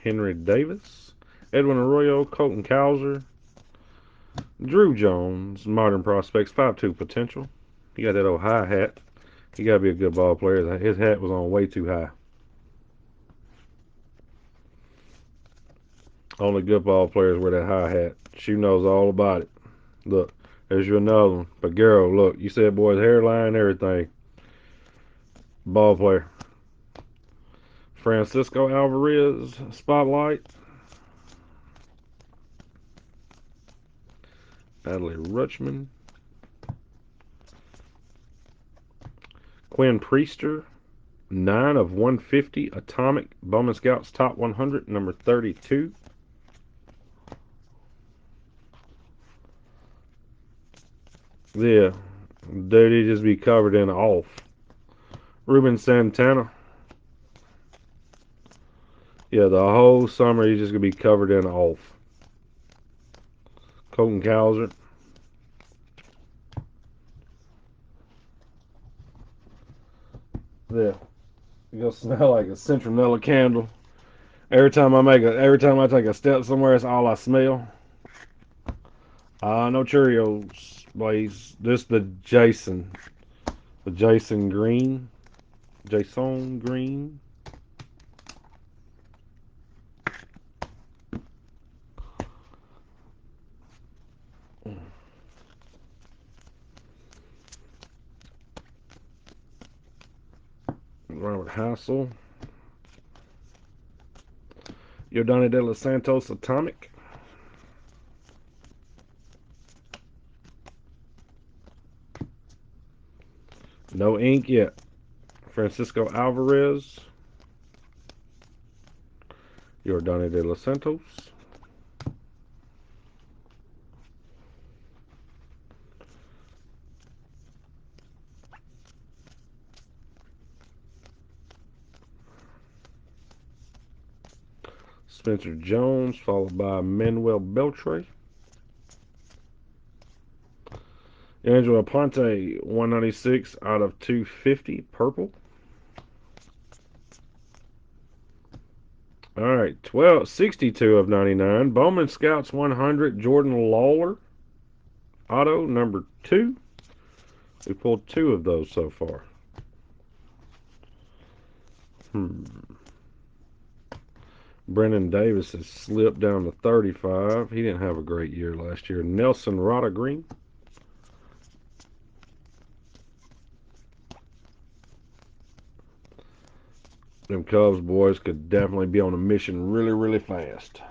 Henry Davis, Edwin Arroyo, Colton Cowser, Drew Jones, modern prospects, 5'2" potential. He got that old high hat. He got to be a good ball player. His hat was on way too high. Only good ball players wear that high hat. She knows all about it. Look, there's you another one. But girl, look, you said boy's hairline, everything. Ball player. Francisco Alvarez, spotlight. Adley Rutschman. Quinn Priester, 9 of 150, Atomic, Bowman Scouts Top 100, number 32. Yeah, dude, he just be covered in off. Ruben Santana. Yeah, the whole summer he's just going to be covered in off. Colton Cowser. Yeah, he gonna smell like a citronella candle. Every time I take a step somewhere, it's all I smell. No Cheerios, please. This the Jason Green, Jason Green. Robert Hassel. Yordani De Los Santos Atomic. No ink yet. Francisco Alvarez. Yordani De Los Santos. Spencer Jones, followed by Manuel Beltre. Angelo Aponte, 196 out of 250, purple. All right, 62 of 99. Bowman Scouts 100, Jordan Lawler, auto number 2. We pulled 2 of those so far. Brennan Davis has slipped down to 35. He didn't have a great year last year. Nelson Rada Green. Them Cubs boys could definitely be on a mission really, really fast.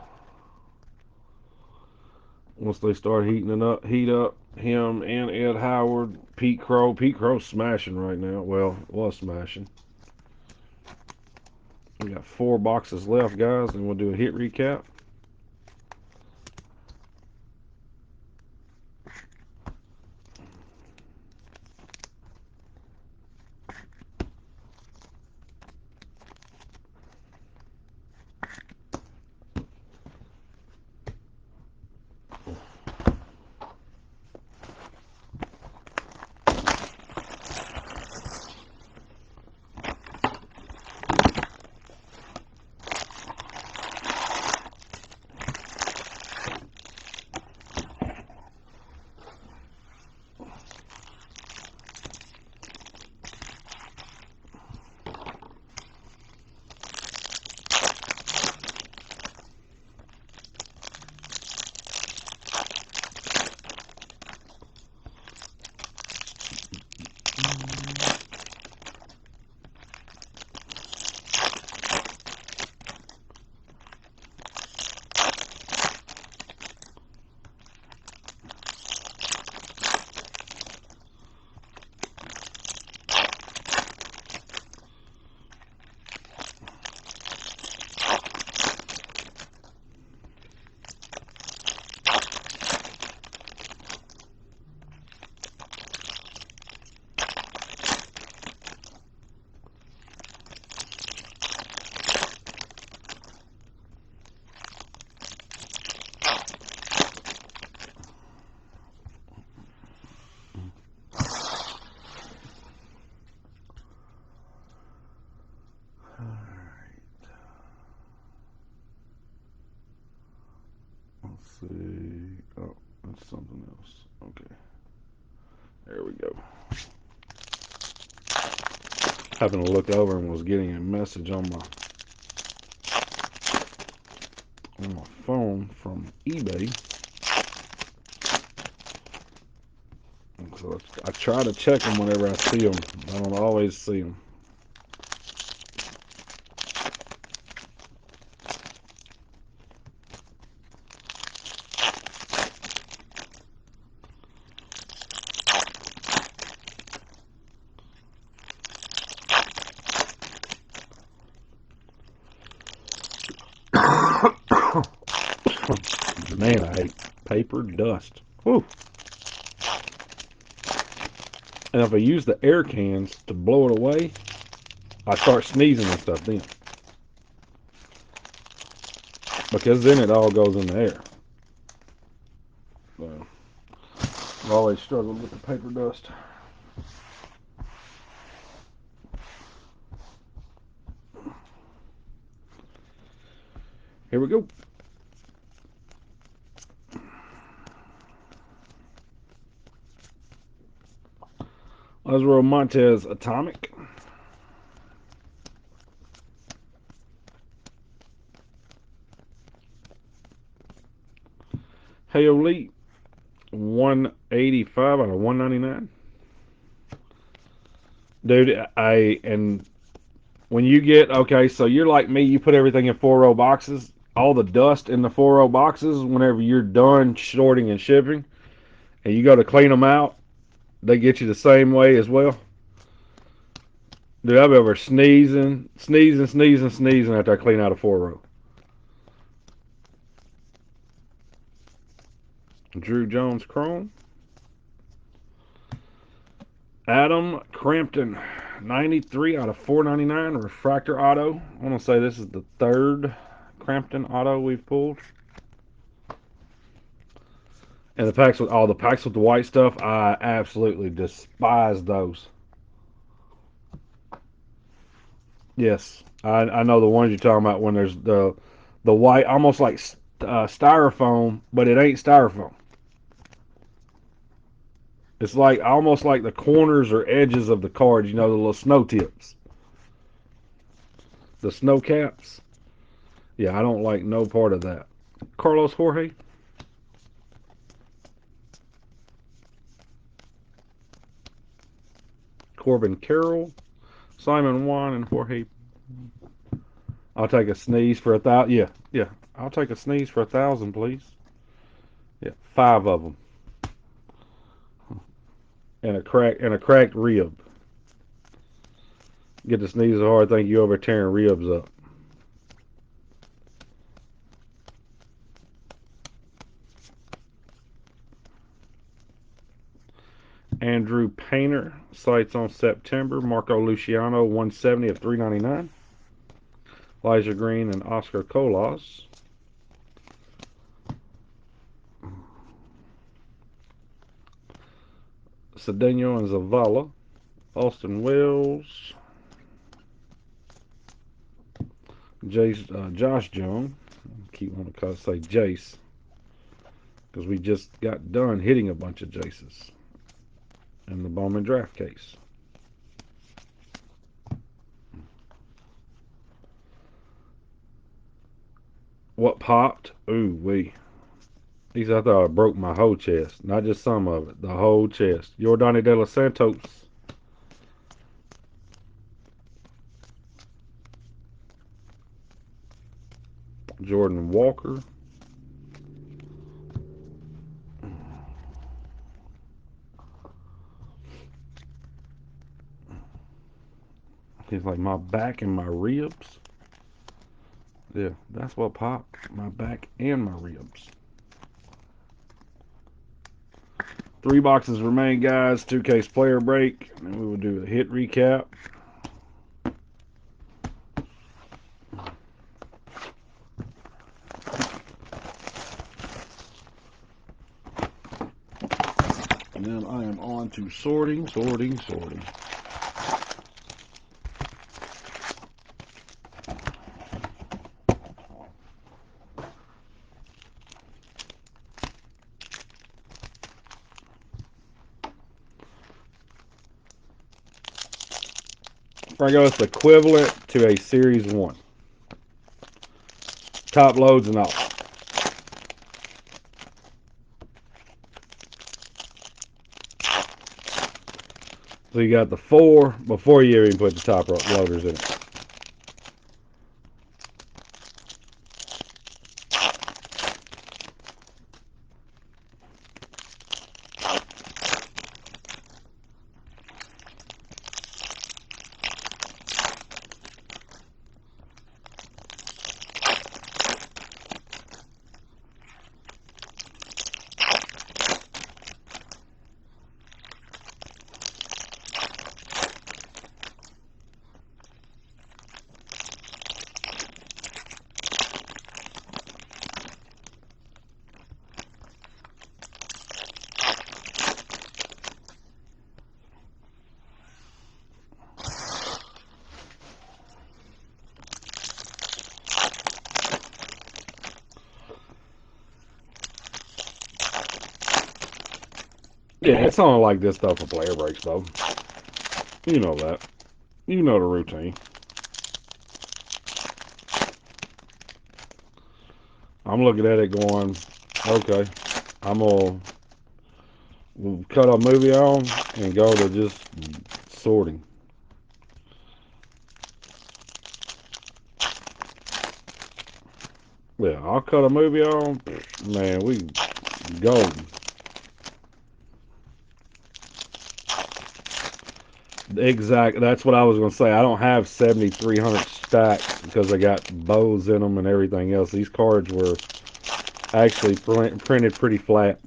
Once they start heat up him and Ed Howard, Pete Crow. Pete Crow's smashing right now. Well, was smashing. We got 4 boxes left, guys, and we'll do a hit recap. There we go. Happened to look over and was getting a message on my phone from eBay. So I try to check them whenever I see them. I don't always see them. Man, I hate paper dust. Whew. And if I use the air cans to blow it away, I start sneezing and stuff then. Because then it all goes in the air. So, I've always struggled with the paper dust. Here we go. Oswald Montez Atomic. Hey Elite 185 out of 199. Dude, and when you get, okay, so you're like me, you put everything in 4-row boxes. All the dust in the 4-row boxes, whenever you're done sorting and shipping, and you go to clean them out, they get you the same way as well. Dude, I've ever sneezing after I clean out a 4-row. Drew Jones Chrome. Adam Crampton, 93 out of 499, refractor auto. I want to say this is the third Crampton auto we've pulled. And the packs with the white stuff, I absolutely despise those. Yes, I know the ones you're talking about when there's the white, almost like styrofoam, but it ain't styrofoam. It's like almost like the corners or edges of the cards, the little snow tips, the snow caps. Yeah, I don't like no part of that. Carlos Jorge, Corbin Carroll, Simon Juan, and Jorge. I'll take a sneeze for 1,000. Yeah, yeah. I'll take a sneeze for 1,000, please. Yeah, 5 of them, and a cracked rib. Get to sneeze so hard, think you over tearing ribs up. Andrew Painter, sights on September. Marco Luciano, 170 of 399. Elijah Green and Oscar Colas. Cedeno and Zavala. Austin Wells. Josh Jones. Keep wanting to say Jace, because we just got done hitting a bunch of Jaces in the Bowman draft case. What popped? Ooh wee. These I thought I broke my whole chest, not just some of it, the whole chest. Yordani De Los Santos. Jordan Walker. He's like my back and my ribs. Yeah, that's what popped. My back and my ribs. 3 boxes remain, guys. 2-case player break. And we will do a hit recap. And then I am on to sorting. Franco, it's equivalent to a Series 1. Top loads and all. So you got the 4 before you even put the top loaders in it. Yeah, it's only like this stuff for player brakes, though. You know that. You know the routine. I'm looking at it going, okay, I'm going to cut a movie on and go to just sorting. Yeah, I'll cut a movie on. Man, we golden. Exactly. That's what I was going to say. I don't have 7,300 stacks because I got bows in them and everything else. These cards were actually printed pretty flat.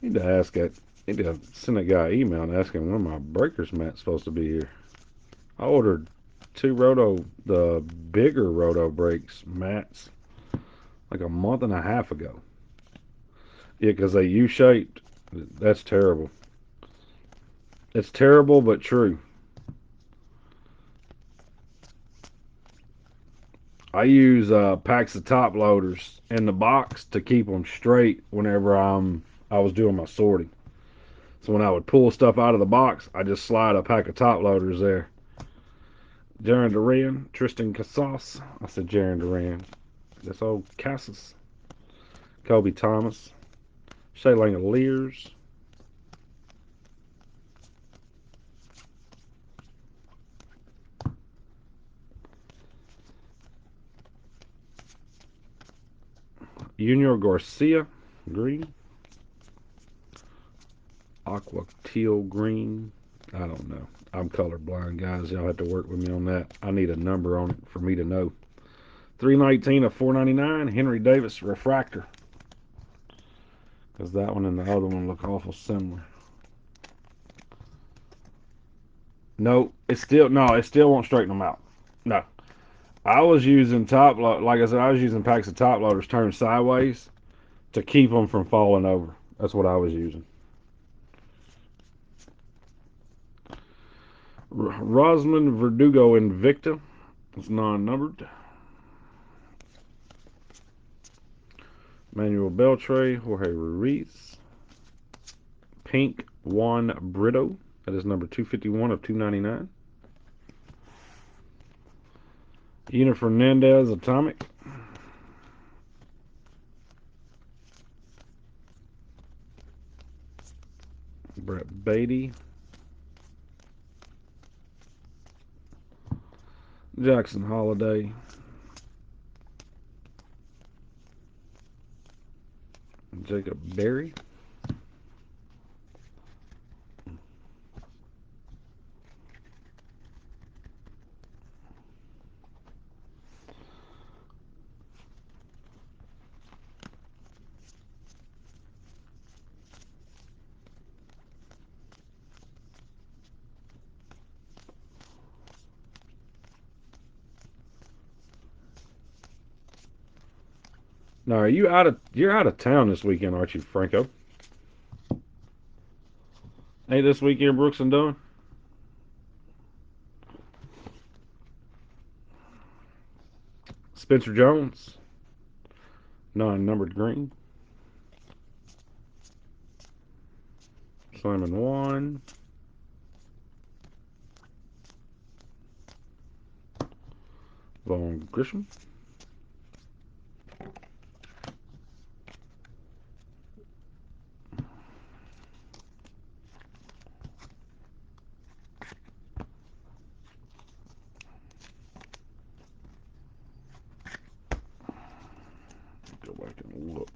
Need to ask that. Need to send that guy an email and ask him when my breakers mat's supposed to be here. I ordered 2 the bigger roto brakes mats like a month and a half ago. Yeah, because they U-shaped. That's terrible. It's terrible, but true. I use packs of top loaders in the box to keep them straight whenever I was doing my sorting. So when I would pull stuff out of the box, I just slide a pack of top loaders there. Jaron Duran, Tristan Casas. I said Jaron Duran. That's old Casas. Kobe Thomas. Shaylana Lears. Junior Garcia. Green. Aqua teal green. I don't know. I'm colorblind, guys. Y'all have to work with me on that. I need a number on it for me to know. 319 of 499. Henry Davis refractor. Because that one and the other one look awful similar. No, it still won't straighten them out. No. I was using like I said, I was using packs of top loaders turned sideways to keep them from falling over. That's what I was using. Rosman Verdugo Invicta. It's non-numbered. Manuel Beltre, Jorge Ruiz. Pink Juan Brito. That is number 251 of 299. Ina Fernandez Atomic. Brett Beatty. Jackson Holiday. Jacob Berry. Now, you're out of town this weekend, aren't you, Franco? Ain't this weekend Brooks and Dunn? Spencer Jones, non-numbered green. Simon one. Vaughn Grisham. Go back and look.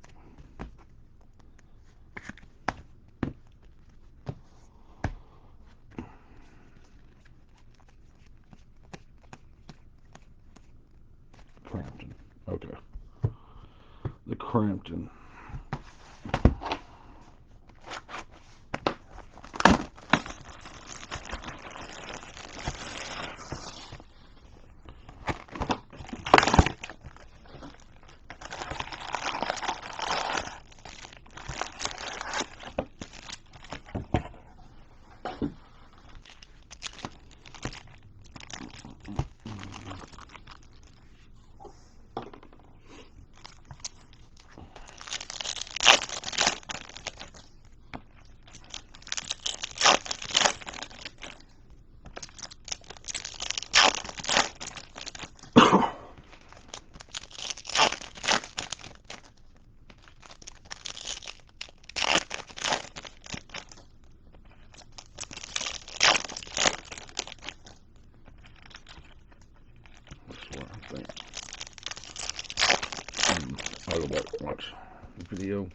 Crampton. Okay. The Crampton. I'll go back and watch the video.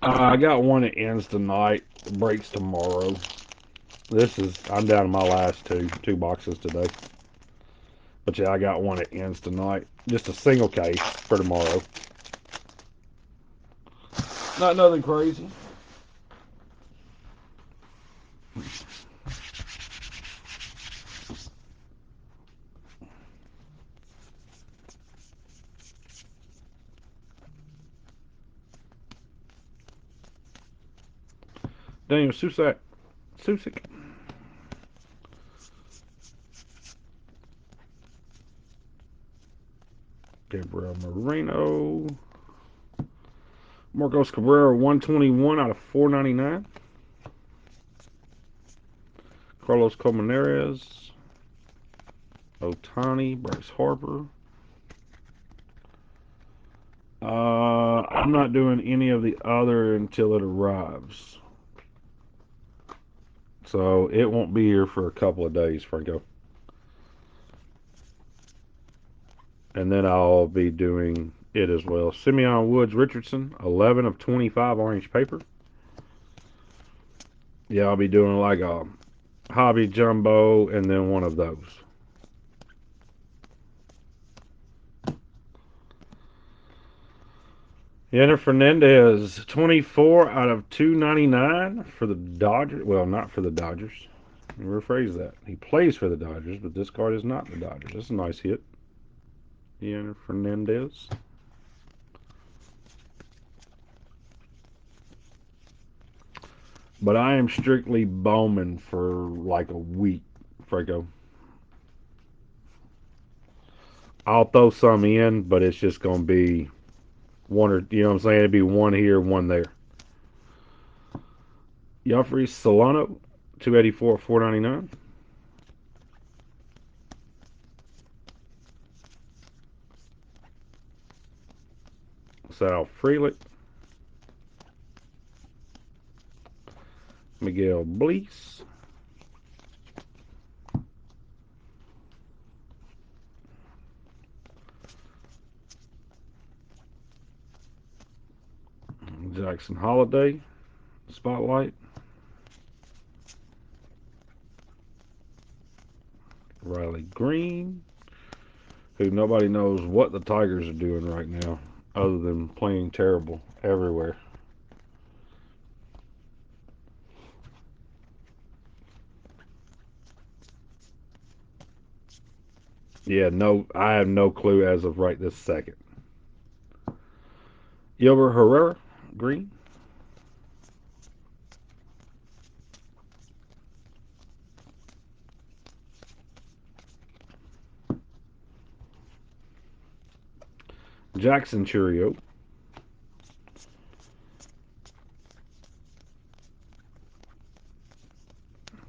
I got one that ends tonight. Breaks tomorrow. I'm down to my last two boxes today. But yeah, I got one that ends tonight. Just a single case for tomorrow. Not nothing crazy. Daniel Susick. Gabriel Moreno. Marcos Cabrera, 121 out of 499. Carlos Colmenares. Otani. Bryce Harper. I'm not doing any of the other until it arrives. So it won't be here for a couple of days, Franco. And then I'll be doing it as well. Simeon Woods Richardson, 11 of 25 orange paper. Yeah, I'll be doing like a hobby jumbo and then one of those. Yanner Fernandez, 24 out of 299 for the Dodgers. Well, not for the Dodgers. Let me rephrase that. He plays for the Dodgers, but this card is not the Dodgers. That's a nice hit. Yanner Fernandez. But I am strictly Bowman for like a week Franco. I'll throw some in, but it's just gonna be one or you know what I'm saying. It'd be one here, one there. Joffrey Solano, 284, 499. Sal Freeland, Miguel Blees, Jackson Holiday, Spotlight, Riley Green, who nobody knows what the Tigers are doing right now other than playing terrible everywhere. Yeah, no, I have no clue as of right this second. Yilver Herrera, Green, Jackson Churio,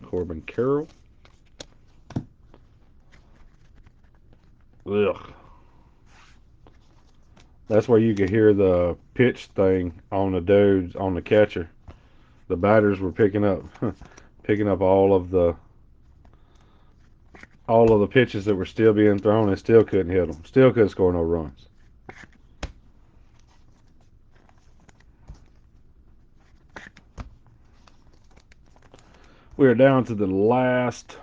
Corbin Carroll. Ugh. That's where you could hear the pitch thing on the dudes on the catcher. The batters were picking up all of the pitches that were still being thrown and still couldn't hit them. Still couldn't score no runs. We are down to the last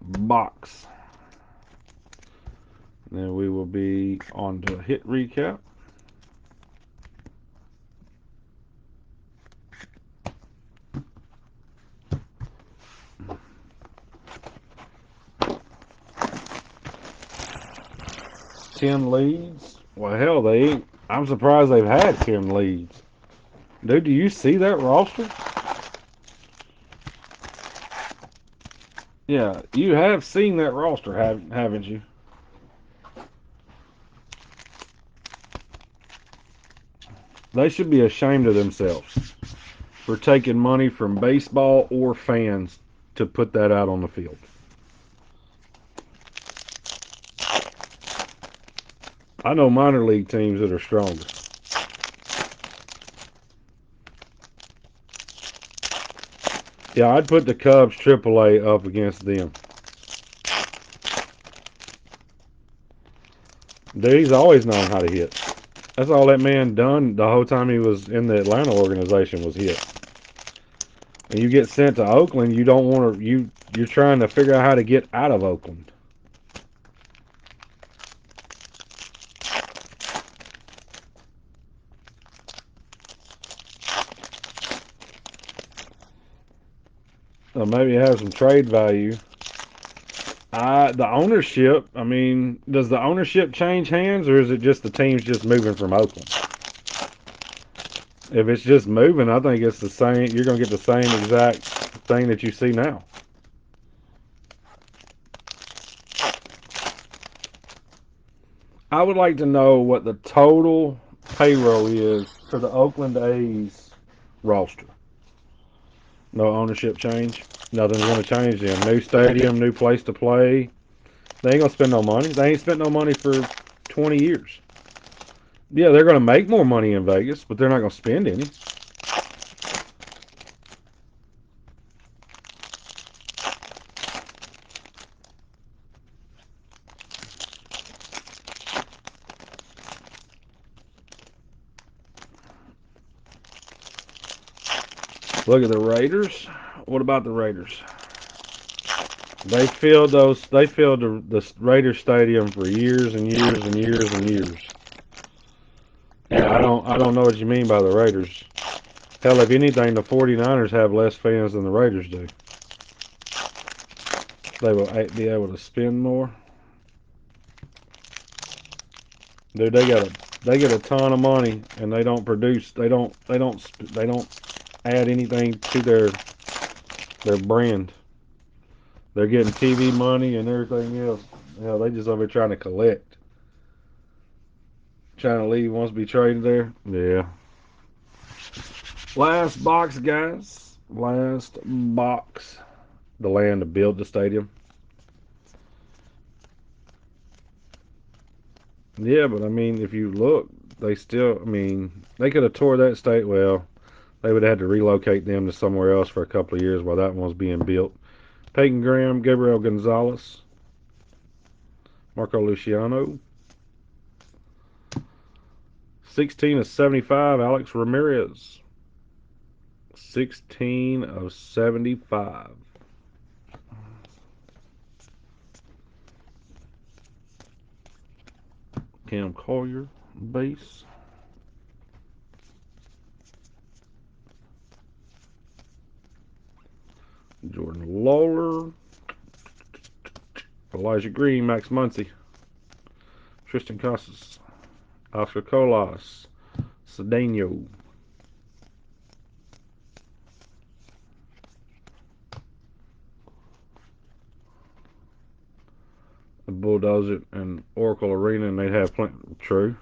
box. Then we will be on to hit recap. Ten leads. Well, hell, they ain't. I'm surprised they've had 10 leads. Dude, do you see that roster? Yeah, you have seen that roster, haven't you? They should be ashamed of themselves for taking money from baseball or fans to put that out on the field. I know minor league teams that are stronger. Yeah, I'd put the Cubs AAA up against them. Dude, he's always known how to hit. That's all that man done the whole time he was in the Atlanta organization was hit. When you get sent to Oakland, you don't want to. You're trying to figure out how to get out of Oakland. So maybe have some trade value. The ownership. I mean, does the ownership change hands, or is it just the teams just moving from Oakland? If it's just moving, I think it's the same. You're going to get the same exact thing that you see now. I would like to know what the total payroll is for the Oakland A's roster. No ownership change. Nothing's going to change them. New stadium, new place to play. They ain't going to spend no money. They ain't spent no money for 20 years. Yeah, they're going to make more money in Vegas, but they're not going to spend any. Look at the Raiders. What about the Raiders? They filled the Raiders stadium for years and years and years and years. Yeah, I don't know what you mean by the Raiders. Hell, if anything, the 49ers have less fans than the Raiders do. They will be able to spend more. Dude, they get a ton of money and they don't produce. They don't add anything to their brand. They're getting TV money and everything else. Yeah, they just over here trying to collect. Trying to leave wants to be traded there. Yeah. Last box, guys. Last box. The land to build the stadium. Yeah, but I mean, if you look, they still, I mean, they could have tore that state. Well, they would have had to relocate them to somewhere else for a couple of years while that one was being built. Peyton Graham, Gabriel Gonzalez, Marco Luciano. 16 of 75, Alex Ramirez. 16 of 75. Cam Collier, base. Jordan Lawler. Elijah Green, Max Muncy. Tristan Casas. Oscar Colas. Cedeno. The Bulldozer and Oracle Arena, and they'd have plenty. True.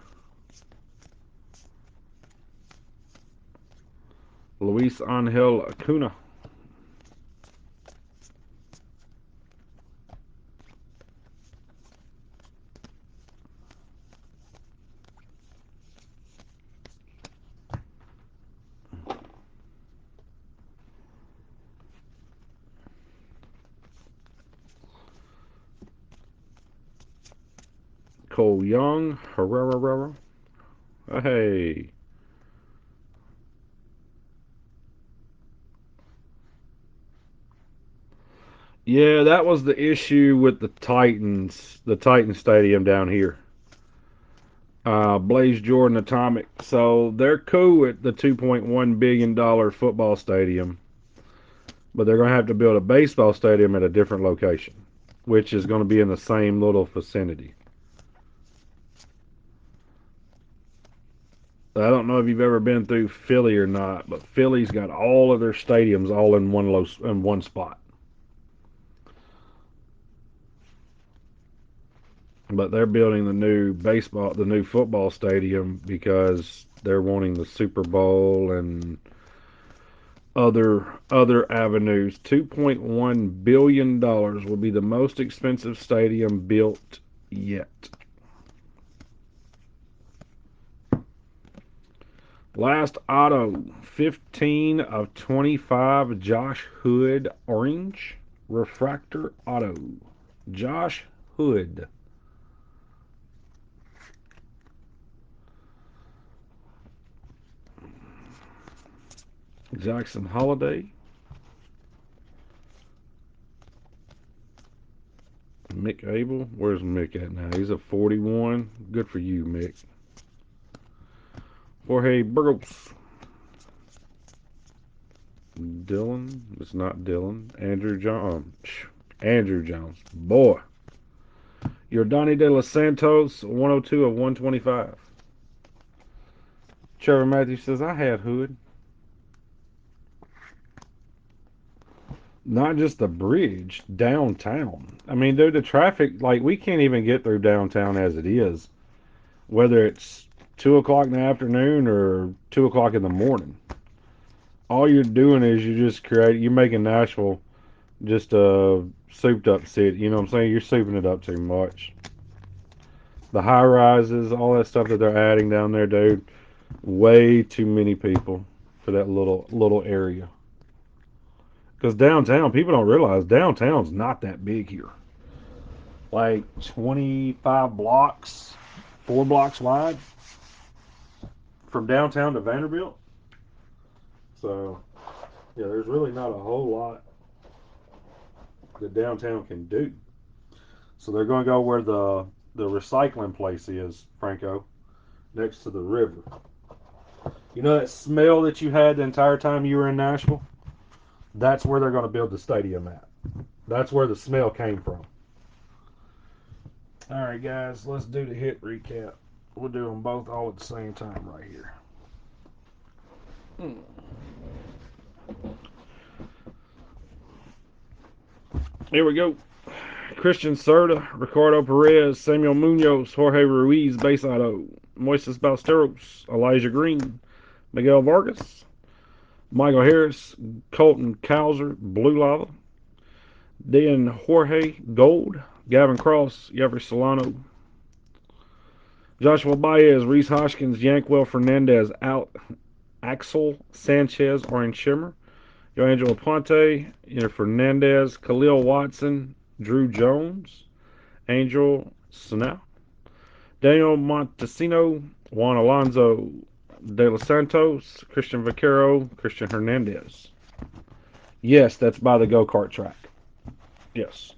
Luis Angel Acuna. Cole Young. Herrera. Hey. Yeah, that was the issue with the Titans Stadium down here. Blaze Jordan Atomic. So they're cool with the $2.1 billion football stadium, but they're going to have to build a baseball stadium at a different location, which is going to be in the same little vicinity. I don't know if you've ever been through Philly or not, but Philly's got all of their stadiums all in one spot. But they're building the new football stadium because they're wanting the Super Bowl and other avenues. $2.1 billion will be the most expensive stadium built yet. Last auto, 15 of 25, Josh Hood, orange, refractor auto. Josh Hood. Jackson Holiday. Mick Abel. Where's Mick at now? He's a 41. Good for you, Mick. Jorge Burgos. Dylan. It's not Dylan. Andrew John. Andrew Jones. Boy. Your Donnie De Los Santos, 102 of 125. Trevor Matthews says, I had Hood. Not just the bridge, downtown. I mean, dude, the traffic, like, we can't even get through downtown as it is, whether it's 2 o'clock in the afternoon or 2 o'clock in the morning. All you're doing is you're making Nashville just a souped up city. You know what I'm saying? You're souping it up too much. The high rises, all that stuff that they're adding down there, dude. Way too many people for that little area. Because downtown, people don't realize downtown's not that big here. Like 25 blocks, 4 blocks wide from downtown to Vanderbilt. So, yeah, there's really not a whole lot that downtown can do. So they're going to go where the recycling place is, Franco, next to the river. You know that smell that you had the entire time you were in Nashville? That's where they're going to build the stadium at. That's where the smell came from. All right, guys, let's do the hit recap. We'll do them both all at the same time right here. Here we go. Christian Serta, Ricardo Perez, Samuel Munoz, Jorge Ruiz, base auto. Moises Ballesteros, Elijah Green, Miguel Vargas, Michael Harris, Colton Cowser, Blue Lava, Dan Jorge Gold, Gavin Cross, Jeffrey Solano, Joshua Baez, Reese Hoskins, Yankwell Fernandez, out, Axel Sanchez, Orange Shimmer, Joangelo Ponte, Fernandez, Khalil Watson, Drew Jones, Angel Snell, Daniel Montesino, Juan Alonso, De Los Santos, Christian Vaquero, Christian Hernandez. Yes, that's by the go kart track. Yes.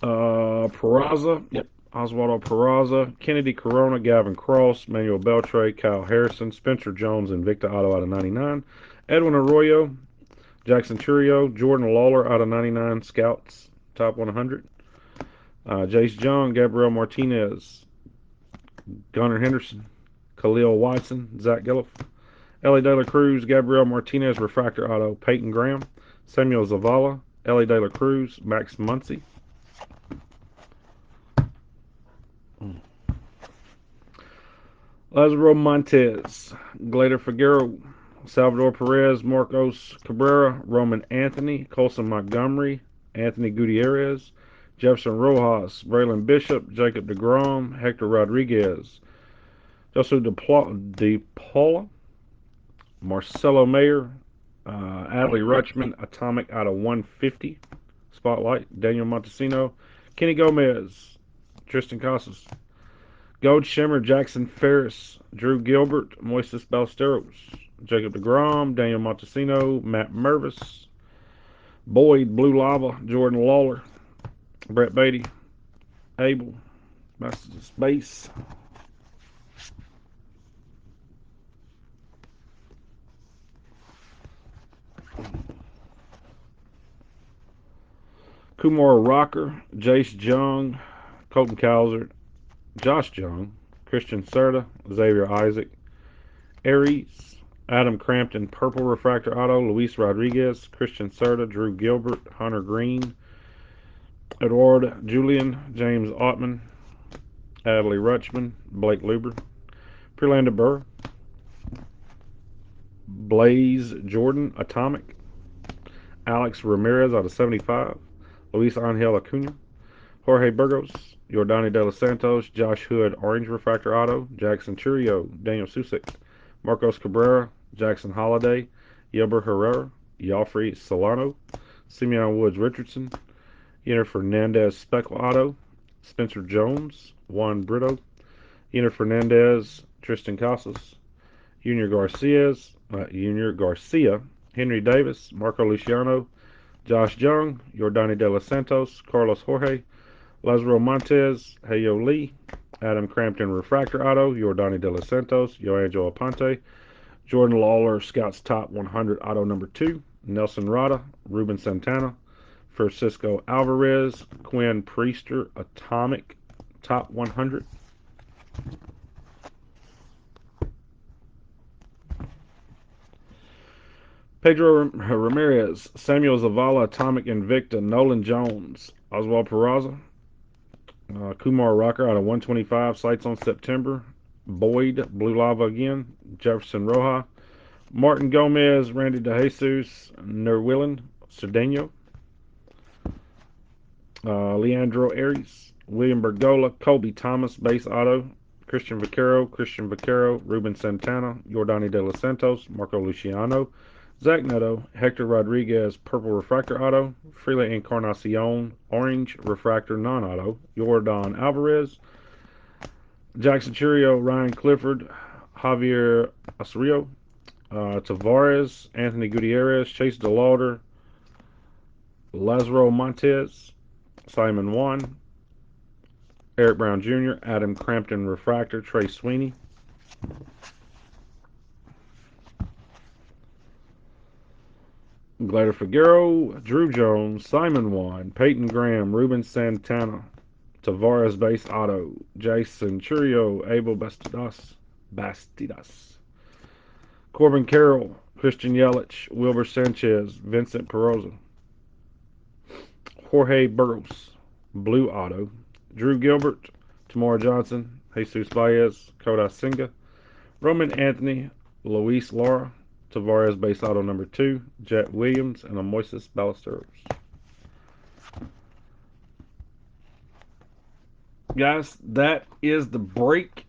Peraza. Yep. Oswaldo Peraza, Kennedy Corona, Gavin Cross, Manuel Beltre, Kyle Harrison, Spencer Jones, and Victor Otto out of 99. Edwin Arroyo, Jackson Churio, Jordan Lawler out of 99 Scouts, top 100. Jace Young, Gabriel Martinez, Gunnar Henderson, Khalil Watson, Zach Gilliff, Ellie De La Cruz, Gabriel Martinez, Refractor Auto, Peyton Graham, Samuel Zavala, Ellie De La Cruz, Max Muncy. Lazaro Montez, Glader Figueroa, Salvador Perez, Marcos Cabrera, Roman Anthony, Colson Montgomery, Anthony Gutierrez, Jefferson Rojas, Braylon Bishop, Jacob DeGrom, Hector Rodriguez, Josu De Paula, Marcelo Mayer, Adley Rutschman, Atomic out of 150, Spotlight, Daniel Montesino, Kenny Gomez, Tristan Casas, Gold Shimmer, Jackson Ferris, Drew Gilbert, Moises Ballesteros, Jacob DeGrom, Daniel Montesino, Matt Mervis, Boyd, Blue Lava, Jordan Lawler, Brett Beatty, Abel, Masters of Space, Kumar Rocker, Jace Jung, Colton Cowser, Josh Jung, Christian Serta, Xavier Isaac, Aries, Adam Crampton, Purple Refractor Auto, Luis Rodriguez, Christian Serta, Drew Gilbert, Hunter Green, Edward Julian, James Ottman, Adley Rutschman, Blake Luber, Prelander Burr, Blaze Jordan, Atomic, Alex Ramirez out of 75, Luis Angel Acuna, Jorge Burgos, Jordani De Los Santos, Josh Hood, Orange Refractor Auto, Jackson Churio, Daniel Susick, Marcos Cabrera, Jackson Holiday, Yelber Herrera, Joffrey Solano, Simeon Woods Richardson, Yenner Fernandez Speckle Auto, Spencer Jones, Juan Brito, Yenner Fernandez, Tristan Casas, Junior Garcia, Henry Davis, Marco Luciano, Josh Young, Jordani De Los Santos, Carlos Jorge, Lazaro Montez, Heyo Lee, Adam Crampton Refractor Auto, Jordani De Los Santos, Joangelo Aponte, Jordan Lawler Scouts Top 100 Auto number 2, Nelson Rada, Ruben Santana, Francisco Alvarez, Quinn Priester Atomic Top 100, Pedro Ramirez, Samuel Zavala Atomic Invicta, Nolan Jones, Oswald Peraza, Kumar Rocker out of 125, Sights on September, Boyd, Blue Lava again, Jefferson Roja, Martin Gomez, Randy DeJesus, Nerwillen, Cedeno, Leandro Aries, William Bergola, Colby Thomas, Base Auto, Christian Vaquero, Ruben Santana, Jordani De Los Santos, Marco Luciano, Zach Neto, Hector Rodriguez, Purple Refractor Auto, Freely Encarnacion, Orange Refractor Non-Auto, Jordan Alvarez, Jackson Churio, Ryan Clifford, Javier Osorio, Tavares, Anthony Gutierrez, Chase DeLauder, Lazaro Montez, Simon Juan, Eric Brown Jr., Adam Crampton Refractor, Trey Sweeney, Glader Figueroa, Drew Jones, Simon Juan, Peyton Graham, Ruben Santana, Tavares Base Auto, Jason Churio, Abel Bastidas, Corbin Carroll, Christian Yelich, Wilbur Sanchez, Vincent Peroza, Jorge Burgos, Blue Auto. Drew Gilbert, Tamara Johnson, Jesus Baez, Kodai Senga, Roman Anthony, Luis Lara, Tavares base auto number 2, Jet Williams, and a Moises Ballesteros. Guys, that is the break.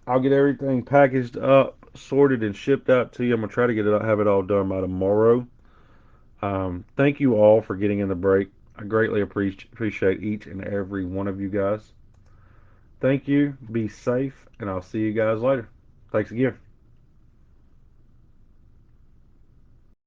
I'll get everything packaged up, sorted, and shipped out to you. I'm gonna try to have it all done by tomorrow. Thank you all for getting in the break. I greatly appreciate each and every one of you guys. Thank you. Be safe, and I'll see you guys later. Thanks again.